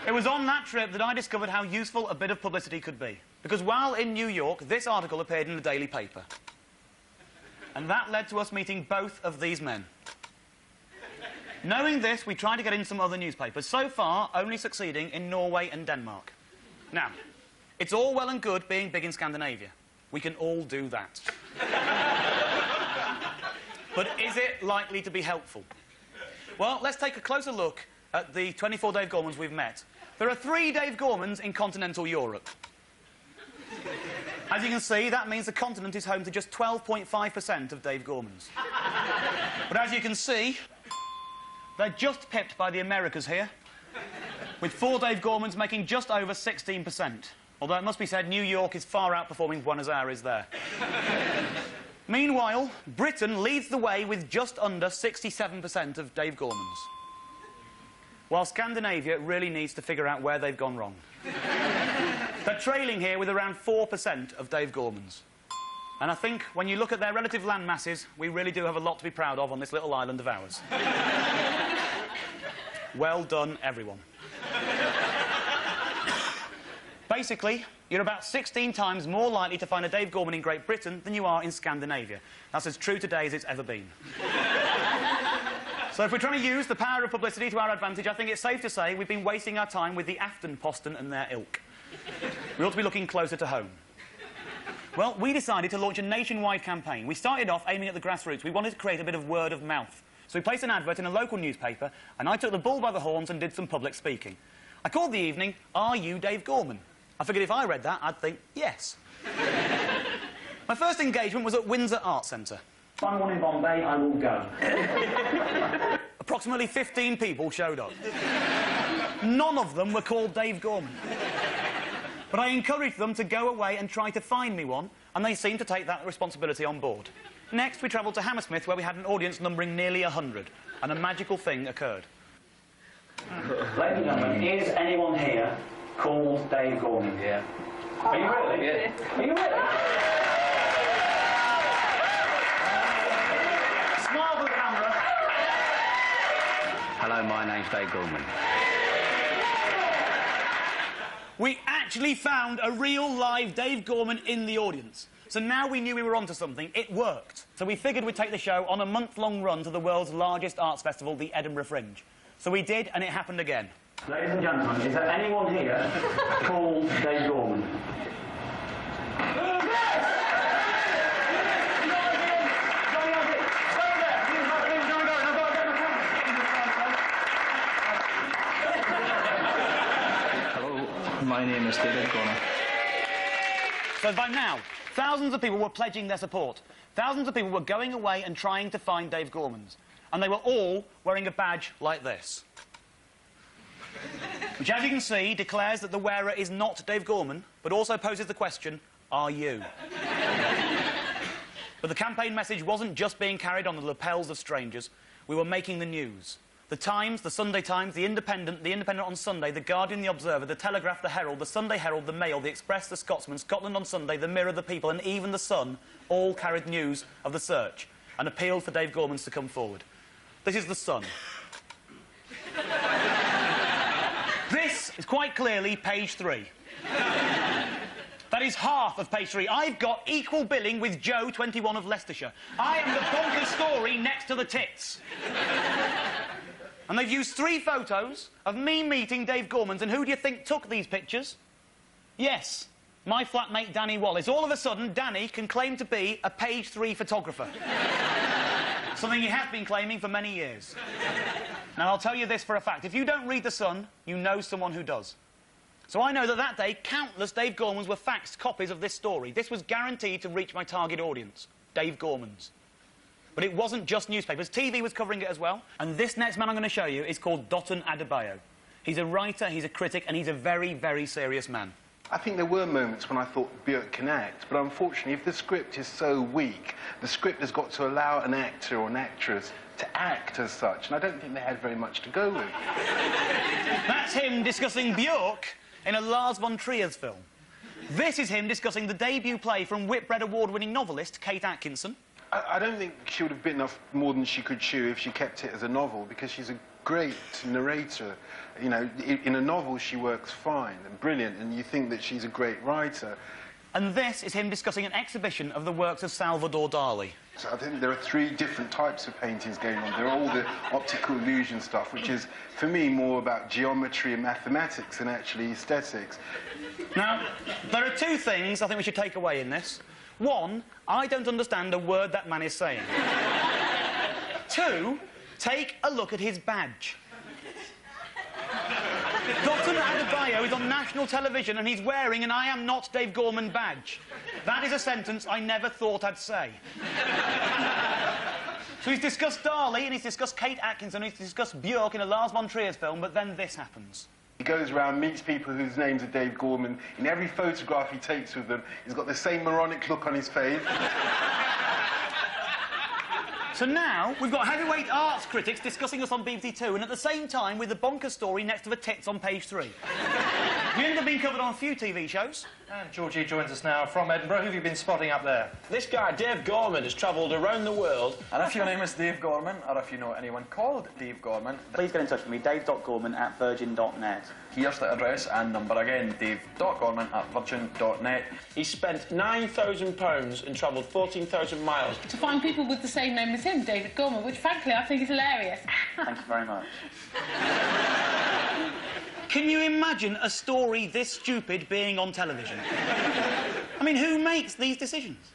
it was on that trip that I discovered how useful a bit of publicity could be. Because while in New York, this article appeared in the daily paper. And that led to us meeting both of these men. Knowing this, we tried to get in some other newspapers, so far only succeeding in Norway and Denmark. Now, it's all well and good being big in Scandinavia. We can all do that. But is it likely to be helpful? Well, let's take a closer look at the 24 Dave Gormans we've met. There are 3 Dave Gormans in continental Europe. As you can see, that means the continent is home to just 12.5% of Dave Gormans. But as you can see, they're just pipped by the Americas here, with 4 Dave Gormans making just over 16%. Although it must be said, New York is far outperforming Buenos Aires there. Meanwhile, Britain leads the way with just under 67% of Dave Gormans. While Scandinavia really needs to figure out where they've gone wrong. They're trailing here with around 4% of Dave Gormans. And I think when you look at their relative land masses, we really do have a lot to be proud of on this little island of ours. Well done, everyone. Basically, you're about 16 times more likely to find a Dave Gorman in Great Britain than you are in Scandinavia. That's as true today as it's ever been. So if we're trying to use the power of publicity to our advantage, I think it's safe to say we've been wasting our time with the Aftenposten and their ilk. We ought to be looking closer to home. Well, we decided to launch a nationwide campaign. We started off aiming at the grassroots. We wanted to create a bit of word of mouth. So we placed an advert in a local newspaper, and I took the bull by the horns and did some public speaking. I called the evening, "Are You Dave Gorman?" I figured if I read that, I'd think, yes. My first engagement was at Windsor Arts Centre. If I'm one in Bombay, I will go. Approximately 15 people showed up. None of them were called Dave Gorman. But I encouraged them to go away and try to find me one, and they seemed to take that responsibility on board. Next, we travelled to Hammersmith, where we had an audience numbering nearly 100, and a magical thing occurred. Ladies and gentlemen, is anyone here called Dave Gorman? Yeah. Are you really? Yeah. Are you really? Smile for the camera. Hello, my name's Dave Gorman. We actually found a real live Dave Gorman in the audience. So now we knew we were onto something. It worked. So we figured we'd take the show on a month-long run to the world's largest arts festival, the Edinburgh Fringe. So we did, and it happened again. Ladies and gentlemen, is there anyone here called Dave Gorman? My name is David Gorman. So by now, thousands of people were pledging their support. Thousands of people were going away and trying to find Dave Gormans. And they were all wearing a badge like this. Which, as you can see, declares that the wearer is not Dave Gorman, but also poses the question, are you? But the campaign message wasn't just being carried on the lapels of strangers. We were making the news. The Times, the Sunday Times, the Independent on Sunday, the Guardian, the Observer, the Telegraph, the Herald, the Sunday Herald, the Mail, the Express, the Scotsman, Scotland on Sunday, the Mirror, the People, and even the Sun all carried news of the search and appealed for Dave Gormans to come forward. This is the Sun. This is quite clearly page 3. That is half of page 3. I've got equal billing with Joe, 21 of Leicestershire. I am the bonkers story next to the tits. And they've used 3 photos of me meeting Dave Gormans, and who do you think took these pictures? Yes, my flatmate Danny Wallace. All of a sudden, Danny can claim to be a page 3 photographer. Something he has been claiming for many years. Now, I'll tell you this for a fact. If you don't read The Sun, you know someone who does. So I know that that day, countless Dave Gormans were faxed copies of this story. This was guaranteed to reach my target audience, Dave Gormans. But it wasn't just newspapers. TV was covering it as well. And this next man I'm going to show you is called Dotun Adebayo. He's a writer, he's a critic, and he's a very, very serious man. I think there were moments when I thought Björk can act, but unfortunately, if the script is so weak, the script has got to allow an actor or an actress to act as such, and I don't think they had very much to go with. That's him discussing Björk in a Lars von Trier's film. This is him discussing the debut play from Whitbread Award-winning novelist Kate Atkinson. I don't think she would have bitten off more than she could chew if she kept it as a novel, because she's a great narrator. You know, in a novel she works fine and brilliant, and you think that she's a great writer. And this is him discussing an exhibition of the works of Salvador Dali. So I think there are 3 different types of paintings going on. There are all the optical illusion stuff, which is, for me, more about geometry and mathematics than actually aesthetics. Now, there are 2 things I think we should take away in this. 1, I don't understand a word that man is saying. 2, take a look at his badge. Dotun Adebayo is on national television and he's wearing an I am not Dave Gorman badge. That is a sentence I never thought I'd say. So he's discussed Dali and he's discussed Kate Atkinson and he's discussed Björk in a Lars von Trier's film, but then this happens. You goes around, meets people whose names are Dave Gorman. In every photograph he takes with them, he's got the same moronic look on his face. So now, we've got heavyweight arts critics discussing us on BBC Two, and at the same time, with the bonkers story next to the tits on page 3. We ended up being covered on a few TV shows. And Georgie joins us now from Edinburgh. Who have you been spotting up there? This guy, Dave Gorman, has travelled around the world. And if your name is Dave Gorman, or if you know anyone called Dave Gorman, please get in touch with me, dave.gorman@virgin.net. Here's the address and number again, dave.gorman@virgin.net. He spent £9,000 and travelled 14,000 miles. To find people with the same name as him, David Gorman, which frankly I think is hilarious. Thank you very much. Can you imagine a story this stupid being on television? I mean, who makes these decisions?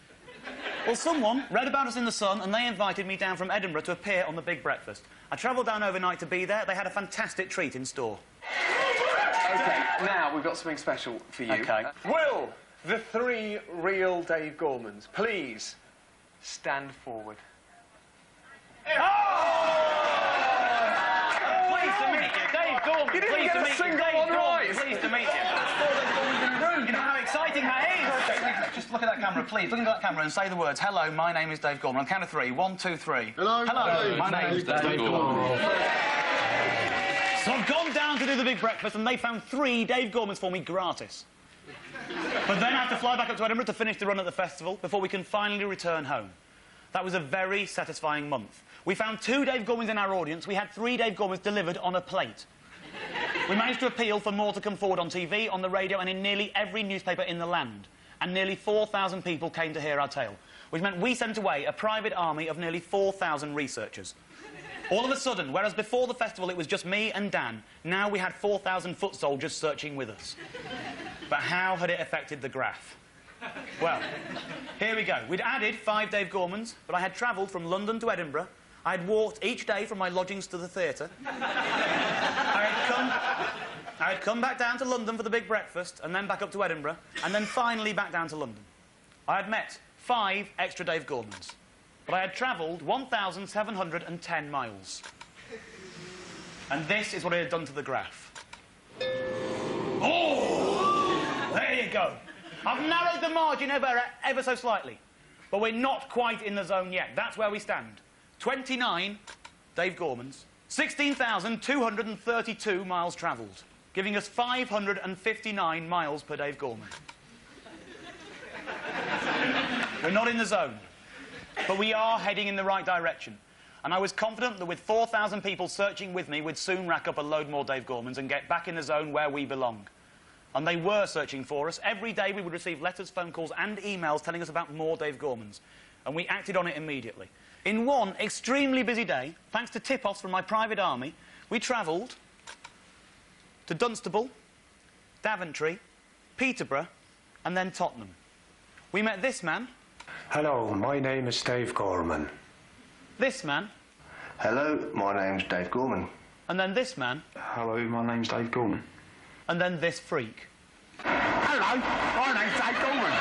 Well, someone read about us in The Sun and they invited me down from Edinburgh to appear on The Big Breakfast. I travelled down overnight to be there. They had a fantastic treat in store. OK, now we've got something special for you. OK. Will the 3 real Dave Gormans please stand forward? Pleased to meet you, Dave Gorman. You didn't get a single one right. Pleased to meet you. You know how exciting that is? Just look at that camera, please. Look at that camera and say the words, hello, my name is Dave Gorman. On count of 3. 1, 2, 3. Hello. Hello, my name is Dave Gorman. So I've gone down to do The Big Breakfast and they found 3 Dave Gormans for me gratis. But then I have to fly back up to Edinburgh to finish the run at the festival before we can finally return home. That was a very satisfying month. We found 2 Dave Gormans in our audience. We had 3 Dave Gormans delivered on a plate. We managed to appeal for more to come forward on TV, on the radio and in nearly every newspaper in the land. And nearly 4,000 people came to hear our tale, which meant we sent away a private army of nearly 4,000 researchers. All of a sudden, whereas before the festival it was just me and Dan, now we had 4,000 foot soldiers searching with us. But how had it affected the graph? Well, here we go. We'd added 5 Dave Gormans, but I had travelled from London to Edinburgh. I had walked each day from my lodgings to the theatre. I had come back down to London for The Big Breakfast, and then back up to Edinburgh, and then finally back down to London. I had met 5 extra Dave Gormans, but I had travelled 1,710 miles. And this is what it had done to the graph. Oh! There you go. I've narrowed the margin ever so slightly, but we're not quite in the zone yet. That's where we stand. 29 Dave Gormans, 16,232 miles travelled, giving us 559 miles per Dave Gorman. We're not in the zone, but we are heading in the right direction. And I was confident that with 4,000 people searching with me, we'd soon rack up a load more Dave Gormans and get back in the zone where we belong. And they were searching for us. Every day we would receive letters, phone calls and emails telling us about more Dave Gormans. And we acted on it immediately. In one extremely busy day, thanks to tip-offs from my private army, we travelled to Dunstable, Daventry, Peterborough and then Tottenham. We met this man. Hello, my name is Dave Gorman. This man. Hello, my name's Dave Gorman. And then this man. Hello, my name's Dave Gorman. And then this freak. Hello, my name's Dave Gorman.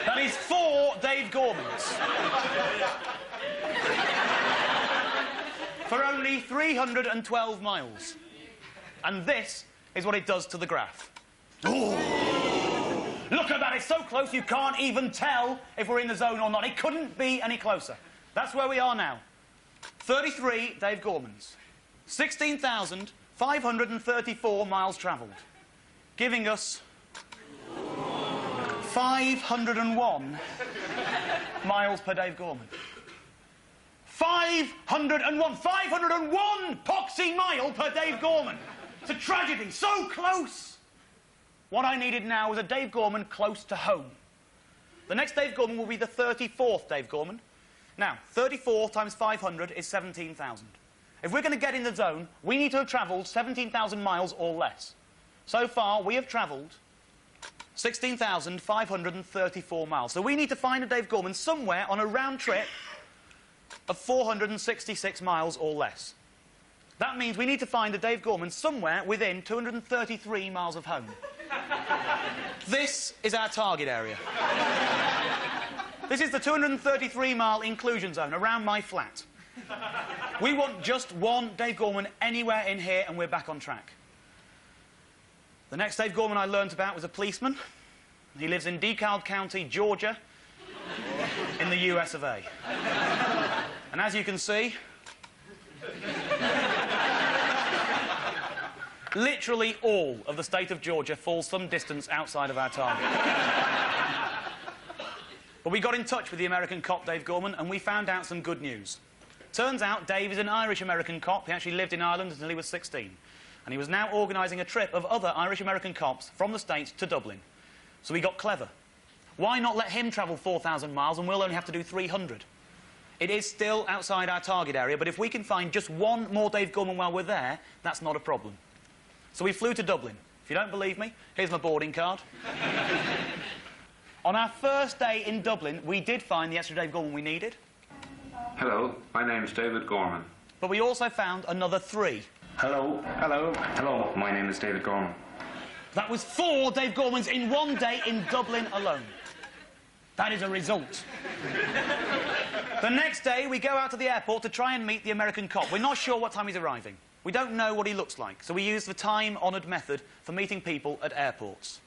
That is 4 Dave Gormans. For only 312 miles. And this is what it does to the graph. Ooh. Look at that, it's so close you can't even tell if we're in the zone or not. It couldn't be any closer. That's where we are now. 33 Dave Gormans. 16,534 miles travelled. Giving us 501 miles per Dave Gorman. 501 poxy mile per Dave Gorman. It's a tragedy, so close. What I needed now was a Dave Gorman close to home. The next Dave Gorman will be the 34th Dave Gorman. Now, 34 times 500 is 17,000. If we're going to get in the zone, we need to have travelled 17,000 miles or less. So far, we have travelled 16,534 miles. So we need to find a Dave Gorman somewhere on a round trip of 466 miles or less. That means we need to find a Dave Gorman somewhere within 233 miles of home. This is our target area. This is the 233-mile inclusion zone around my flat. We want just one Dave Gorman anywhere in here and we're back on track. The next Dave Gorman I learnt about was a policeman. He lives in DeKalb County, Georgia, in the US of A. And as you can see, literally all of the state of Georgia falls some distance outside of our target. But we got in touch with the American cop, Dave Gorman, and we found out some good news. Turns out Dave is an Irish-American cop. He actually lived in Ireland until he was 16. And he was now organising a trip of other Irish-American cops from the States to Dublin. So we got clever. Why not let him travel 4,000 miles and we'll only have to do 300? It is still outside our target area, but if we can find just one more Dave Gorman while we're there, that's not a problem. So we flew to Dublin. If you don't believe me, here's my boarding card. On our first day in Dublin, we did find the extra Dave Gorman we needed. Hello, my name is David Gorman. But we also found another 3. Hello. Hello. Hello, my name is David Gorman. That was 4 Dave Gormans in one day in Dublin alone. That is a result. The next day, we go out to the airport to try and meet the American cop. We're not sure what time he's arriving. We don't know what he looks like, so we use the time-honoured method for meeting people at airports.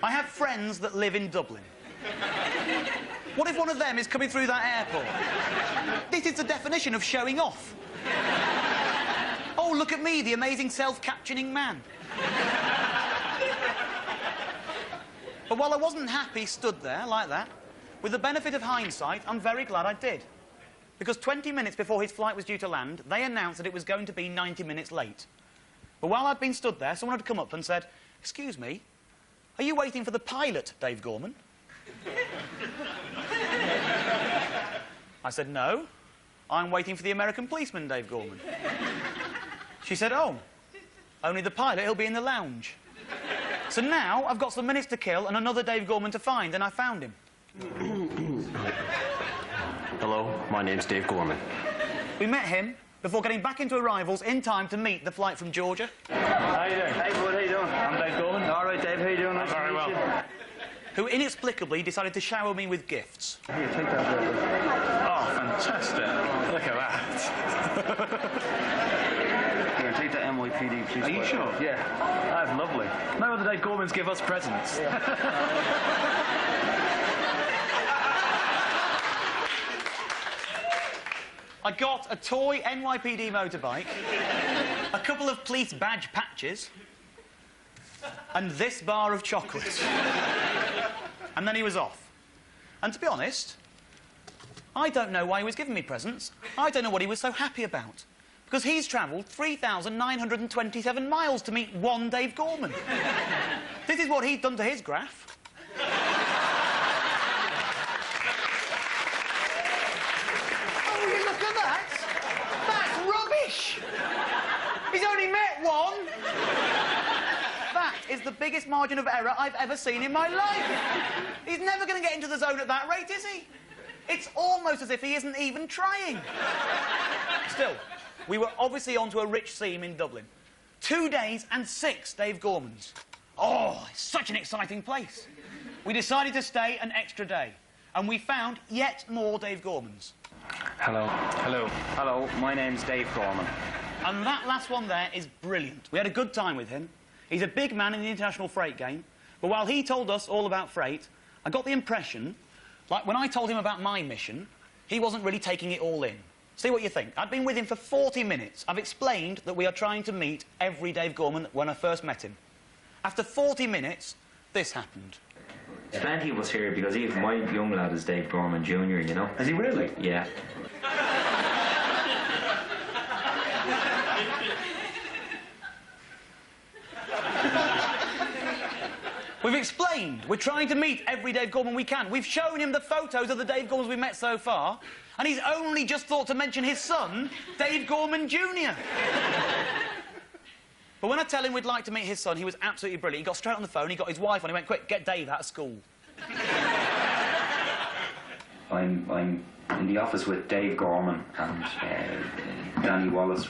I have friends that live in Dublin. What if one of them is coming through that airport? This is the definition of showing off. Oh, look at me, the amazing self-captioning man. But while I wasn't happy stood there like that, with the benefit of hindsight, I'm very glad I did. Because 20 minutes before his flight was due to land, they announced that it was going to be 90 minutes late. But while I'd been stood there, someone had come up and said, "Excuse me, are you waiting for the pilot, Dave Gorman?" I said, "No, I'm waiting for the American policeman, Dave Gorman." She said, "Oh, only the pilot, he'll be in the lounge." So now I've got some minutes to kill and another Dave Gorman to find, and I found him. Hello, my name's Dave Gorman. We met him before getting back into arrivals in time to meet the flight from Georgia. How you doing? Hey, bud, how you doing? I'm Dave Gorman. All right, Dave, how you doing? Nice to meet you. Who inexplicably decided to shower me with gifts. Here, take that. Oh, fantastic. Look at that. Here, take that NYPD, please. Are you sure? Yeah. That's lovely. No other Dave Gormans give us presents. I got a toy NYPD motorbike, a couple of police badge patches, and this bar of chocolate. And then he was off. And to be honest, I don't know why he was giving me presents. I don't know what he was so happy about. Because he's travelled 3,927 miles to meet one Dave Gorman. This is what he'd done to his graph. Oh, you look at that! That's rubbish! He's only met one! That is the biggest margin of error I've ever seen in my life. He's never going to get into the zone at that rate, is he? It's almost as if he isn't even trying. Still, we were obviously onto a rich seam in Dublin. 2 days and 6 Dave Gormans. Oh, it's such an exciting place. We decided to stay an extra day, and we found yet more Dave Gormans. Hello. Hello. Hello, my name's Dave Gorman. And that last one there is brilliant. We had a good time with him. He's a big man in the international freight game, but while he told us all about freight, I got the impression, like when I told him about my mission, he wasn't really taking it all in. See what you think. I'd been with him for 40 minutes. I've explained that we are trying to meet every Dave Gorman when I first met him. After 40 minutes, this happened. Plenty of us here because even my young lad is Dave Gorman Jr., you know. Is he really? Yeah. We've explained. We're trying to meet every Dave Gorman we can. We've shown him the photos of the Dave Gormans we've met so far, and he's only just thought to mention his son, Dave Gorman Jr. But when I tell him we'd like to meet his son, he was absolutely brilliant. He got straight on the phone, he got his wife on, he went, "Quick, get Dave out of school." I'm in the office with Dave Gorman and Danny Wallace,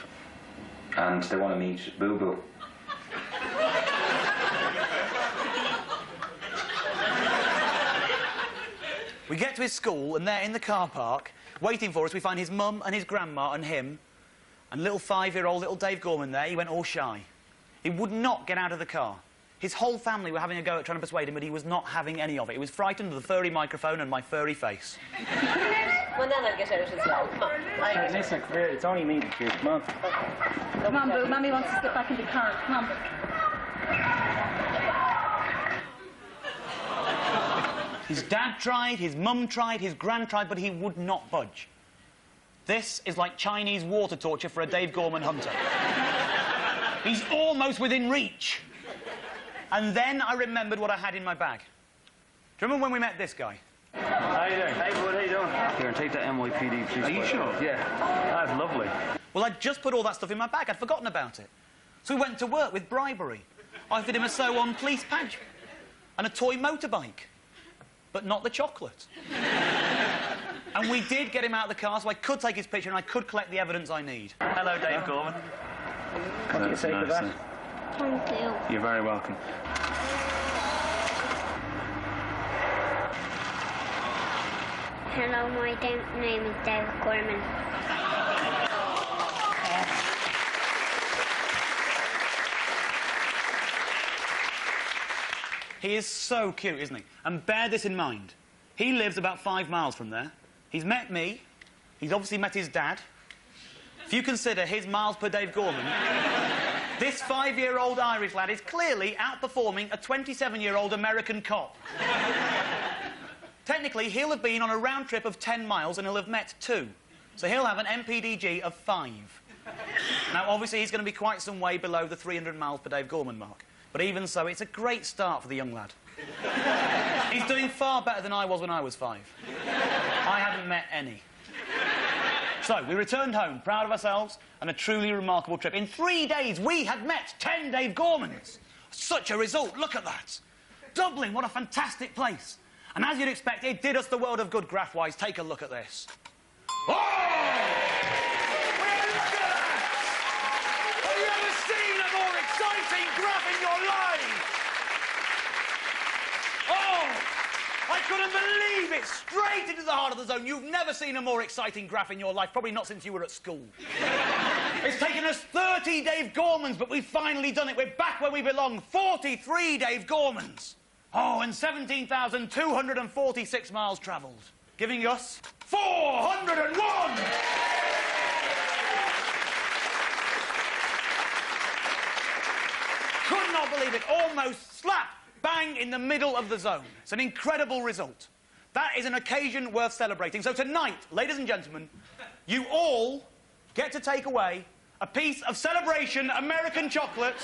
and they want to meet Boo Boo. We get to his school, and there in the car park, waiting for us, we find his mum and his grandma and him, and little 5-year-old little Dave Gorman there. He went all shy. He would not get out of the car. His whole family were having a go at trying to persuade him, but he was not having any of it. He was frightened of the furry microphone and my furry face. Well, then I'll get out as well. Come on. Listen, it's only me, kid. Come on. Come on, Boo. Mummy wants us to get back in the car. Come on, Boo. His dad tried, his mum tried, his gran tried, but he would not budge. This is like Chinese water torture for a Dave Gorman hunter. He's almost within reach. And then I remembered what I had in my bag. Do you remember when we met this guy? How you doing? Hey, bud, how you doing? Here, take that NYPD, please. Are you sure? Yeah. That's lovely. Well, I'd just put all that stuff in my bag. I'd forgotten about it. So we went to work with bribery. I offered him a sew-on police badge and a toy motorbike, but not the chocolate. And we did get him out of the car, so I could take his picture and I could collect the evidence I need. Hello, Dave Gorman. What do you say to that? Thank you. You're very welcome. Hello, my name is Dave Gorman. He is so cute, isn't he? And bear this in mind. He lives about 5 miles from there. He's met me. He's obviously met his dad. If you consider his miles per Dave Gorman, this 5-year-old Irish lad is clearly outperforming a 27-year-old American cop. Technically, he'll have been on a round trip of 10 miles and he'll have met 2. So he'll have an MPDG of 5. Now, obviously, he's going to be quite some way below the 300 miles per Dave Gorman mark. But even so, it's a great start for the young lad. He's doing far better than I was when I was 5. I hadn't met any. So, we returned home, proud of ourselves, and a truly remarkable trip. In 3 days, we had met 10 Dave Gormans. Such a result, look at that. Dublin, what a fantastic place. And as you'd expect, it did us the world of good graph-wise. Take a look at this. Oh! Well, look at that! Have you ever seen a more exciting graph in your life? Oh! I couldn't believe it! Straight into the heart of the zone. You've never seen a more exciting graph in your life, probably not since you were at school. It's taken us 30 Dave Gormans, but we've finally done it. We're back where we belong. 43 Dave Gormans. Oh, and 17,246 miles travelled, giving us 401! Could not believe it. Almost slap bang in the middle of the zone. It's an incredible result. That is an occasion worth celebrating. So tonight, ladies and gentlemen, you all get to take away a piece of celebration American chocolate,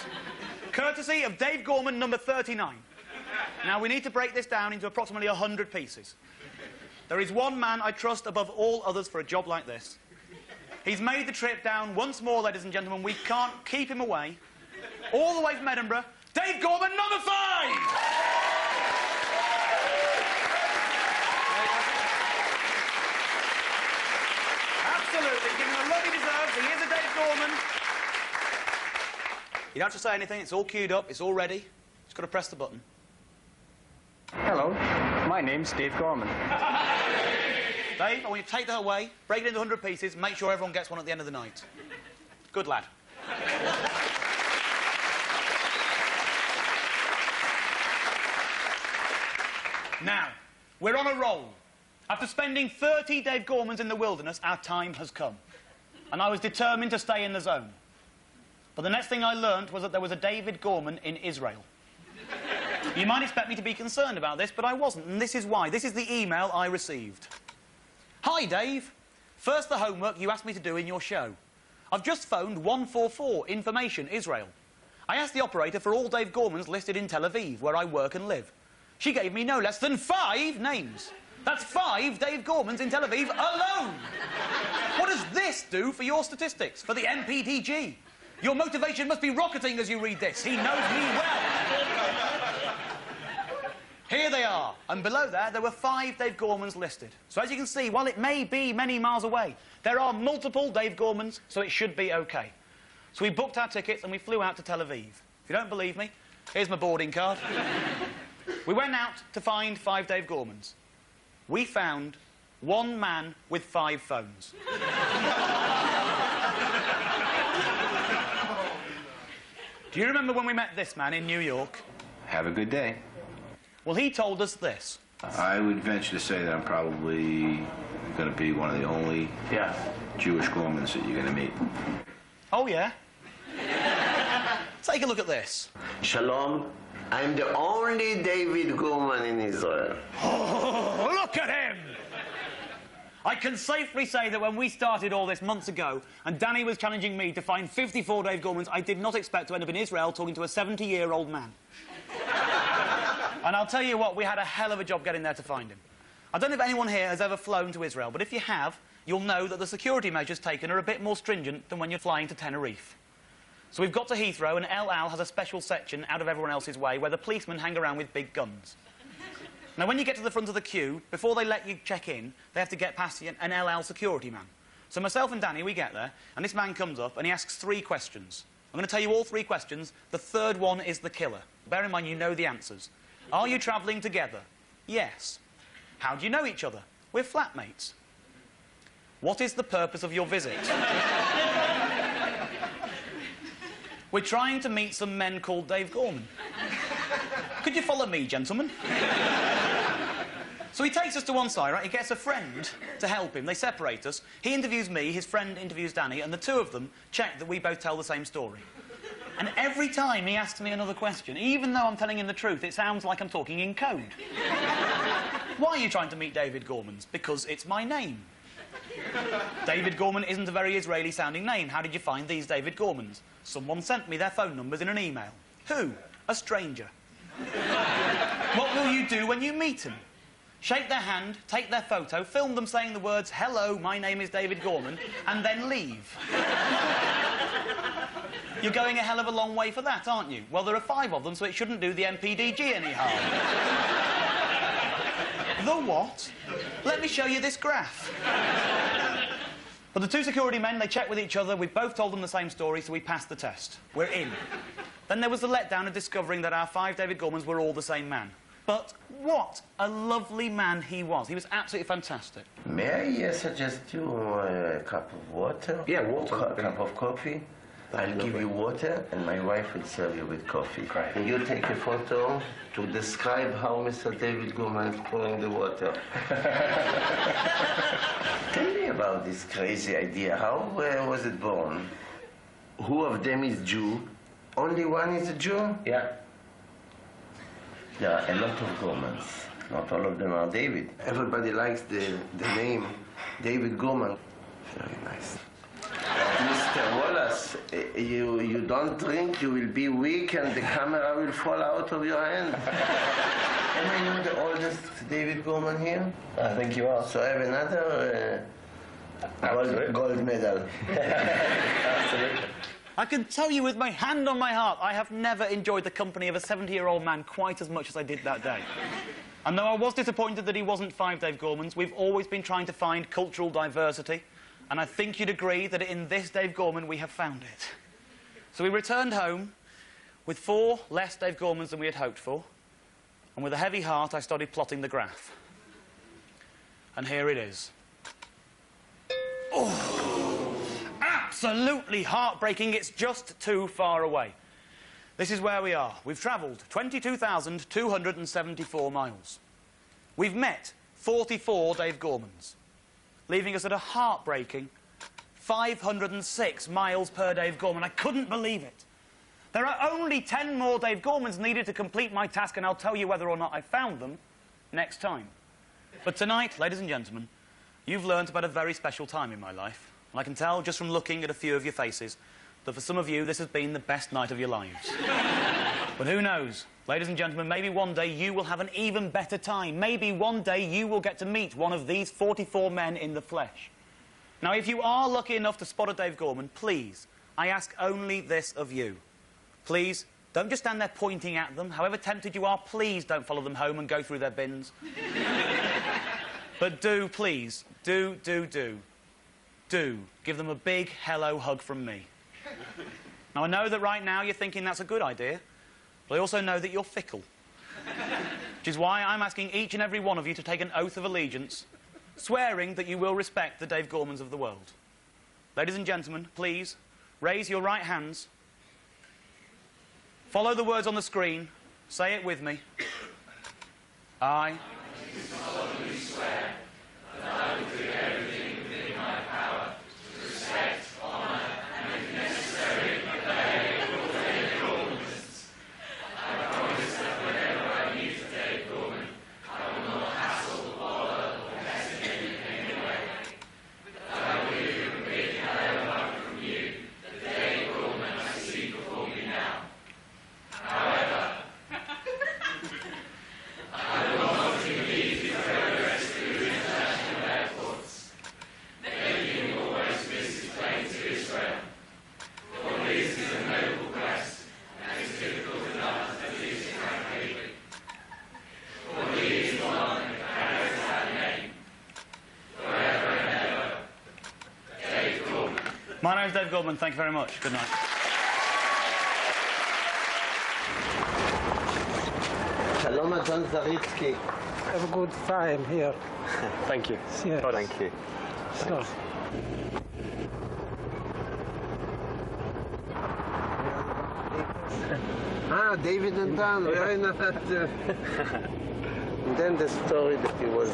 courtesy of Dave Gorman, number 39. Now, we need to break this down into approximately 100 pieces. There is one man I trust above all others for a job like this. He's made the trip down once more, ladies and gentlemen. We can't keep him away. All the way from Edinburgh, Dave Gorman, number 5! Absolutely, give him the love he deserves. He is a Dave Gorman. You don't have to say anything. It's all queued up. It's all ready. Just got to press the button. Hello, my name's Dave Gorman. Dave, I want you to take that away, break it into 100 pieces, make sure everyone gets one at the end of the night. Good lad. Now, we're on a roll. After spending 30 Dave Gormans in the wilderness, our time has come. And I was determined to stay in the zone. But the next thing I learned was that there was a David Gorman in Israel. You might expect me to be concerned about this, but I wasn't, and this is why. This is the email I received. Hi, Dave. First, the homework you asked me to do in your show. I've just phoned 144 Information Israel. I asked the operator for all Dave Gormans listed in Tel Aviv, where I work and live. She gave me no less than 5 names. That's 5 Dave Gormans in Tel Aviv alone. What does this do for your statistics, for the MPDG? Your motivation must be rocketing as you read this. He knows me well. Here they are, and below there were 5 Dave Gormans listed. So as you can see, while it may be many miles away, there are multiple Dave Gormans, so it should be okay. So we booked our tickets and we flew out to Tel Aviv. If you don't believe me, here's my boarding card. We went out to find 5 Dave Gormans. we found one man with 5 phones. Do you remember when we met this man in New York? Have a good day. Well, he told us this. I would venture to say that I'm probably going to be one of the only Jewish Gormans that you're going to meet. Oh, yeah? Take a look at this. Shalom. I'm the only David Gorman in Israel. Oh, look at him! I can safely say that when we started all this months ago, and Danny was challenging me to find 54 Dave Gormans, I did not expect to end up in Israel talking to a 70-year-old man. And I'll tell you what, we had a hell of a job getting there to find him. I don't know if anyone here has ever flown to Israel, but if you have, you'll know that the security measures taken are a bit more stringent than when you're flying to Tenerife. So we've got to Heathrow, and El Al has a special section out of everyone else's way where the policemen hang around with big guns. Now, when you get to the front of the queue, before they let you check in, they have to get past an El Al security man. So myself and Danny, we get there, and this man comes up, and he asks 3 questions. I'm going to tell you all 3 questions. The third one is the killer. Bear in mind, you know the answers. Are you travelling together? Yes. How do you know each other? We're flatmates. What is the purpose of your visit? We're trying to meet some men called Dave Gorman. Could you follow me, gentlemen? So he takes us to one side, right? He gets a friend to help him. They separate us. He interviews me, his friend interviews Danny, and the 2 of them check that we both tell the same story. And every time he asks me another question, even though I'm telling him the truth, it sounds like I'm talking in code. Why are you trying to meet David Gormans? Because it's my name. David Gorman isn't a very Israeli-sounding name. How did you find these David Gormans? Someone sent me their phone numbers in an email. Who? A stranger. What will you do when you meet them? Shake their hand, take their photo, film them saying the words, "Hello, my name is David Gorman," and then leave. You're going a hell of a long way for that, aren't you? Well, there are 5 of them, so it shouldn't do the MPDG any harm. The what? Let me show you this graph. But the 2 security men, they check with each other. We both told them the same story, so we passed the test. We're in. Then there was the letdown of discovering that our 5 David Gormans were all the same man. But what a lovely man he was. He was absolutely fantastic. May I suggest you a cup of water? Yeah, water. A cup of coffee? I'll give you water, and my wife will serve you with coffee. Great. And you take a photo to describe how Mr. David Gorman is pouring the water. Tell me about this crazy idea. How was it born? Who of them is Jew? Only one is a Jew? Yeah. There are a lot of Gormans. Not all of them are David. Everybody likes the name David Gorman. Very nice. Mr. Wallace, you don't drink, you will be weak, and the camera will fall out of your hand. Am I not the oldest David Gorman here? I think you are. So I have another gold medal. Absolutely. I can tell you with my hand on my heart, I have never enjoyed the company of a 70-year-old man quite as much as I did that day. And though I was disappointed that he wasn't 5 Dave Gormans, we've always been trying to find cultural diversity. And I think you'd agree that in this Dave Gorman, we have found it. So we returned home with 4 less Dave Gormans than we had hoped for. And with a heavy heart, I started plotting the graph. And here it is. Oh, absolutely heartbreaking. It's just too far away. This is where we are. We've travelled 22,274 miles. We've met 44 Dave Gormans, leaving us at a heartbreaking 506 miles per Dave Gorman. I couldn't believe it. There are only 10 more Dave Gormans needed to complete my task, and I'll tell you whether or not I found them next time. But tonight, ladies and gentlemen, you've learnt about a very special time in my life. And I can tell just from looking at a few of your faces that for some of you, this has been the best night of your lives. But who knows? Ladies and gentlemen, maybe one day you will have an even better time. Maybe one day you will get to meet one of these 44 men in the flesh. Now, if you are lucky enough to spot a Dave Gorman, please, I ask only this of you. Please, don't just stand there pointing at them. However tempted you are, please don't follow them home and go through their bins. But do, please, do give them a big hello hug from me. Now, I know that right now you're thinking that's a good idea, but I also know that you're fickle. Which is why I'm asking each and every one of you to take an oath of allegiance, swearing that you will respect the Dave Gormans of the world. Ladies and gentlemen, please raise your right hands. Follow the words on the screen. Say it with me. I do solemnly swear that I will do everything within my power to respect, honour and, if necessary, obey all Dave Gormans. I promise that whenever I meet a Dave Gorman, I will not hassle, bother or pester him in any way. But I will give you a big hello hug from you, the Dave Gorman I see before me now. However, I will not leave you progress through international airports, making you always miss his plane to Israel. For this is a noble quest, and is difficult enough as it is frankly. For he is one that carries that name, forever and ever. Dave Gorman. My name's Dave Gorman. Thank you very much. Good night. Shalom, John Zaritsky. Have a good time here. Thank you. Yes. Oh, thank you. So. David and Dan, very nice. And then the story that he was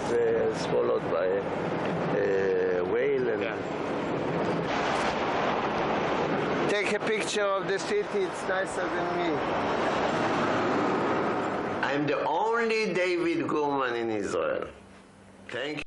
swallowed by a whale. And take a picture of the city, it's nicer than me. I'm the only David Gorman in Israel. Thank you.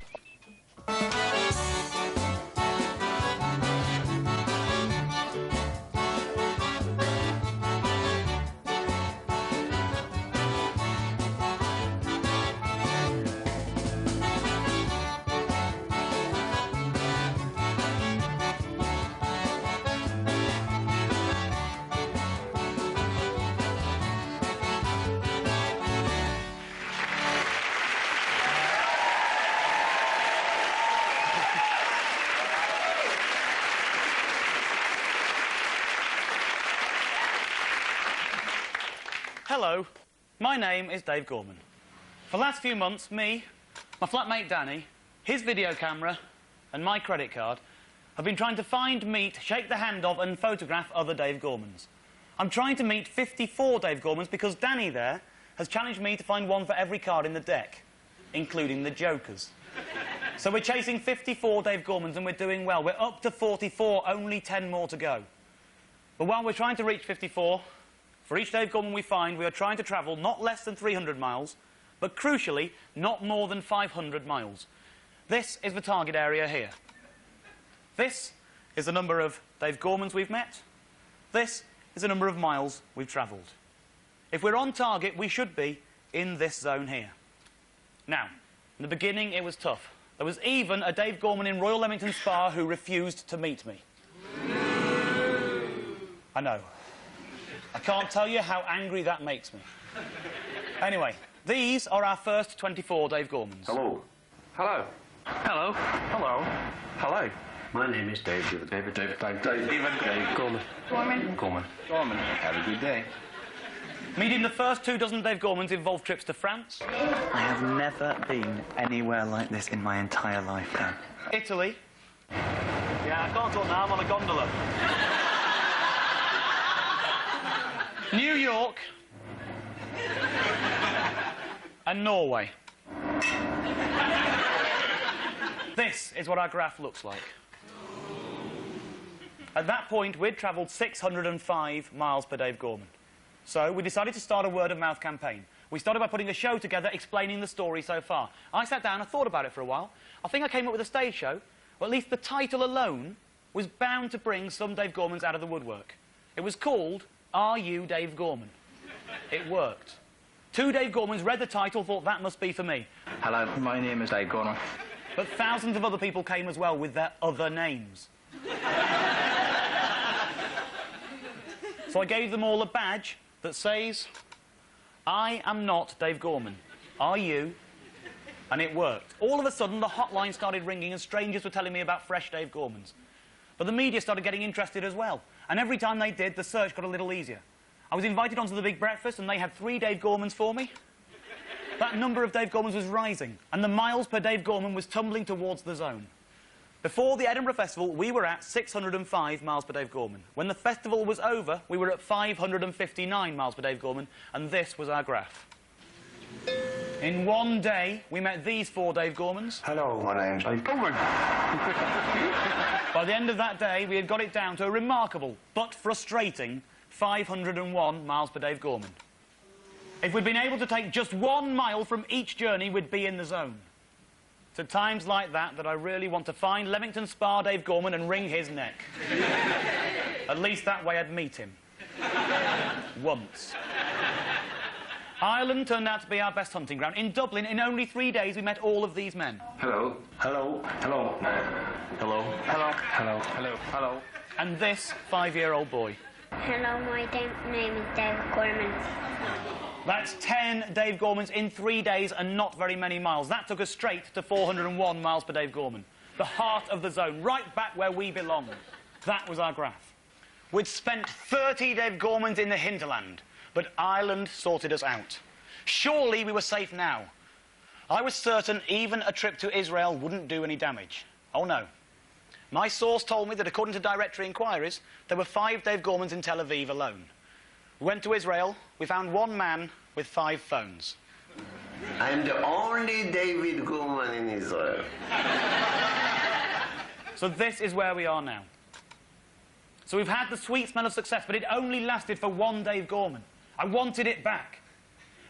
Hello, my name is Dave Gorman. For the last few months, me, my flatmate Danny, his video camera and my credit card have been trying to find, meet, shake the hand of and photograph other Dave Gormans. I'm trying to meet 54 Dave Gormans because Danny there has challenged me to find one for every card in the deck, including the Jokers. So we're chasing 54 Dave Gormans and we're doing well. We're up to 44, only 10 more to go. But while we're trying to reach 54, for each Dave Gorman we find, we are trying to travel not less than 300 miles, but crucially, not more than 500 miles. This is the target area here. This is the number of Dave Gormans we've met. This is the number of miles we've travelled. If we're on target, we should be in this zone here. Now, in the beginning, it was tough. There was even a Dave Gorman in Royal Leamington Spa who refused to meet me. I know. I can't tell you how angry that makes me. Anyway, these are our first 24 Dave Gormans. Hello. Hello. Hello. Hello. Hello. My name is Dave Gorman. Gorman. Gorman. Have a good day. Meeting the first 24 Dave Gormans involved trips to France. I have never been anywhere like this in my entire life, Dan. Italy. Yeah, I can't talk now, I'm on a gondola. New York. And Norway. This is what our graph looks like. At that point, we'd travelled 605 miles per Dave Gorman. So we decided to start a word-of-mouth campaign. We started by putting a show together explaining the story so far. I sat down and thought about it for a while. I think I came up with a stage show, or at least the title alone was bound to bring some Dave Gormans out of the woodwork. It was called Are You Dave Gorman? It worked. 2 Dave Gormans read the title, thought that must be for me. Hello, my name is Dave Gorman. But thousands of other people came as well with their other names. So I gave them all a badge that says, I am not Dave Gorman. Are you? And it worked. All of a sudden, the hotline started ringing and strangers were telling me about fresh Dave Gormans. But the media started getting interested as well. And every time they did, the search got a little easier. I was invited onto the big breakfast and they had 3 Dave Gormans for me. that number of Dave Gormans was rising, and the miles per Dave Gorman was tumbling towards the zone. Before the Edinburgh Festival, we were at 605 miles per Dave Gorman. When the festival was over, we were at 559 miles per Dave Gorman, and this was our graph. In one day, we met these 4 Dave Gormans. Hello, my name's Dave Gorman. By the end of that day, we had got it down to a remarkable, but frustrating, 501 miles per Dave Gorman. If we'd been able to take just 1 mile from each journey, we'd be in the zone. It's at times like that I really want to find Leamington Spa Dave Gorman and wring his neck. At least that way I'd meet him. Once. Ireland turned out to be our best hunting ground. In Dublin, in only 3 days, we met all of these men. Hello. Hello. Hello. Hello. Hello. Hello. Hello. Hello. And this 5-year-old boy. Hello, my name is Dave Gorman. That's 10 Dave Gormans in 3 days and not very many miles. That took us straight to 401 miles per Dave Gorman. The heart of the zone, right back where we belong. That was our graph. We'd spent 30 Dave Gormans in the hinterland, but Ireland sorted us out. Surely we were safe now. I was certain even a trip to Israel wouldn't do any damage. Oh no. My source told me that according to directory inquiries, there were 5 Dave Gormans in Tel Aviv alone. We went to Israel, we found 1 man with 5 phones. I'm the only David Gorman in Israel. So this is where we are now. So we've had the sweet smell of success, but it only lasted for 1 Dave Gorman. I wanted it back.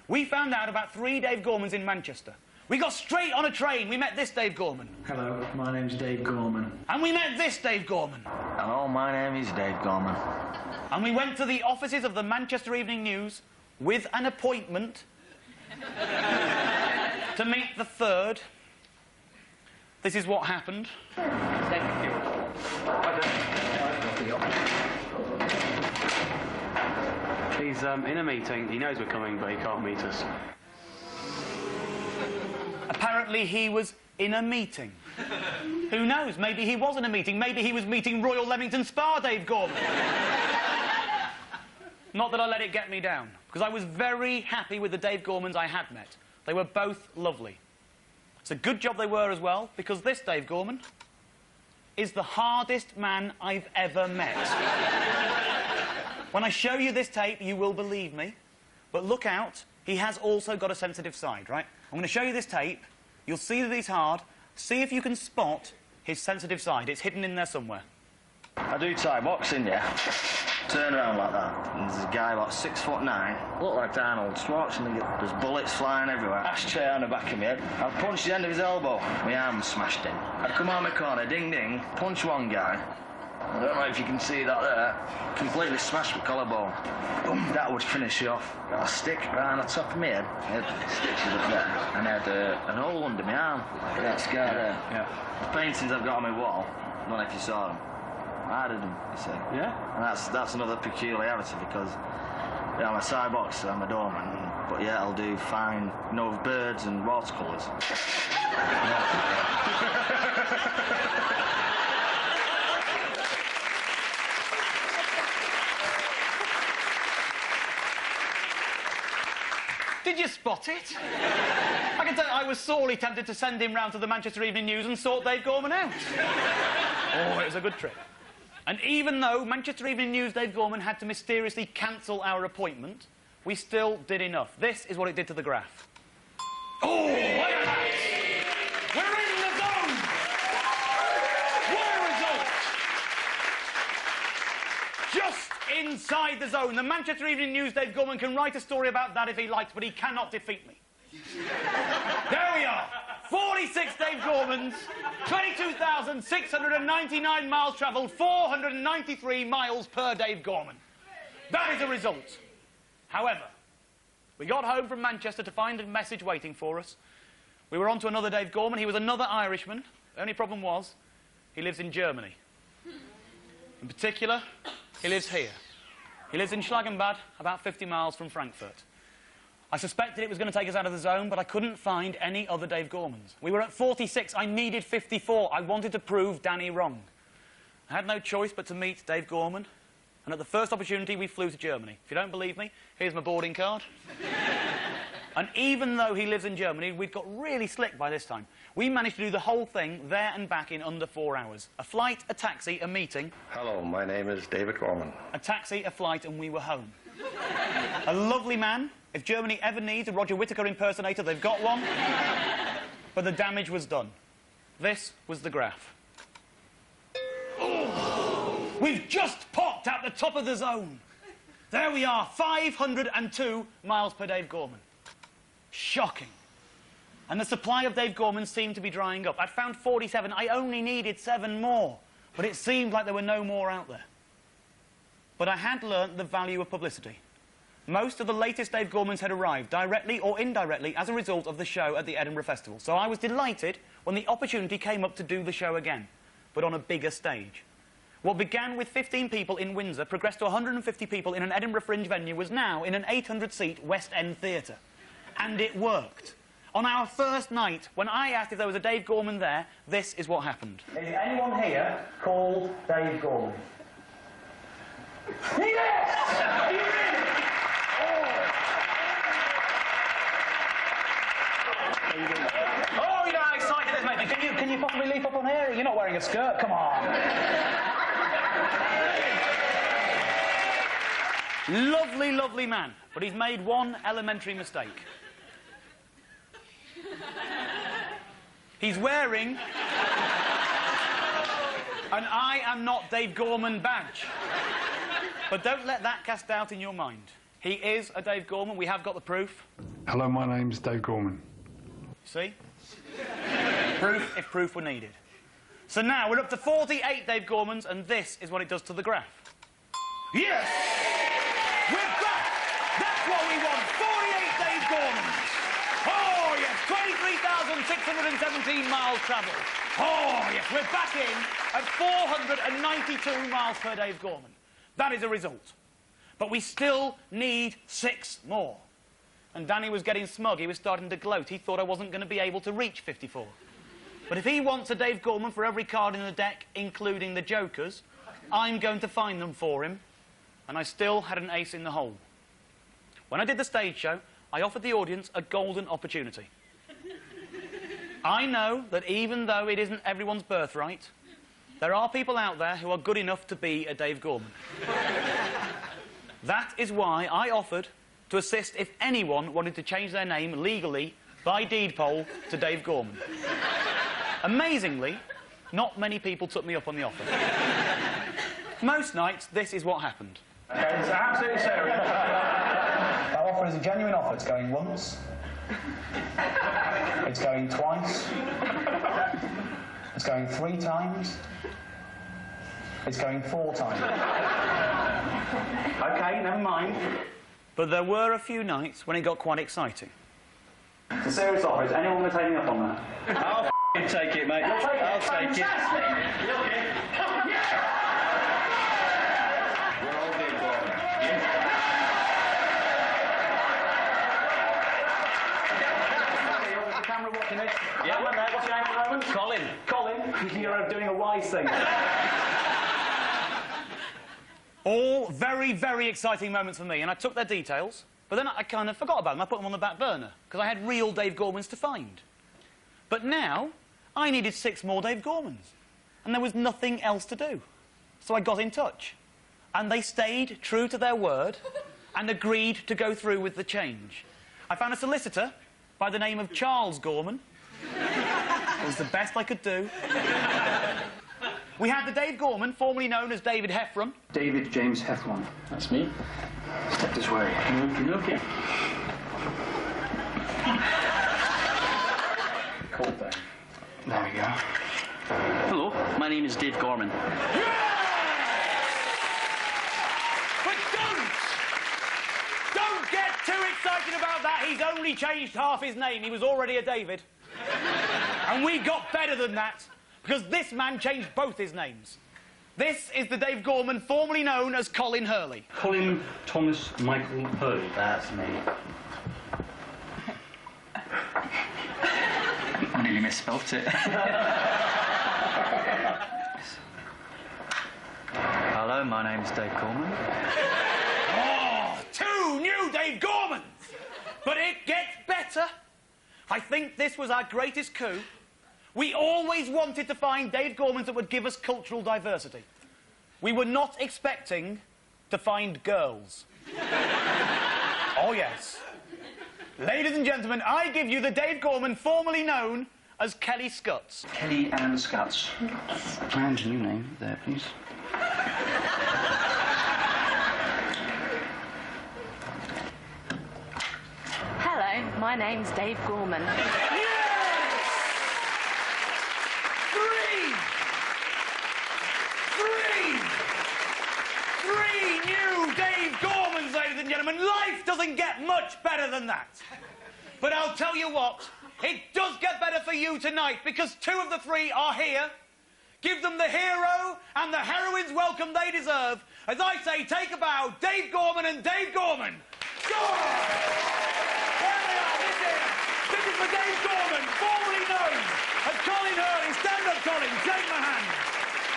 We found out about 3 Dave Gormans in Manchester. We got straight on a train. We met this Dave Gorman. Hello, my name's Dave Gorman. And we met this Dave Gorman. Hello, my name is Dave Gorman. And we went to the offices of the Manchester Evening News with an appointment to meet the 3rd. This is what happened. He's in a meeting. He knows we're coming, but he can't meet us. Apparently he was in a meeting. Who knows? Maybe he was in a meeting. Maybe he was meeting Royal Leamington Spa Dave Gorman. Not that I let it get me down, because I was very happy with the Dave Gormans I had met. They were both lovely. It's a good job they were as well, because this Dave Gorman is the hardest man I've ever met. When I show you this tape, you will believe me. But look out, he has also got a sensitive side, right? I'm going to show you this tape. You'll see that he's hard. See if you can spot his sensitive side. It's hidden in there somewhere. I do Thai boxing, yeah. Turn around like that. And there's a guy about 6'9". Look like Arnold Schwarzenegger. There's bullets flying everywhere. Ashtray on the back of my head. I'd punch the end of his elbow. My arm smashed in. I'd come out my corner, ding ding, punch one guy. I don't know if you can see that there. Completely smashed my collarbone. Boom, that would finish you off. Got a stick around the top of my head. I had stitches up there. And I had an hole under my arm. That scar there. Yeah. The paintings I've got on my wall, I don't know if you saw them. I did them, you see. Yeah? And that's another peculiarity because, yeah, I'm a Thai boxer, I'm a doorman. But yeah, I'll do fine, you know, birds and watercolours. Did you spot it? I can tell you, I was sorely tempted to send him round to the Manchester Evening News and sort Dave Gorman out. Oh, it was a good trip. And even though Manchester Evening News Dave Gorman had to mysteriously cancel our appointment, we still did enough. This is what it did to the graph. Oh, look at that! We're in the zone! What a result! Just inside the zone. The Manchester Evening News Dave Gorman can write a story about that if he likes, but he cannot defeat me. There we are. 46 Dave Gormans, 22,699 miles travelled, 493 miles per Dave Gorman. That is a result. However, we got home from Manchester to find a message waiting for us. We were on to another Dave Gorman. He was another Irishman. The only problem was, he lives in Germany. In particular, he lives here. He lives in Schlagenbad, about 50 miles from Frankfurt. I suspected it was going to take us out of the zone, but I couldn't find any other Dave Gormans. We were at 46. I needed 54. I wanted to prove Danny wrong. I had no choice but to meet Dave Gorman, and at the first opportunity, we flew to Germany. If you don't believe me, here's my boarding card. And even though he lives in Germany, we'd got really slick by this time. We managed to do the whole thing there and back in under 4 hours. A flight, a taxi, a meeting. Hello, my name is David Gorman. A taxi, a flight, and we were home. A lovely man. If Germany ever needs a Roger Whittaker impersonator, they've got one. But the damage was done. This was the graph. Oh, we've just popped at the top of the zone. There we are, 502 miles per Dave Gorman. Shocking. And the supply of Dave Gorman seemed to be drying up. I'd found 47. I only needed 7 more. But it seemed like there were no more out there. But I had learnt the value of publicity. Most of the latest Dave Gormans had arrived, directly or indirectly, as a result of the show at the Edinburgh Festival. So I was delighted when the opportunity came up to do the show again, but on a bigger stage. What began with 15 people in Windsor progressed to 150 people in an Edinburgh Fringe venue was now in an 800-seat West End theatre. And it worked. On our first night, when I asked if there was a Dave Gorman there, this is what happened. Is anyone here called Dave Gorman? Yes! Are you in? Oh, you know how excited this made me. Can you possibly leap up on here? You're not wearing a skirt. Come on. Lovely, lovely man, but he's made one elementary mistake. He's wearing an I am not Dave Gorman badge. But don't let that cast doubt in your mind. He is a Dave Gorman. We have got the proof. Hello, my name's Dave Gorman. See? Proof if proof were needed. So now we're up to 48 Dave Gormans, and this is what it does to the graph. Yes! We're back! That's what we want! 48 Dave Gormans! Oh, yes! 23,617 miles travelled. Oh, yes! We're back in at 492 miles per Dave Gorman. That is a result. But we still need 6 more. And Danny was getting smug. He was starting to gloat. He thought I wasn't going to be able to reach 54. But if he wants a Dave Gorman for every card in the deck, including the jokers, I'm going to find them for him. And I still had an ace in the hole. When I did the stage show, I offered the audience a golden opportunity. I know that even though it isn't everyone's birthright, there are people out there who are good enough to be a Dave Gorman. That is why I offered to assist if anyone wanted to change their name legally by deed poll to Dave Gorman. Amazingly, not many people took me up on the offer. Most nights, this is what happened. Okay, it's absolutely serious. That offer is a genuine offer. It's going once. It's going twice. It's going 3 times. It's going 4 times. OK, never mind. But there were a few nights when it got quite exciting. It's a serious offer. Is anyone going to take me up on that? I'll f***ing take it, mate. I'll take it. We're all Dave Gorman. The camera watching this. Yeah. What's your name at the moment? Colin. Colin, you're doing a wise thing. All very, very exciting moments for me, and I took their details, but then I kind of forgot about them. I put them on the back burner, because I had real Dave Gormans to find. But now, I needed 6 more Dave Gormans, and there was nothing else to do. So I got in touch, and they stayed true to their word and agreed to go through with the change. I found a solicitor by the name of Charles Gorman. It was the best I could do. We had the Dave Gorman, formerly known as David Heffron. David James Heffron. That's me. Step this way. Okay. Cool thing. There we go. Hello, my name is Dave Gorman. But don't get too excited about that. He's only changed half his name. He was already a David. And we got better than that, because this man changed both his names. This is the Dave Gorman formerly known as Colin Hurley. Colin Thomas Michael Hurley. That's me. I nearly misspelt it. Hello, my name's Dave Gorman. Oh, 2 new Dave Gormans! But it gets better. better. I think this was our greatest coup. We always wanted to find Dave Gormans that would give us cultural diversity. We were not expecting to find girls. Oh, yes. Ladies and gentlemen, I give you the Dave Gorman formerly known as Kelly Scuts. Kelly and Scuts. And a new name there, please. Hello, my name's Dave Gorman. Three new Dave Gormans, ladies and gentlemen. Life doesn't get much better than that. But I'll tell you what, it does get better for you tonight because two of the three are here. Give them the hero and the heroine's welcome they deserve. As I say, take a bow, Dave Gorman and Dave Gorman. Go on! There they are, this is for Dave Gorman, formerly known as Colin Hurley. Stand up, Colin, take my hand.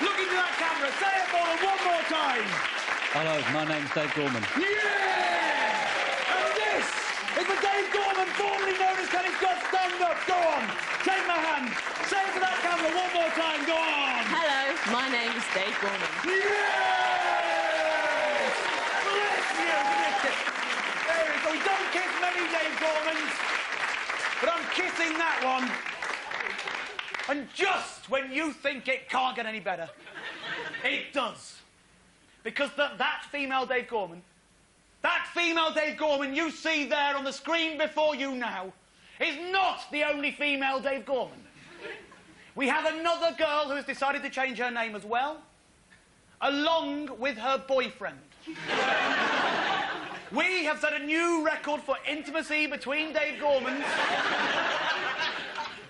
Look into that camera, say it for them one more time. Hello, my name's Dave Gorman. Yeah! And this is for Dave Gorman, formerly known as Kelly Scott. Stand up, go on, take my hand. Say it to that camera one more time, go on. Hello, my name's Dave Gorman. Yes! Bless you, there we go. We don't kiss many Dave Gormans, but I'm kissing that one. And just when you think it can't get any better, it does. Because that female Dave Gorman you see there on the screen before you now, is not the only female Dave Gorman. We have another girl who has decided to change her name as well, along with her boyfriend. We have set a new record for intimacy between Dave Gormans.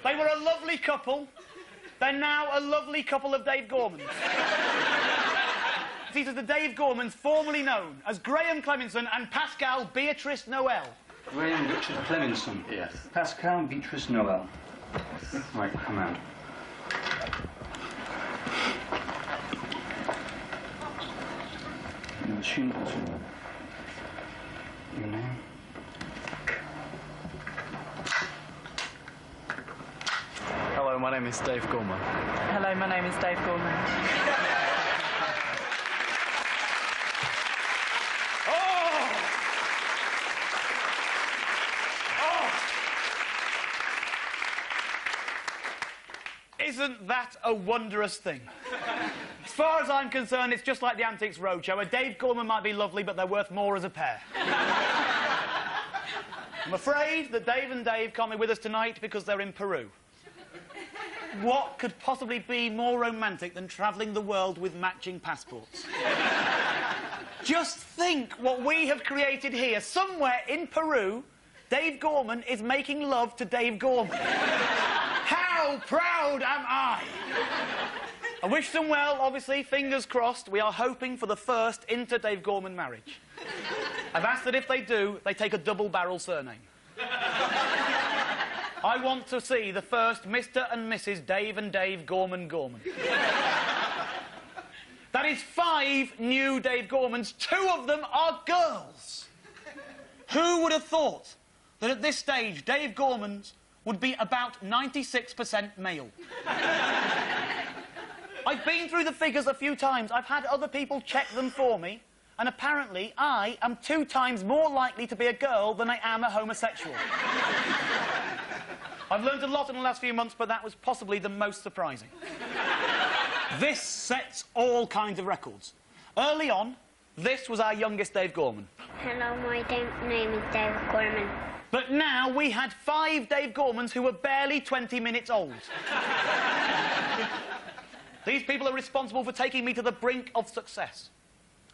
They were a lovely couple. They're now a lovely couple of Dave Gormans. These are the Dave Gormans formerly known as Graham Clemenson and Pascal Beatrice Noel. Graham Richard Clemenson. Yes. Pascal Beatrice Noel. Right, come out. Your machine also. Your name. Hello, my name is Dave Gorman. Hello, my name is Dave Gorman. Isn't that a wondrous thing? As far as I'm concerned, it's just like the Antiques Roadshow. A Dave Gorman might be lovely, but they're worth more as a pair. I'm afraid that Dave and Dave can't be with us tonight because they're in Peru. What could possibly be more romantic than travelling the world with matching passports? Just think what we have created here. Somewhere in Peru, Dave Gorman is making love to Dave Gorman. How proud am I? I wish them well, obviously, fingers crossed. We are hoping for the first inter-Dave Gorman marriage. I've asked that if they do, they take a double-barrel surname. I want to see the first Mr. and Mrs. Dave and Dave Gorman Gorman. That is 5 new Dave Gormans. 2 of them are girls. Who would have thought that at this stage, Dave Gormans would be about 96% male? I've been through the figures a few times. I've had other people check them for me, and apparently I am 2 times more likely to be a girl than I am a homosexual. I've learned a lot in the last few months, but that was possibly the most surprising. This sets all kinds of records. Early on, this was our youngest Dave Gorman. Hello, my name is Dave Gorman. But now we had 5 Dave Gormans who were barely 20 minutes old. These people are responsible for taking me to the brink of success.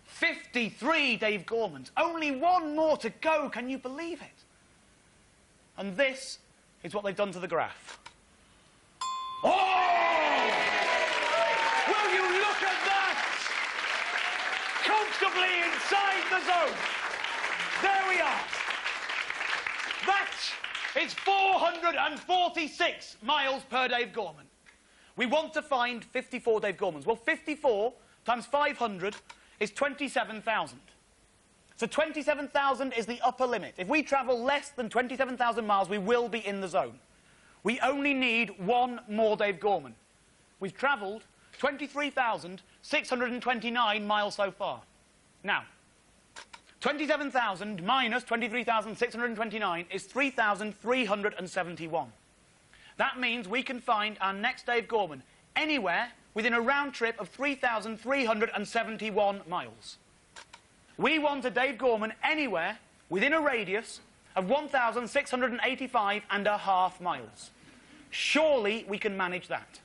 53 Dave Gormans. Only 1 more to go. Can you believe it? And this is what they've done to the graph. Oh! Will you look at that? Comfortably inside the zone. There we are. That is 446 miles per Dave Gorman. We want to find 54 Dave Gormans. Well, 54 times 500 is 27,000. So 27,000 is the upper limit. If we travel less than 27,000 miles, we will be in the zone. We only need one more Dave Gorman. We've travelled 23,629 miles so far. Now, 27,000 minus 23,629 is 3,371. That means we can find our next Dave Gorman anywhere within a round trip of 3,371 miles. We want a Dave Gorman anywhere within a radius of 1,685.5 miles. Surely we can manage that.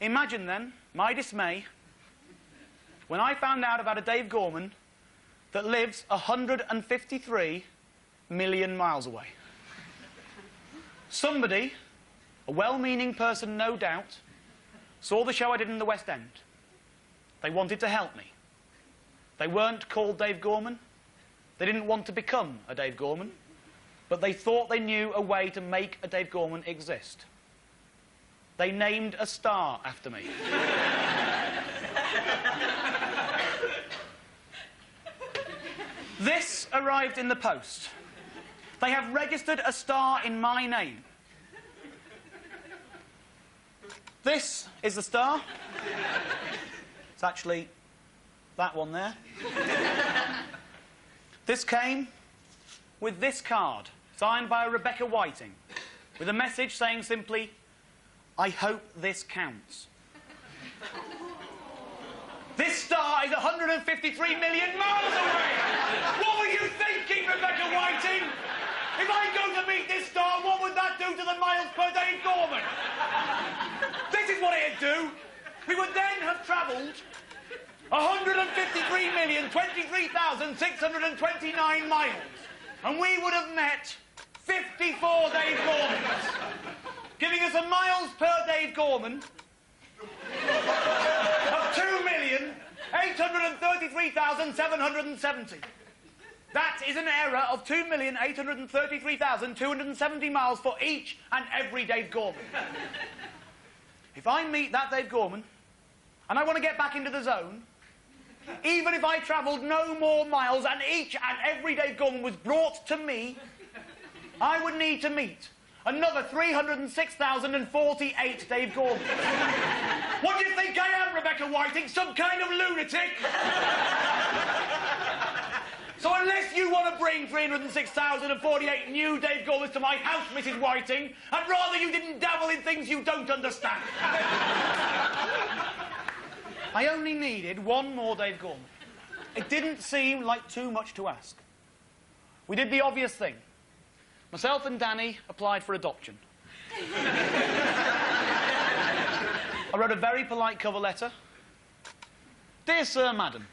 Imagine then my dismay when I found out about a Dave Gorman that lives 153 million miles away. Somebody, a well-meaning person no doubt, saw the show I did in the West End. They wanted to help me. They weren't called Dave Gorman. They didn't want to become a Dave Gorman, but they thought they knew a way to make a Dave Gorman exist. They named a star after me. This arrived in the post. They have registered a star in my name. This is the star. It's actually that one there. This came with this card, signed by Rebecca Whiting, with a message saying simply, "I hope this counts." This star is 153 million miles away! What were you thinking, Rebecca Whiting? If I go to meet this star, what would that do to the miles per Dave Gorman? This is what it'd do. We would then have travelled 153,023,629 miles. And we would have met 54 Dave Gormans, giving us a miles per Dave Gorman of 2,833,770. That is an error of 2,833,270 miles for each and every Dave Gorman. If I meet that Dave Gorman, and I want to get back into the zone, even if I travelled no more miles and each and every Dave Gorman was brought to me, I would need to meet another 306,048 Dave Gorman. What do you think I am, Rebecca Whiting? Some kind of lunatic? So unless you want to bring 306,048 new Dave Gormans to my house, Mrs. Whiting, I'd rather you didn't dabble in things you don't understand. I only needed one more Dave Gorman. It didn't seem like too much to ask. We did the obvious thing. Myself and Danny applied for adoption. I wrote a very polite cover letter. Dear Sir, Madam,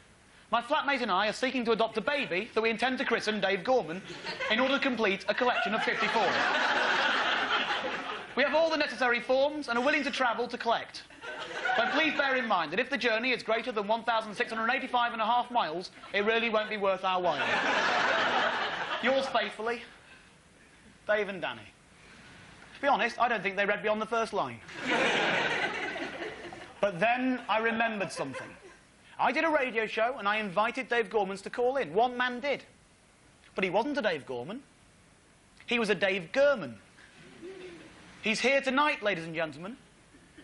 my flatmate and I are seeking to adopt a baby that we intend to christen Dave Gorman in order to complete a collection of 54. We have all the necessary forms and are willing to travel to collect. But please bear in mind that if the journey is greater than 1,685.5 miles, it really won't be worth our while. Yours faithfully, Dave and Danny. To be honest, I don't think they read beyond the first line. But then I remembered something. I did a radio show and I invited Dave Gormans to call in. One man did. But he wasn't a Dave Gorman. He was a Dave Gorman. He's here tonight, ladies and gentlemen.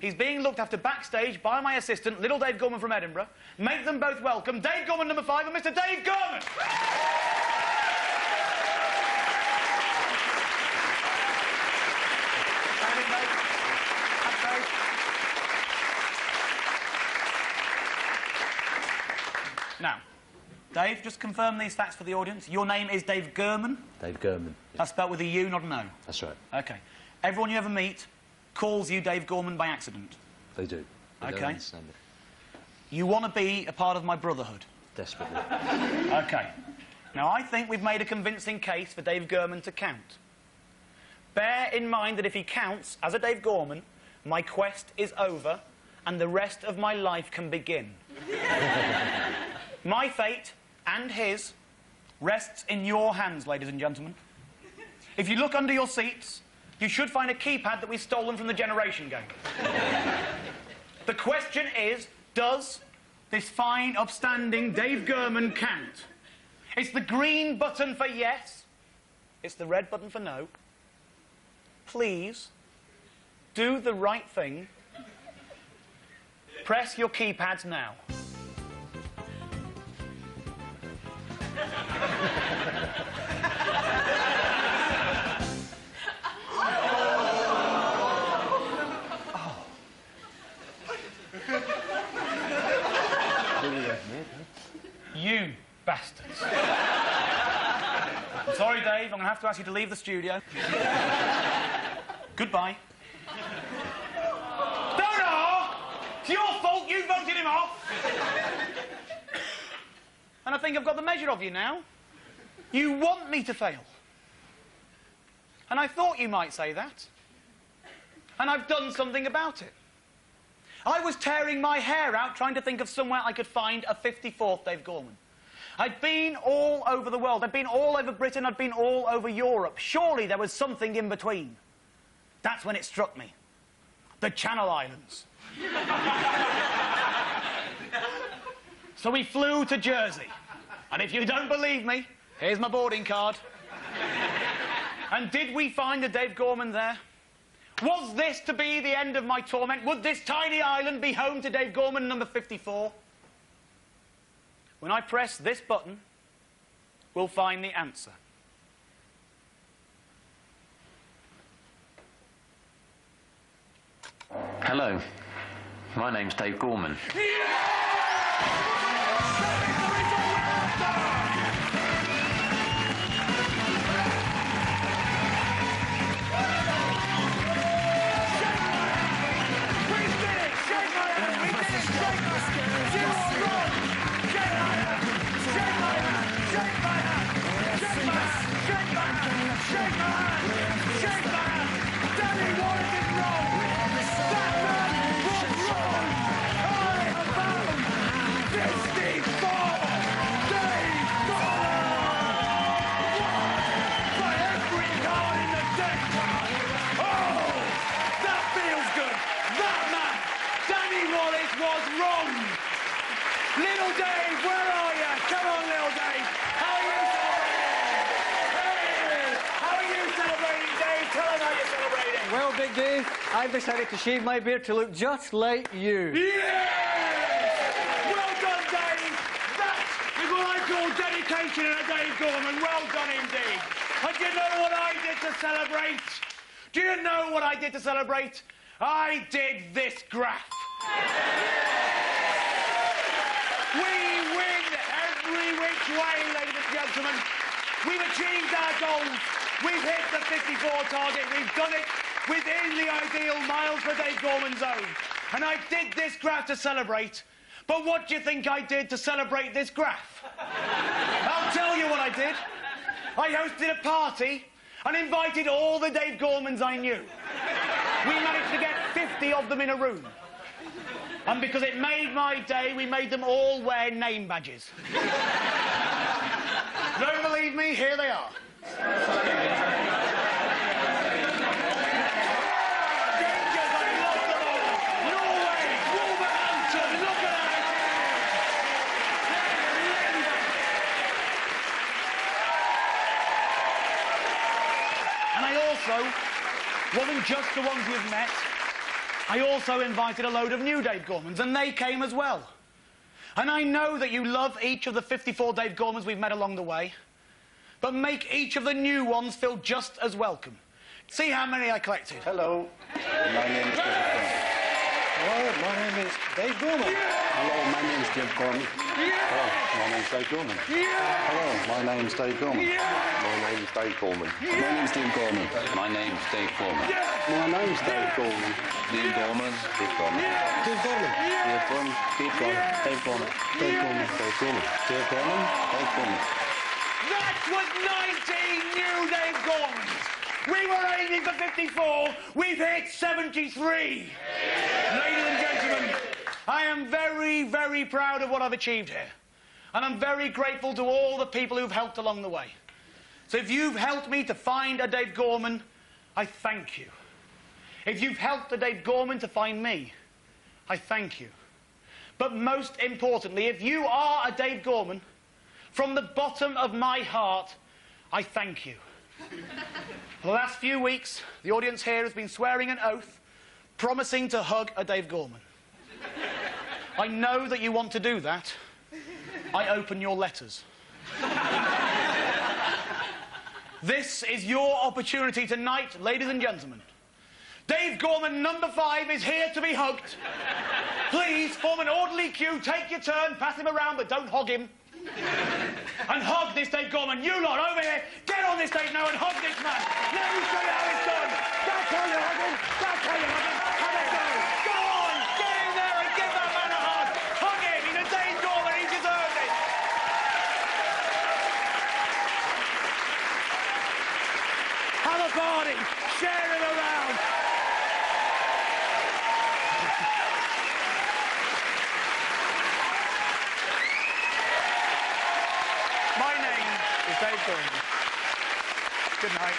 He's being looked after backstage by my assistant, little Dave Gorman from Edinburgh. Make them both welcome Dave Gorman number 5 and Mr. Dave Gorman! Now, Dave, just confirm these facts for the audience. Your name is Dave Gorman? Dave Gorman. That's spelled with a U, not an O? That's right. OK. Everyone you ever meet calls you Dave Gorman by accident? They do. They don't understand it. You want to be a part of my brotherhood? Desperately. OK. Now, I think we've made a convincing case for Dave Gorman to count. Bear in mind that if he counts as a Dave Gorman, my quest is over and the rest of my life can begin. My fate, and his, rests in your hands, ladies and gentlemen. If you look under your seats, you should find a keypad that we've stolen from the Generation Game. The question is, does this fine, upstanding Dave Gorman count? It's the green button for yes. It's the red button for no. Please, do the right thing. Press your keypads now. You bastards. I'm sorry, Dave. I'm going to have to ask you to leave the studio. Goodbye. No! It's your fault. You voted him off. And I think I've got the measure of you now. You want me to fail. And I thought you might say that. And I've done something about it. I was tearing my hair out trying to think of somewhere I could find a 54th Dave Gorman. I'd been all over the world. I'd been all over Britain. I'd been all over Europe. Surely there was something in between. That's when it struck me. The Channel Islands. So we flew to Jersey. And if you don't believe me, here's my boarding card. And did we find the Dave Gorman there? Was this to be the end of my torment? Would this tiny island be home to Dave Gorman number 54? When I press this button, we'll find the answer. Hello, my name's Dave Gorman. Little Dave, where are you? Come on, little Dave. How are you celebrating? Hey! How are you celebrating, Dave? Tell them how you're celebrating. Well, Big Dave, I've decided to shave my beard to look just like you. Yeah! Well done, Dave. That is what I call dedication in a Dave Gorman. Well done indeed. And do you know what I did to celebrate? Do you know what I did to celebrate? I did this graph. We win every which way, ladies and gentlemen. We've achieved our goals. We've hit the 54 target. We've done it within the ideal miles per Dave Gorman zone. And I did this graph to celebrate. But what do you think I did to celebrate this graph? I'll tell you what I did. I hosted a party and invited all the Dave Gormans I knew. We managed to get 50 of them in a room. And because it made my day, we made them all wear name badges. Don't believe me? Here they are. And I also wasn't just the ones you've met. I also invited a load of new Dave Gormans, and they came as well. And I know that you love each of the 54 Dave Gormans we've met along the way, but make each of the new ones feel just as welcome. See how many I collected. Hello, my name is Dave Gorman. Hello, my name is Dave Gorman. Hello, my name is Dave Gorman. Hello, my name is Dave Gorman. Hello, my name is Dave Gorman. My name is Dave Gorman. My name is Dave Gorman. My name's Dave Gorman. My name is Dave Gorman. Dave Gorman. Dave Gorman. Dave Gorman. Dave Gorman. Dave Gorman. Dave Gorman. Dave Gorman. Dave Gorman. Dave Gorman. Dave Gorman. That was 19 new Dave Gormans. We were aiming for 54. We've hit 73. Ladies and gentlemen, I am very, very proud of what I've achieved here. And I'm very grateful to all the people who've helped along the way. So if you've helped me to find a Dave Gorman, I thank you. If you've helped a Dave Gorman to find me, I thank you. But most importantly, if you are a Dave Gorman, From the bottom of my heart, I thank you. For the last few weeks, the audience here has been swearing an oath, promising to hug a Dave Gorman. I know that you want to do that. I open your letters. This is your opportunity tonight, ladies and gentlemen. Dave Gorman, number 5, is here to be hugged. Please form an orderly queue, take your turn, pass him around, but don't hog him. And hug this Dave Gorman. You lot over here, get on this stage now and hug this man. Let me show you how it's done. That's how you hug him. That's how you hug him. Have a go. Go on, get in there and give that man a hug. Hug him. He's a Dave Gorman. He deserves it. Have a party. Share it around. My name is Dave Gorman. Good night.